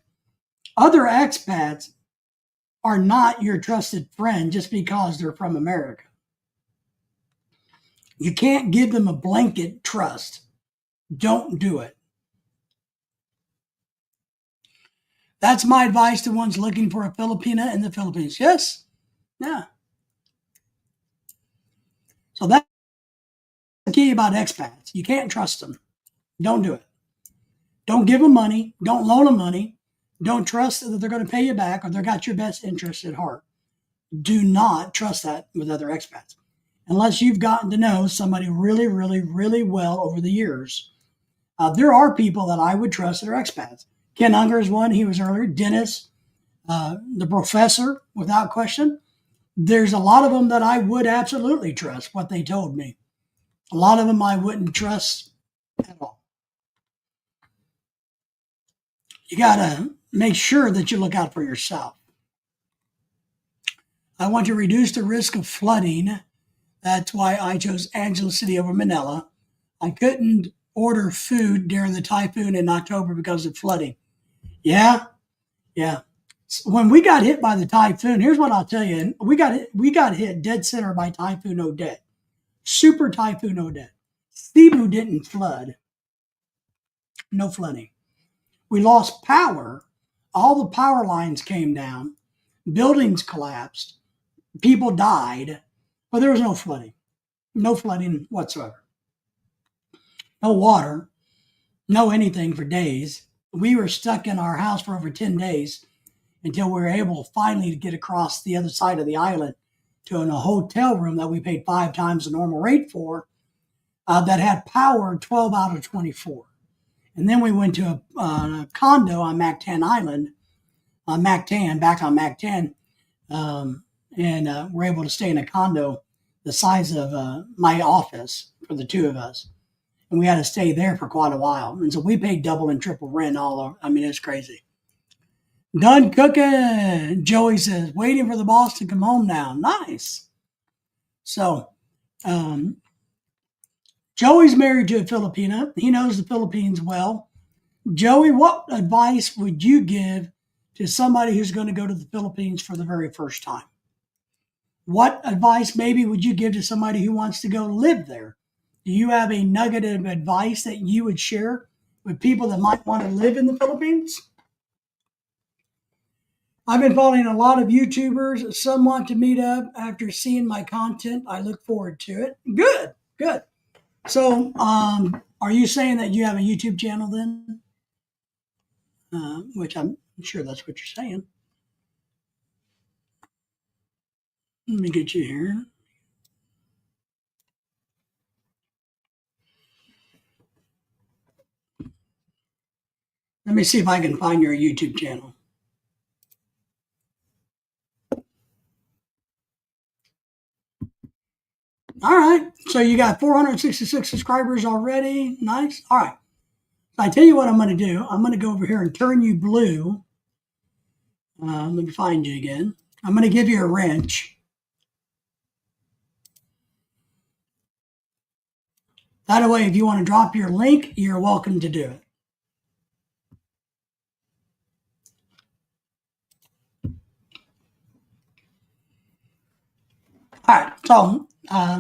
Speaker 1: Other expats are not your trusted friend just because they're from America. You can't give them a blanket trust. Don't do it. That's my advice to ones looking for a Filipina in the Philippines. Yes? Yeah. So that's the key about expats. You can't trust them. Don't do it. Don't give them money. Don't loan them money. Don't trust that they're going to pay you back or they've got your best interest at heart. Do not trust that with other expats. Unless you've gotten to know somebody really, really, really well over the years. There are people that I would trust that are expats. Ken Unger is one. He was earlier. Dennis, the professor, without question. There's a lot of them that I would absolutely trust what they told me. A lot of them I wouldn't trust at all. You got to make sure that you look out for yourself. I want to reduce the risk of flooding. That's why I chose Angeles City over Manila. I couldn't order food during the typhoon in October because of flooding. Yeah. When we got hit by the typhoon, here's what I'll tell you. We got hit dead center by Typhoon Odette. Super Typhoon Odette. Cebu didn't flood. No flooding. We lost power. All the power lines came down. Buildings collapsed. People died. But there was no flooding. No flooding whatsoever. no water, no anything for days. We were stuck in our house for over 10 days until we were able finally to get across the other side of the island to a hotel room that we paid 5 times the normal rate for, that had power 12 out of 24. And then we went to a condo on Mactan Island, back on Mactan, and we're able to stay in a condo the size of my office for the two of us. And we had to stay there for quite a while. And so we paid double and triple rent all over. I mean, it's crazy. Done cooking, Joey says, waiting for the boss to come home now. Nice. So, Joey's married to a Filipina. He knows the Philippines well. Joey, what advice would you give to somebody who's going to go to the Philippines for the very first time? What advice maybe would you give to somebody who wants to go live there? Do you have a nugget of advice that you would share with people that might want to live in the Philippines? I've been following a lot of YouTubers. Some want to meet up after seeing my content. I look forward to it. Good, good. So, are you saying that you have a YouTube channel then? Which I'm sure that's what you're saying. Let me get you here. Let me see if I can find your YouTube channel. All right. So you got 466 subscribers already. Nice. All right. I tell you what I'm going to do. I'm going to go over here and turn you blue. Let me find you again. I'm going to give you a wrench. That way, if you want to drop your link, you're welcome to do it. All right, so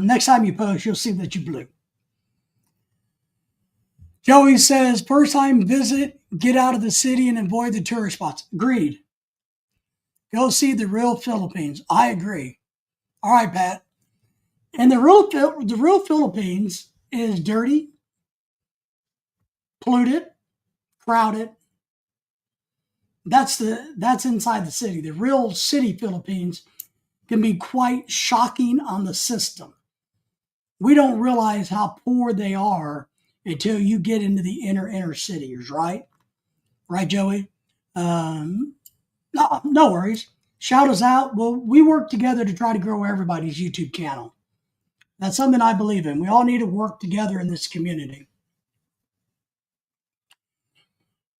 Speaker 1: next time you post, you'll see that you blew. Joey says, first time visit, get out of the city and avoid the tourist spots. Agreed. Go see the real Philippines. I agree. All right, Pat. And the real Philippines is dirty, polluted, crowded. That's inside the city. The real city Philippines can be quite shocking on the system. We don't realize how poor they are until you get into the inner cities, right? Right, Joey? No worries. Shout us out. Well, we work together to try to grow everybody's YouTube channel. That's something I believe in. We all need to work together in this community.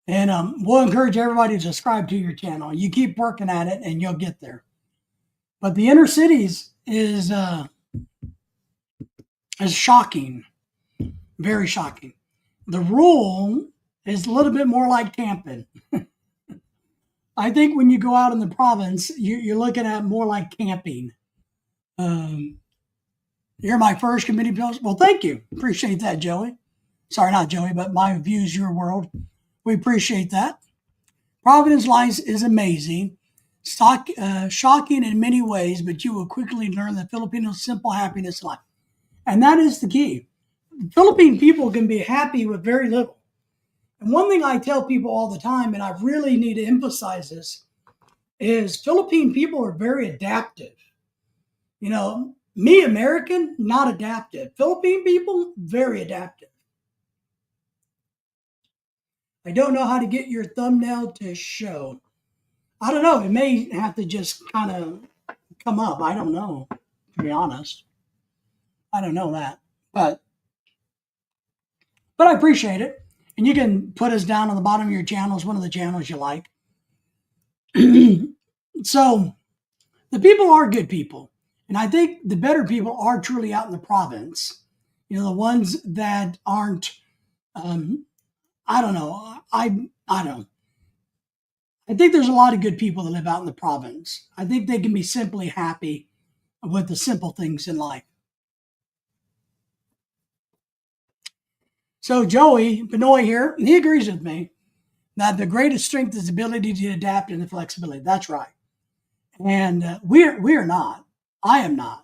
Speaker 1: And we'll encourage everybody to subscribe to your channel. You keep working at it and you'll get there. But the inner cities is shocking, very shocking. The rural is a little bit more like camping. I think when you go out in the province, you're looking at more like camping. You're my first committee post. Well, thank you. Appreciate that, Joey. Sorry, not Joey, but My Views, Your World. We appreciate that. Providence Life is amazing. Shocking in many ways, but you will quickly learn the Filipino simple happiness life. And that is the key. Philippine people can be happy with very little. And one thing I tell people all the time, and I really need to emphasize this, is Philippine people are very adaptive. You know, me, American, not adaptive. Philippine people, very adaptive. I don't know how to get your thumbnail to show. I don't know. It may have to just kind of come up. I don't know, to be honest. I don't know that. But I appreciate it. And you can put us down on the bottom of your channels, one of the channels you like. So the people are good people. And I think the better people are truly out in the province. You know, the ones that aren't, I don't know. I don't. I think there's a lot of good people that live out in the province. I think they can be simply happy with the simple things in life. So Joey Benoit here, he agrees with me that the greatest strength is the ability to adapt and the flexibility. That's right. And we are not. I am not.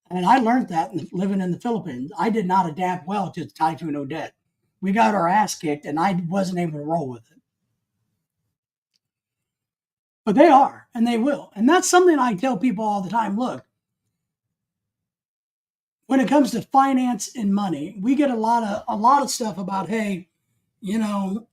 Speaker 1: And I learned that living in the Philippines. I did not adapt well to Typhoon Odette. We got our ass kicked, and I wasn't able to roll with it. But they are, and they will. And that's something I tell people all the time. Look, when it comes to finance and money, we get a lot of stuff about, hey, my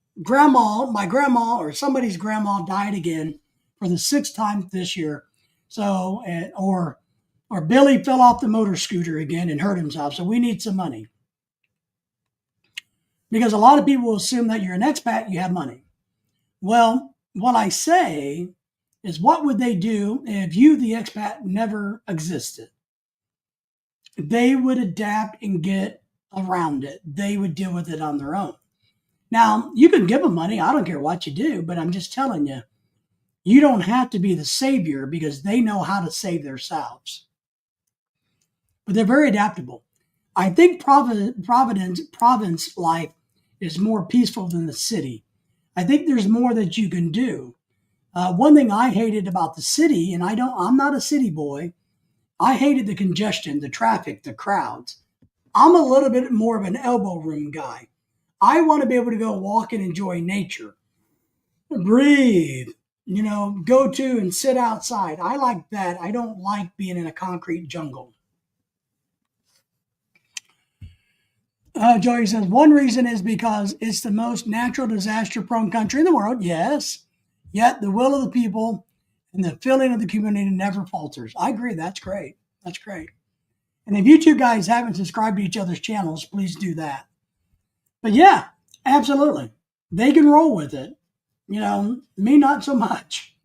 Speaker 1: grandma or somebody's grandma died again for the sixth time this year. So, or Billy fell off the motor scooter again and hurt himself. So we need some money. Because a lot of people will assume that you're an expat, you have money. Well, what I say is, what would they do if you, the expat, never existed? They would adapt and get around it. They would deal with it on their own. Now, you can give them money. I don't care what you do, but I'm just telling you, you don't have to be the savior because they know how to save themselves. But they're very adaptable. I think province life is more peaceful than the city. I think there's more that you can do. One thing I hated about the city, and I'm not a city boy. I hated the congestion, the traffic, the crowds. I'm a little bit more of an elbow room guy. I want to be able to go walk and enjoy nature, breathe, go to and sit outside. I like that. I don't like being in a concrete jungle. Joey says, one reason is because it's the most natural disaster prone country in the world. Yes. Yet the will of the people and the feeling of the community never falters. I agree. That's great. That's great. And if you two guys haven't subscribed to each other's channels, please do that. But yeah, absolutely. They can roll with it. Me not so much.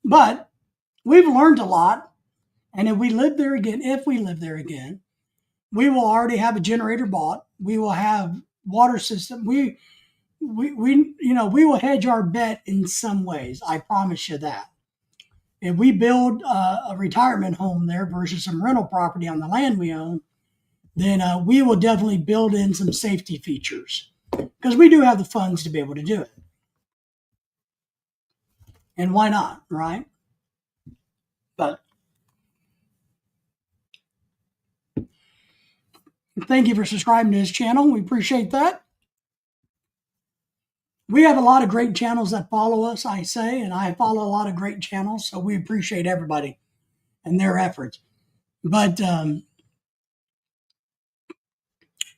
Speaker 1: But we've learned a lot. And if we live there again, we will already have a generator bought. We will have water system. We will hedge our bet in some ways. I promise you that. If we build a retirement home there versus some rental property on the land we own, then we will definitely build in some safety features because we do have the funds to be able to do it. And why not, right? But thank you for subscribing to this channel. We appreciate that. We have a lot of great channels that follow us, I say, and I follow a lot of great channels, so we appreciate everybody and their efforts. But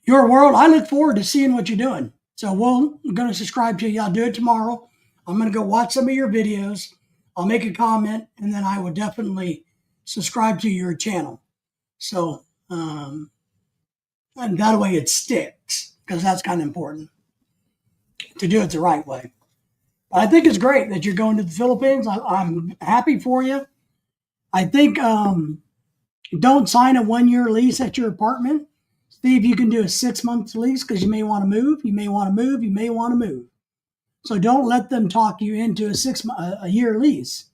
Speaker 1: your world, I look forward to seeing what you're doing. So I'm going to subscribe to you. I'll do it tomorrow. I'm going to go watch some of your videos. I'll make a comment, and then I will definitely subscribe to your channel. So, and that way it sticks, because that's kind of important to do it the right way. But I think it's great that you're going to the Philippines. I'm happy for you. I think don't sign a 1-year lease at your apartment. See if you can do a 6-month lease because you may want to move. You may want to move. You may want to move. So don't let them talk you into a year lease.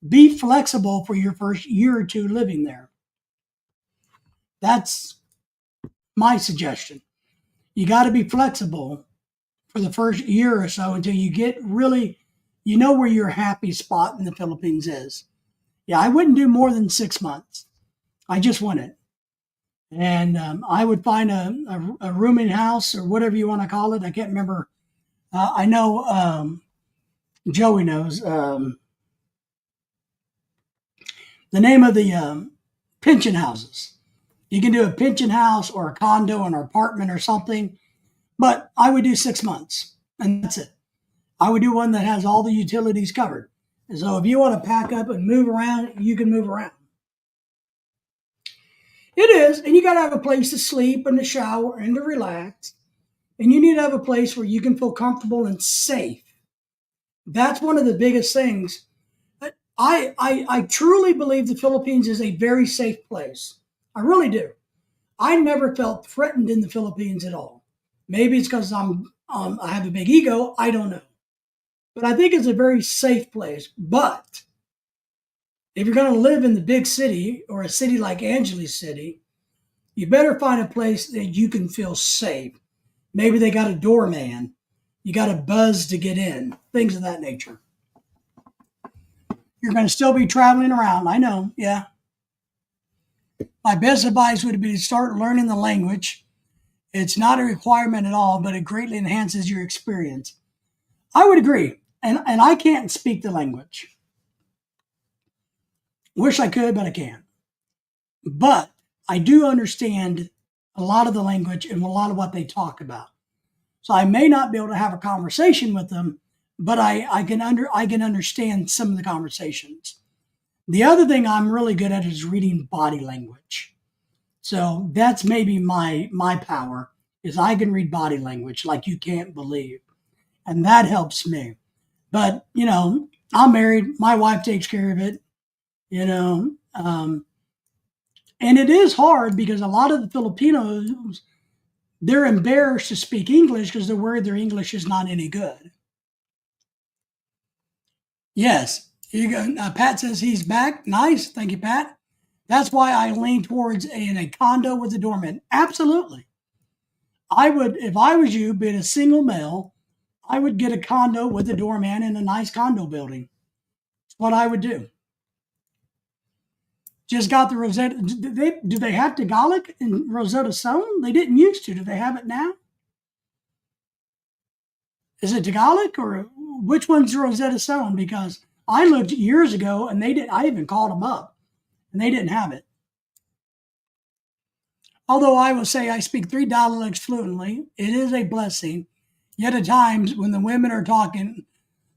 Speaker 1: Be flexible for your first year or two living there. That's my suggestion. You got to be flexible for the first year or so until you get really, where your happy spot in the Philippines is. Yeah, I wouldn't do more than 6 months. I just wouldn't. And I would find a rooming house or whatever you want to call it. I can't remember. I know Joey knows the name of the pension houses. You can do a pension house or a condo or an apartment or something, but I would do 6 months, and that's it. I would do one that has all the utilities covered. And so if you want to pack up and move around, you can move around. It is, and you got to have a place to sleep and to shower and to relax. And you need to have a place where you can feel comfortable and safe. That's one of the biggest things. I truly believe the Philippines is a very safe place. I really do. I never felt threatened in the Philippines at all. Maybe it's because I have a big ego. I don't know. But I think it's a very safe place. But if you're going to live in the big city or a city like Angeles City, you better find a place that you can feel safe. Maybe they got a doorman. You got a buzz to get in. Things of that nature. You're going to still be traveling around. I know. Yeah. My best advice would be to start learning the language. It's not a requirement at all, but it greatly enhances your experience. I would agree. And I can't speak the language. Wish I could, but I can't. But I do understand a lot of the language and a lot of what they talk about. So I may not be able to have a conversation with them, but I can understand some of the conversations. The other thing I'm really good at is reading body language. So that's maybe my power is I can read body language like you can't believe. And that helps me. But, I'm married. My wife takes care of it, you know. And it is hard because a lot of the Filipinos, they're embarrassed to speak English because they're worried their English is not any good. Yes. You go, Pat says he's back. Nice. Thank you, Pat. That's why I lean towards in a condo with a doorman. Absolutely. I would, if I was you, being a single male, I would get a condo with a doorman in a nice condo building. That's what I would do. Just got the Rosetta. Do they have Tagalog in Rosetta Stone? They didn't used to. Do they have it now? Is it Tagalog or which one's Rosetta Stone? Because I looked years ago and they did. I even called them up and they didn't have it. Although I will say I speak 3 dialects fluently, it is a blessing. Yet at times when the women are talking,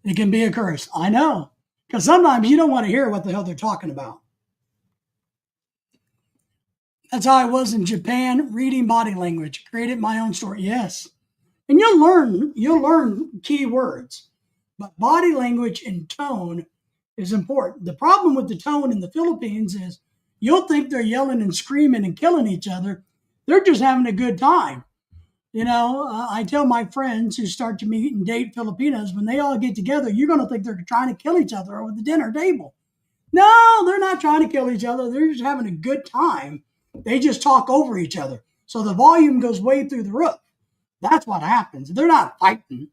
Speaker 1: it can be a curse. I know. Because sometimes you don't want to hear what the hell they're talking about. That's how I was in Japan, reading body language, created my own story. Yes. And you'll learn key words. But body language and tone is important. The problem with the tone in the Philippines is you'll think they're yelling and screaming and killing each other. They're just having a good time. I tell my friends who start to meet and date Filipinos, when they all get together, you're going to think they're trying to kill each other over the dinner table. No, they're not trying to kill each other. They're just having a good time. They just talk over each other. So the volume goes way through the roof. That's what happens. They're not fighting.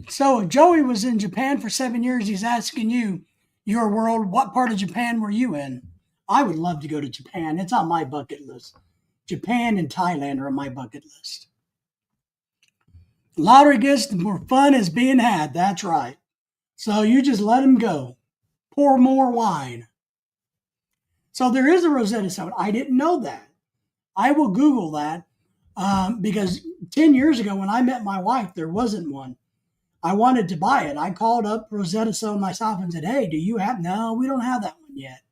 Speaker 1: So Joey was in Japan for 7 years. He's asking you, your world, what part of Japan were you in? I would love to go to Japan. It's on my bucket list. Japan and Thailand are on my bucket list. Louder it gets, the more fun is being had. That's right. So you just let them go. Pour more wine. So there is a Rosetta Stone. I didn't know that. I will Google that because 10 years ago when I met my wife, there wasn't one. I wanted to buy it. I called up Rosetta Stone myself and said, hey, do you have? No, we don't have that one yet.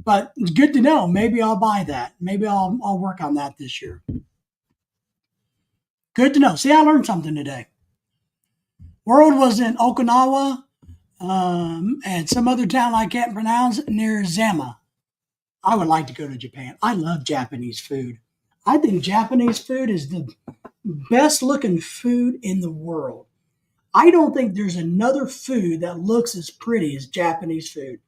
Speaker 1: But it's good to know. Maybe I'll buy that. Maybe I'll work on that this year. Good to know. See, I learned something today. World was in Okinawa and some other town I can't pronounce near Zama. I would like to go to Japan. I love Japanese food. I think Japanese food is the best looking food in the world. I don't think there's another food that looks as pretty as Japanese food.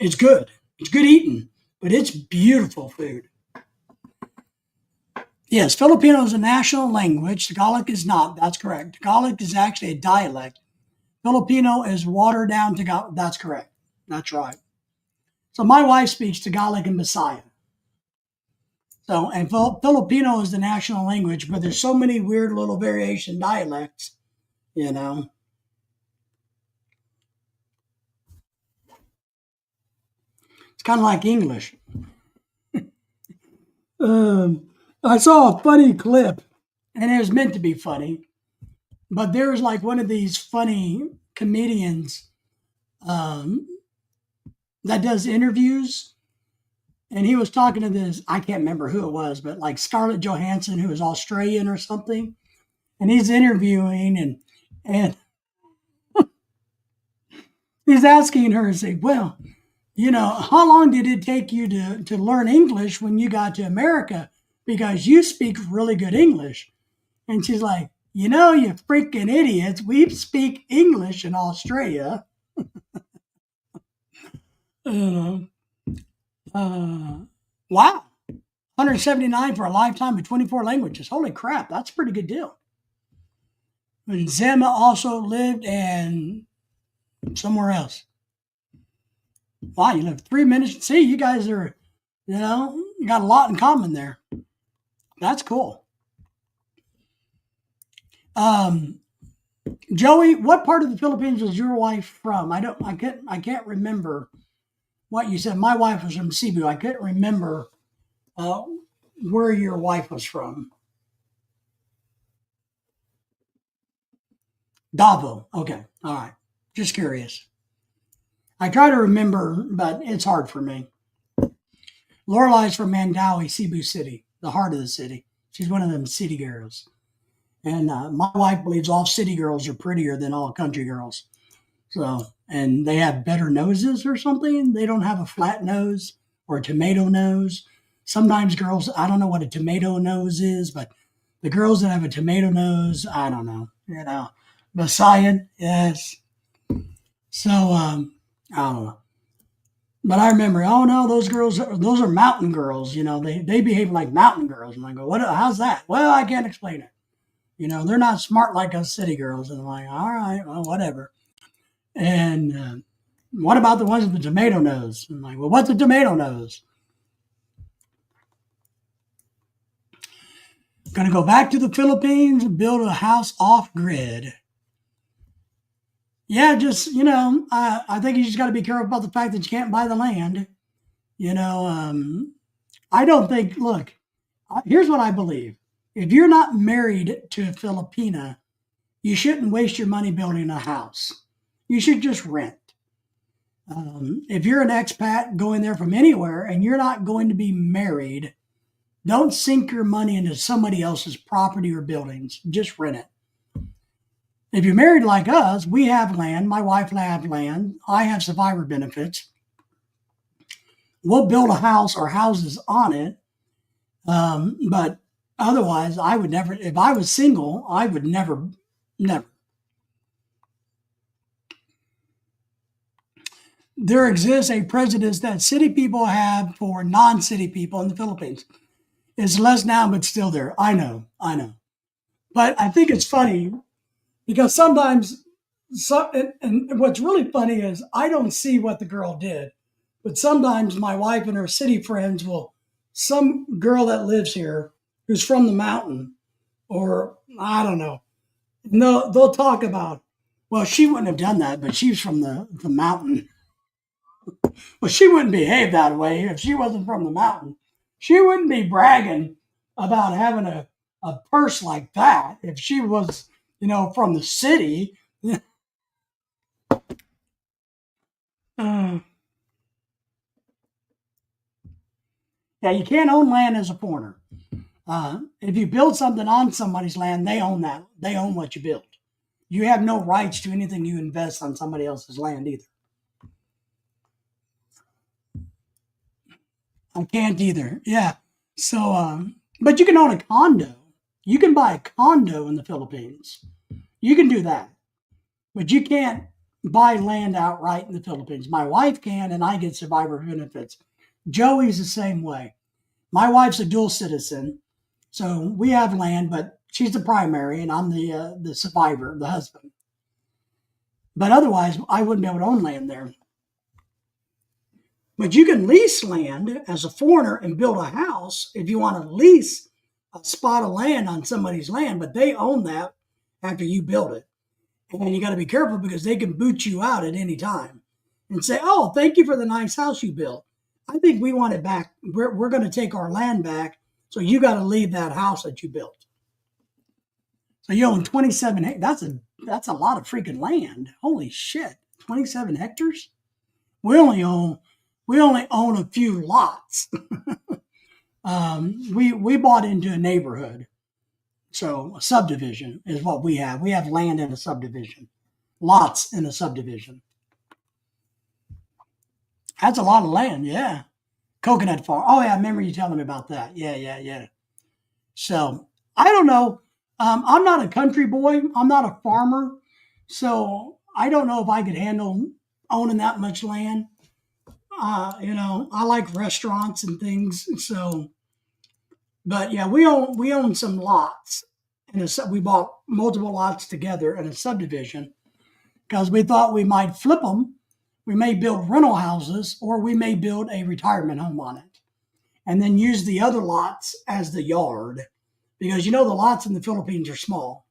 Speaker 1: It's good. It's good eating, but it's beautiful food. Yes, Filipino is a national language. Tagalog is not. That's correct. Tagalog is actually a dialect. Filipino is watered down Tagalog. That's correct. That's right. So my wife speaks Tagalog and Bisaya. So, and Filipino is the national language, but there's so many weird little variation dialects, It's kind of like English. I saw a funny clip, and it was meant to be funny, but there was like one of these funny comedians that does interviews, and he was talking to this, I can't remember who it was, but like Scarlett Johansson, who is Australian or something, and he's interviewing and he's asking her, say, well, how long did it take you to learn English when you got to America? Because you speak really good English. And she's like, you freaking idiots. We speak English in Australia. Wow. 179 for a lifetime of 24 languages. Holy crap. That's a pretty good deal. And Zema also lived in somewhere else. Wow, you live 3 minutes. See, you guys are, you got a lot in common there. That's cool. Joey, what part of the Philippines was your wife from? I can't remember what you said. My wife was from Cebu. I couldn't remember uh, where your wife was from. Davao. Okay. All right. Just curious. I try to remember, but it's hard for me. Lorelai's from Mandaue, Cebu City, the heart of the city. She's one of them city girls. And my wife believes all city girls are prettier than all country girls. So, and they have better noses or something. They don't have a flat nose or a tomato nose. Sometimes girls, I don't know what a tomato nose is, but the girls that have a tomato nose, I don't know. Messiah, yes. So, I don't know. But I remember, oh no, those are mountain girls. They behave like mountain girls. And I go, what? How's that? Well, I can't explain it. They're not smart like us city girls. And I'm like, all right, well, whatever. And what about the ones with the tomato nose? I'm like, well, what's a tomato nose? Going to go back to the Philippines and build a house off grid. Yeah, just, I think you just got to be careful about the fact that you can't buy the land. I don't think, look, here's what I believe. If you're not married to a Filipina, you shouldn't waste your money building a house. You should just rent. If you're an expat going there from anywhere and you're not going to be married, don't sink your money into somebody else's property or buildings. Just rent it. If you're married like us, we have land. My wife has land. I have survivor benefits. We'll build a house or houses on it. But otherwise, I would never, if I was single, I would never. There exists a prejudice that city people have for non-city people in the Philippines. It's less now, but still there. I know. But I think it's funny because sometimes, and what's really funny is I don't see what the girl did, but sometimes my wife and her city friends some girl that lives here who's from the mountain, or I don't know, they'll talk about, well, she wouldn't have done that, but she's from the mountain. Well, she wouldn't behave that way if she wasn't from the mountain. She wouldn't be bragging about having a purse like that if she was, from the city. Yeah, you can't own land as a foreigner. If you build something on somebody's land, they own that. They own what you built. You have no rights to anything you invest on somebody else's land either. I can't either. Yeah. So, but you can own a condo. You can buy a condo in the Philippines. You can do that. But you can't buy land outright in the Philippines. My wife can, and I get survivor benefits. Joey's the same way. My wife's a dual citizen, so we have land, but she's the primary, and I'm the survivor, the husband. But otherwise, I wouldn't be able to own land there. But you can lease land as a foreigner and build a house if you want to lease a spot of land on somebody's land, but they own that after you build it. And you got to be careful because they can boot you out at any time and say, oh, thank you for the nice house you built. I think we want it back. We're going to take our land back. So you got to leave that house that you built. So you own 27 hectares. That's a lot of freaking land. Holy shit. 27 hectares? We only own a few lots. We bought into a neighborhood. So a subdivision is what we have. We have land in a subdivision, lots in a subdivision. That's a lot of land, yeah. Coconut farm. Oh yeah, I remember you telling me about that. Yeah. So I don't know. I'm not a country boy. I'm not a farmer. So I don't know if I could handle owning that much land. I like restaurants and things. So, but yeah, we own some lots, And we bought multiple lots together in a subdivision because we thought we might flip them. We may build rental houses, or we may build a retirement home on it and then use the other lots as the yard, because the lots in the Philippines are small.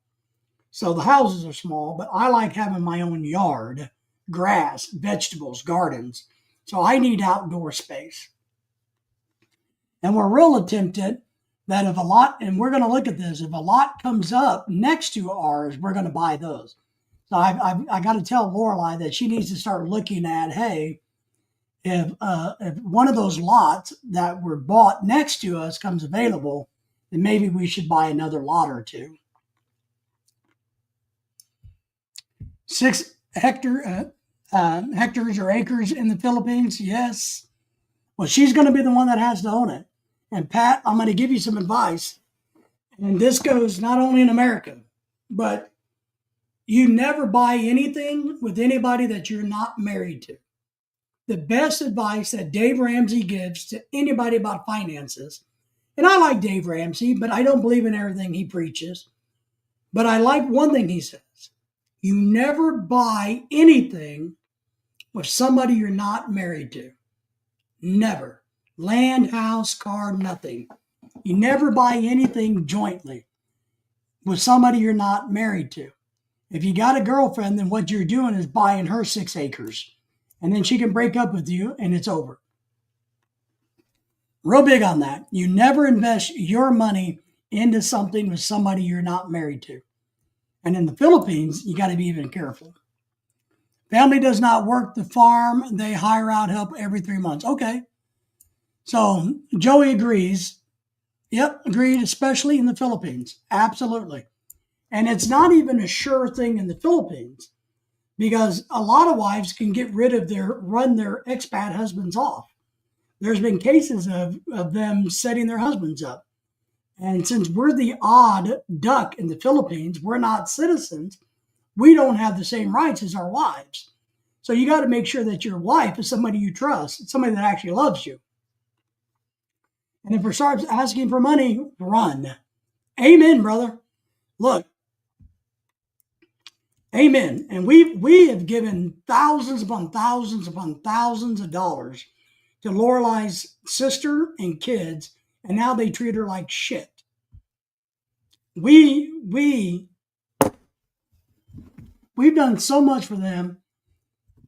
Speaker 1: So the houses are small, but I like having my own yard, grass, vegetables, gardens. So I need outdoor space. And we're real tempted that if a lot, and we're going to look at this, if a lot comes up next to ours, we're going to buy those. So I got to tell Lorelai that she needs to start looking at, hey, if one of those lots that were bought next to us comes available, then maybe we should buy another lot or two. 6 hectares or acres in the Philippines, yes. Well, she's going to be the one that has to own it. And Pat, I'm going to give you some advice. And this goes not only in America, but you never buy anything with anybody that you're not married to. The best advice that Dave Ramsey gives to anybody about finances, and I like Dave Ramsey, but I don't believe in everything he preaches. But I like one thing he says. You never buy anything with somebody you're not married to. Never. Land, house, car, nothing. You never buy anything jointly with somebody you're not married to. If you got a girlfriend, then what you're doing is buying her 6 acres. And then she can break up with you and it's over. Real big on that. You never invest your money into something with somebody you're not married to. And in the Philippines, you got to be even careful. Family does not work the farm. They hire out help every 3 months. Okay. So Joey agrees. Yep, agreed, especially in the Philippines. Absolutely. And it's not even a sure thing in the Philippines, because a lot of wives can get rid of run their expat husbands off. There's been cases of them setting their husbands up. And since we're the odd duck in the Philippines, we're not citizens, we don't have the same rights as our wives. So you got to make sure that your wife is somebody you trust, somebody that actually loves you. And if her starts asking for money, run. Amen, brother. Look. Amen. And we have given thousands upon thousands upon thousands of dollars to Lorelai's sister and kids, and now they treat her like shit. We've done so much for them,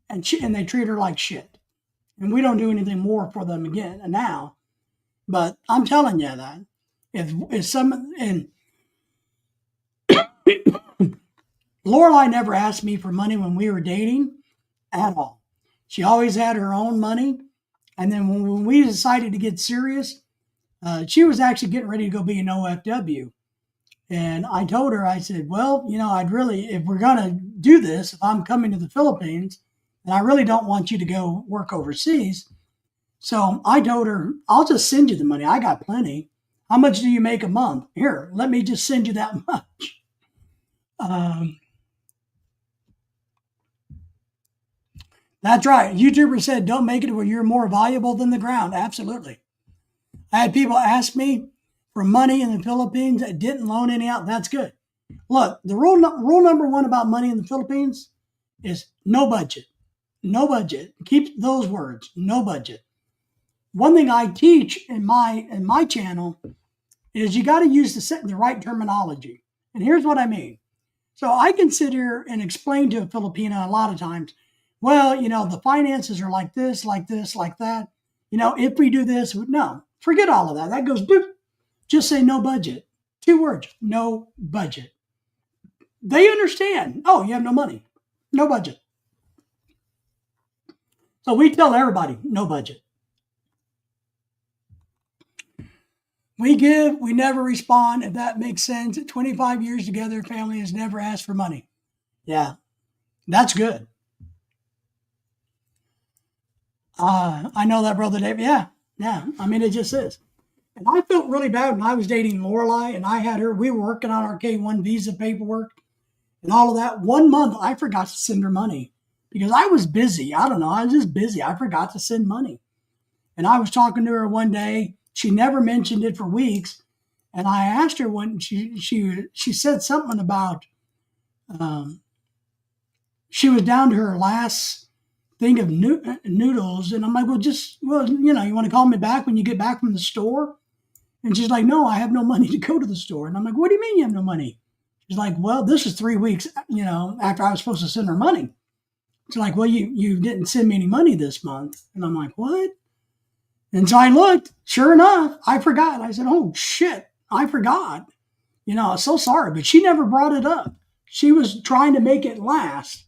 Speaker 1: and they treat her like shit. And we don't do anything more for them again and now. But I'm telling you that if some, and Lorelai never asked me for money when we were dating at all. She always had her own money. And then when we decided to get serious, she was actually getting ready to go be an OFW. And I told her, I said, well, I'd really, if we're going to do this, if I'm coming to the Philippines, and I really don't want you to go work overseas. So I told her, I'll just send you the money. I got plenty. How much do you make a month? Here, let me just send you that much. That's right. YouTuber said, don't make it where you're more valuable than the ground. Absolutely. I had people ask me for money in the Philippines that didn't loan any out. That's good. Look, the rule number one about money in the Philippines is no budget. No budget. Keep those words. No budget. One thing I teach in my channel is you got to use the right terminology. And here's what I mean. So I can sit here and explain to a Filipino a lot of times, well, the finances are like this, like that. If we do this, no, forget all of that. That goes, boop. Just say no budget. 2 words, no budget. They understand. Oh, you have no money. No budget. So we tell everybody, no budget. We give, we never respond, if that makes sense. 25 years together, family has never asked for money. Yeah, that's good. I know that, Brother Dave. Yeah. I mean, it just is. And I felt really bad when I was dating Lorelai and I had her. We were working on our K-1 visa paperwork and all of that. 1 month, I forgot to send her money because I was busy. I don't know. I was just busy. I forgot to send money. And I was talking to her one day. She never mentioned it for weeks. And I asked her when she said something about um, she was down to her last thing of noodles, and I'm like, well, you want to call me back when you get back from the store? And she's like, no, I have no money to go to the store. And I'm like, what do you mean you have no money? She's like, well, this is 3 weeks, after I was supposed to send her money. She's like, well, you didn't send me any money this month. And I'm like, what? And so I looked, sure enough, I forgot. I said, oh shit, I forgot. I was so sorry, but she never brought it up. She was trying to make it last.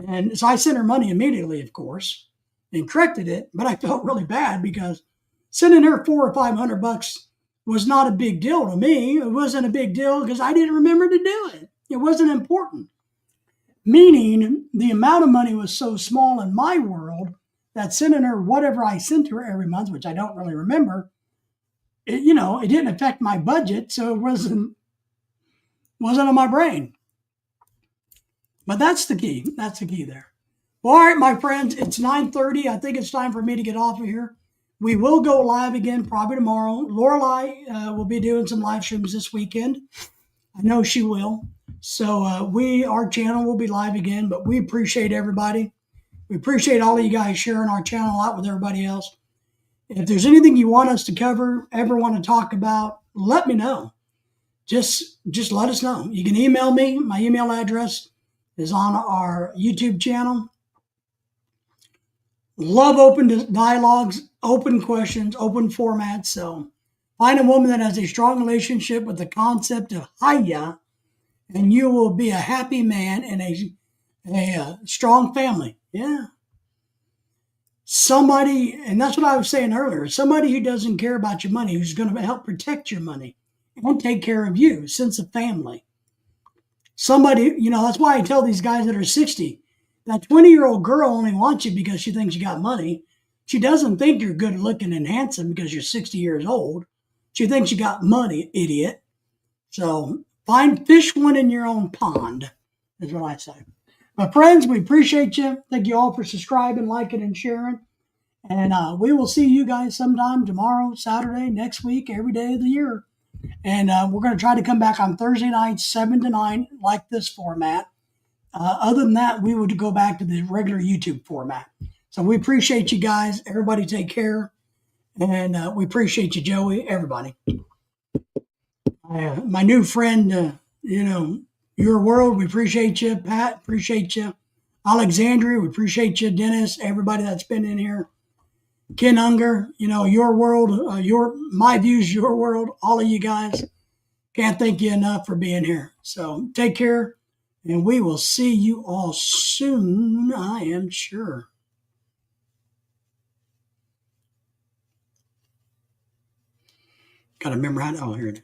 Speaker 1: And so I sent her money immediately, of course, and corrected it. But I felt really bad because sending her $400 or $500 was not a big deal to me. It wasn't a big deal because I didn't remember to do it. It wasn't important. Meaning the amount of money was so small in my world that sending her whatever I sent her every month, which I don't really remember, it didn't affect my budget, so it wasn't on my brain. But that's the key. That's the key there. Well, all right, my friends, it's 9:30. I think it's time for me to get off of here. We will go live again probably tomorrow. Lorelei will be doing some live streams this weekend. I know she will. So our channel will be live again, but we appreciate everybody. We appreciate all of you guys sharing our channel out with everybody else. If there's anything you want us to cover, ever want to talk about, let me know. Just let us know. You can email me. My email address is on our YouTube channel. Love open dialogues, open questions, open formats. So find a woman that has a strong relationship with the concept of Haya, and you will be a happy man and a strong family. Yeah. Somebody, and that's what I was saying earlier, somebody who doesn't care about your money, who's going to help protect your money and take care of you, sense of family. Somebody, that's why I tell these guys that are 60, that 20-year-old girl only wants you because she thinks you got money. She doesn't think you're good looking and handsome because you're 60 years old. She thinks you got money, idiot. So fish one in your own pond, is what I say. My friends, we appreciate you. Thank you all for subscribing, liking, and sharing. And we will see you guys sometime tomorrow, Saturday, next week, every day of the year. And we're going to try to come back on Thursday nights, 7 to 9, like this format. Other than that, we would go back to the regular YouTube format. So we appreciate you guys. Everybody take care. And we appreciate you, Joey, everybody. My new friend, Your World, we appreciate you. Pat, appreciate you. Alexandria, we appreciate you. Dennis, everybody that's been in here. Ken Unger, Your World, my views, Your World, all of you guys. Can't thank you enough for being here. So take care, and we will see you all soon, I am sure. Got to remember how to, here it is.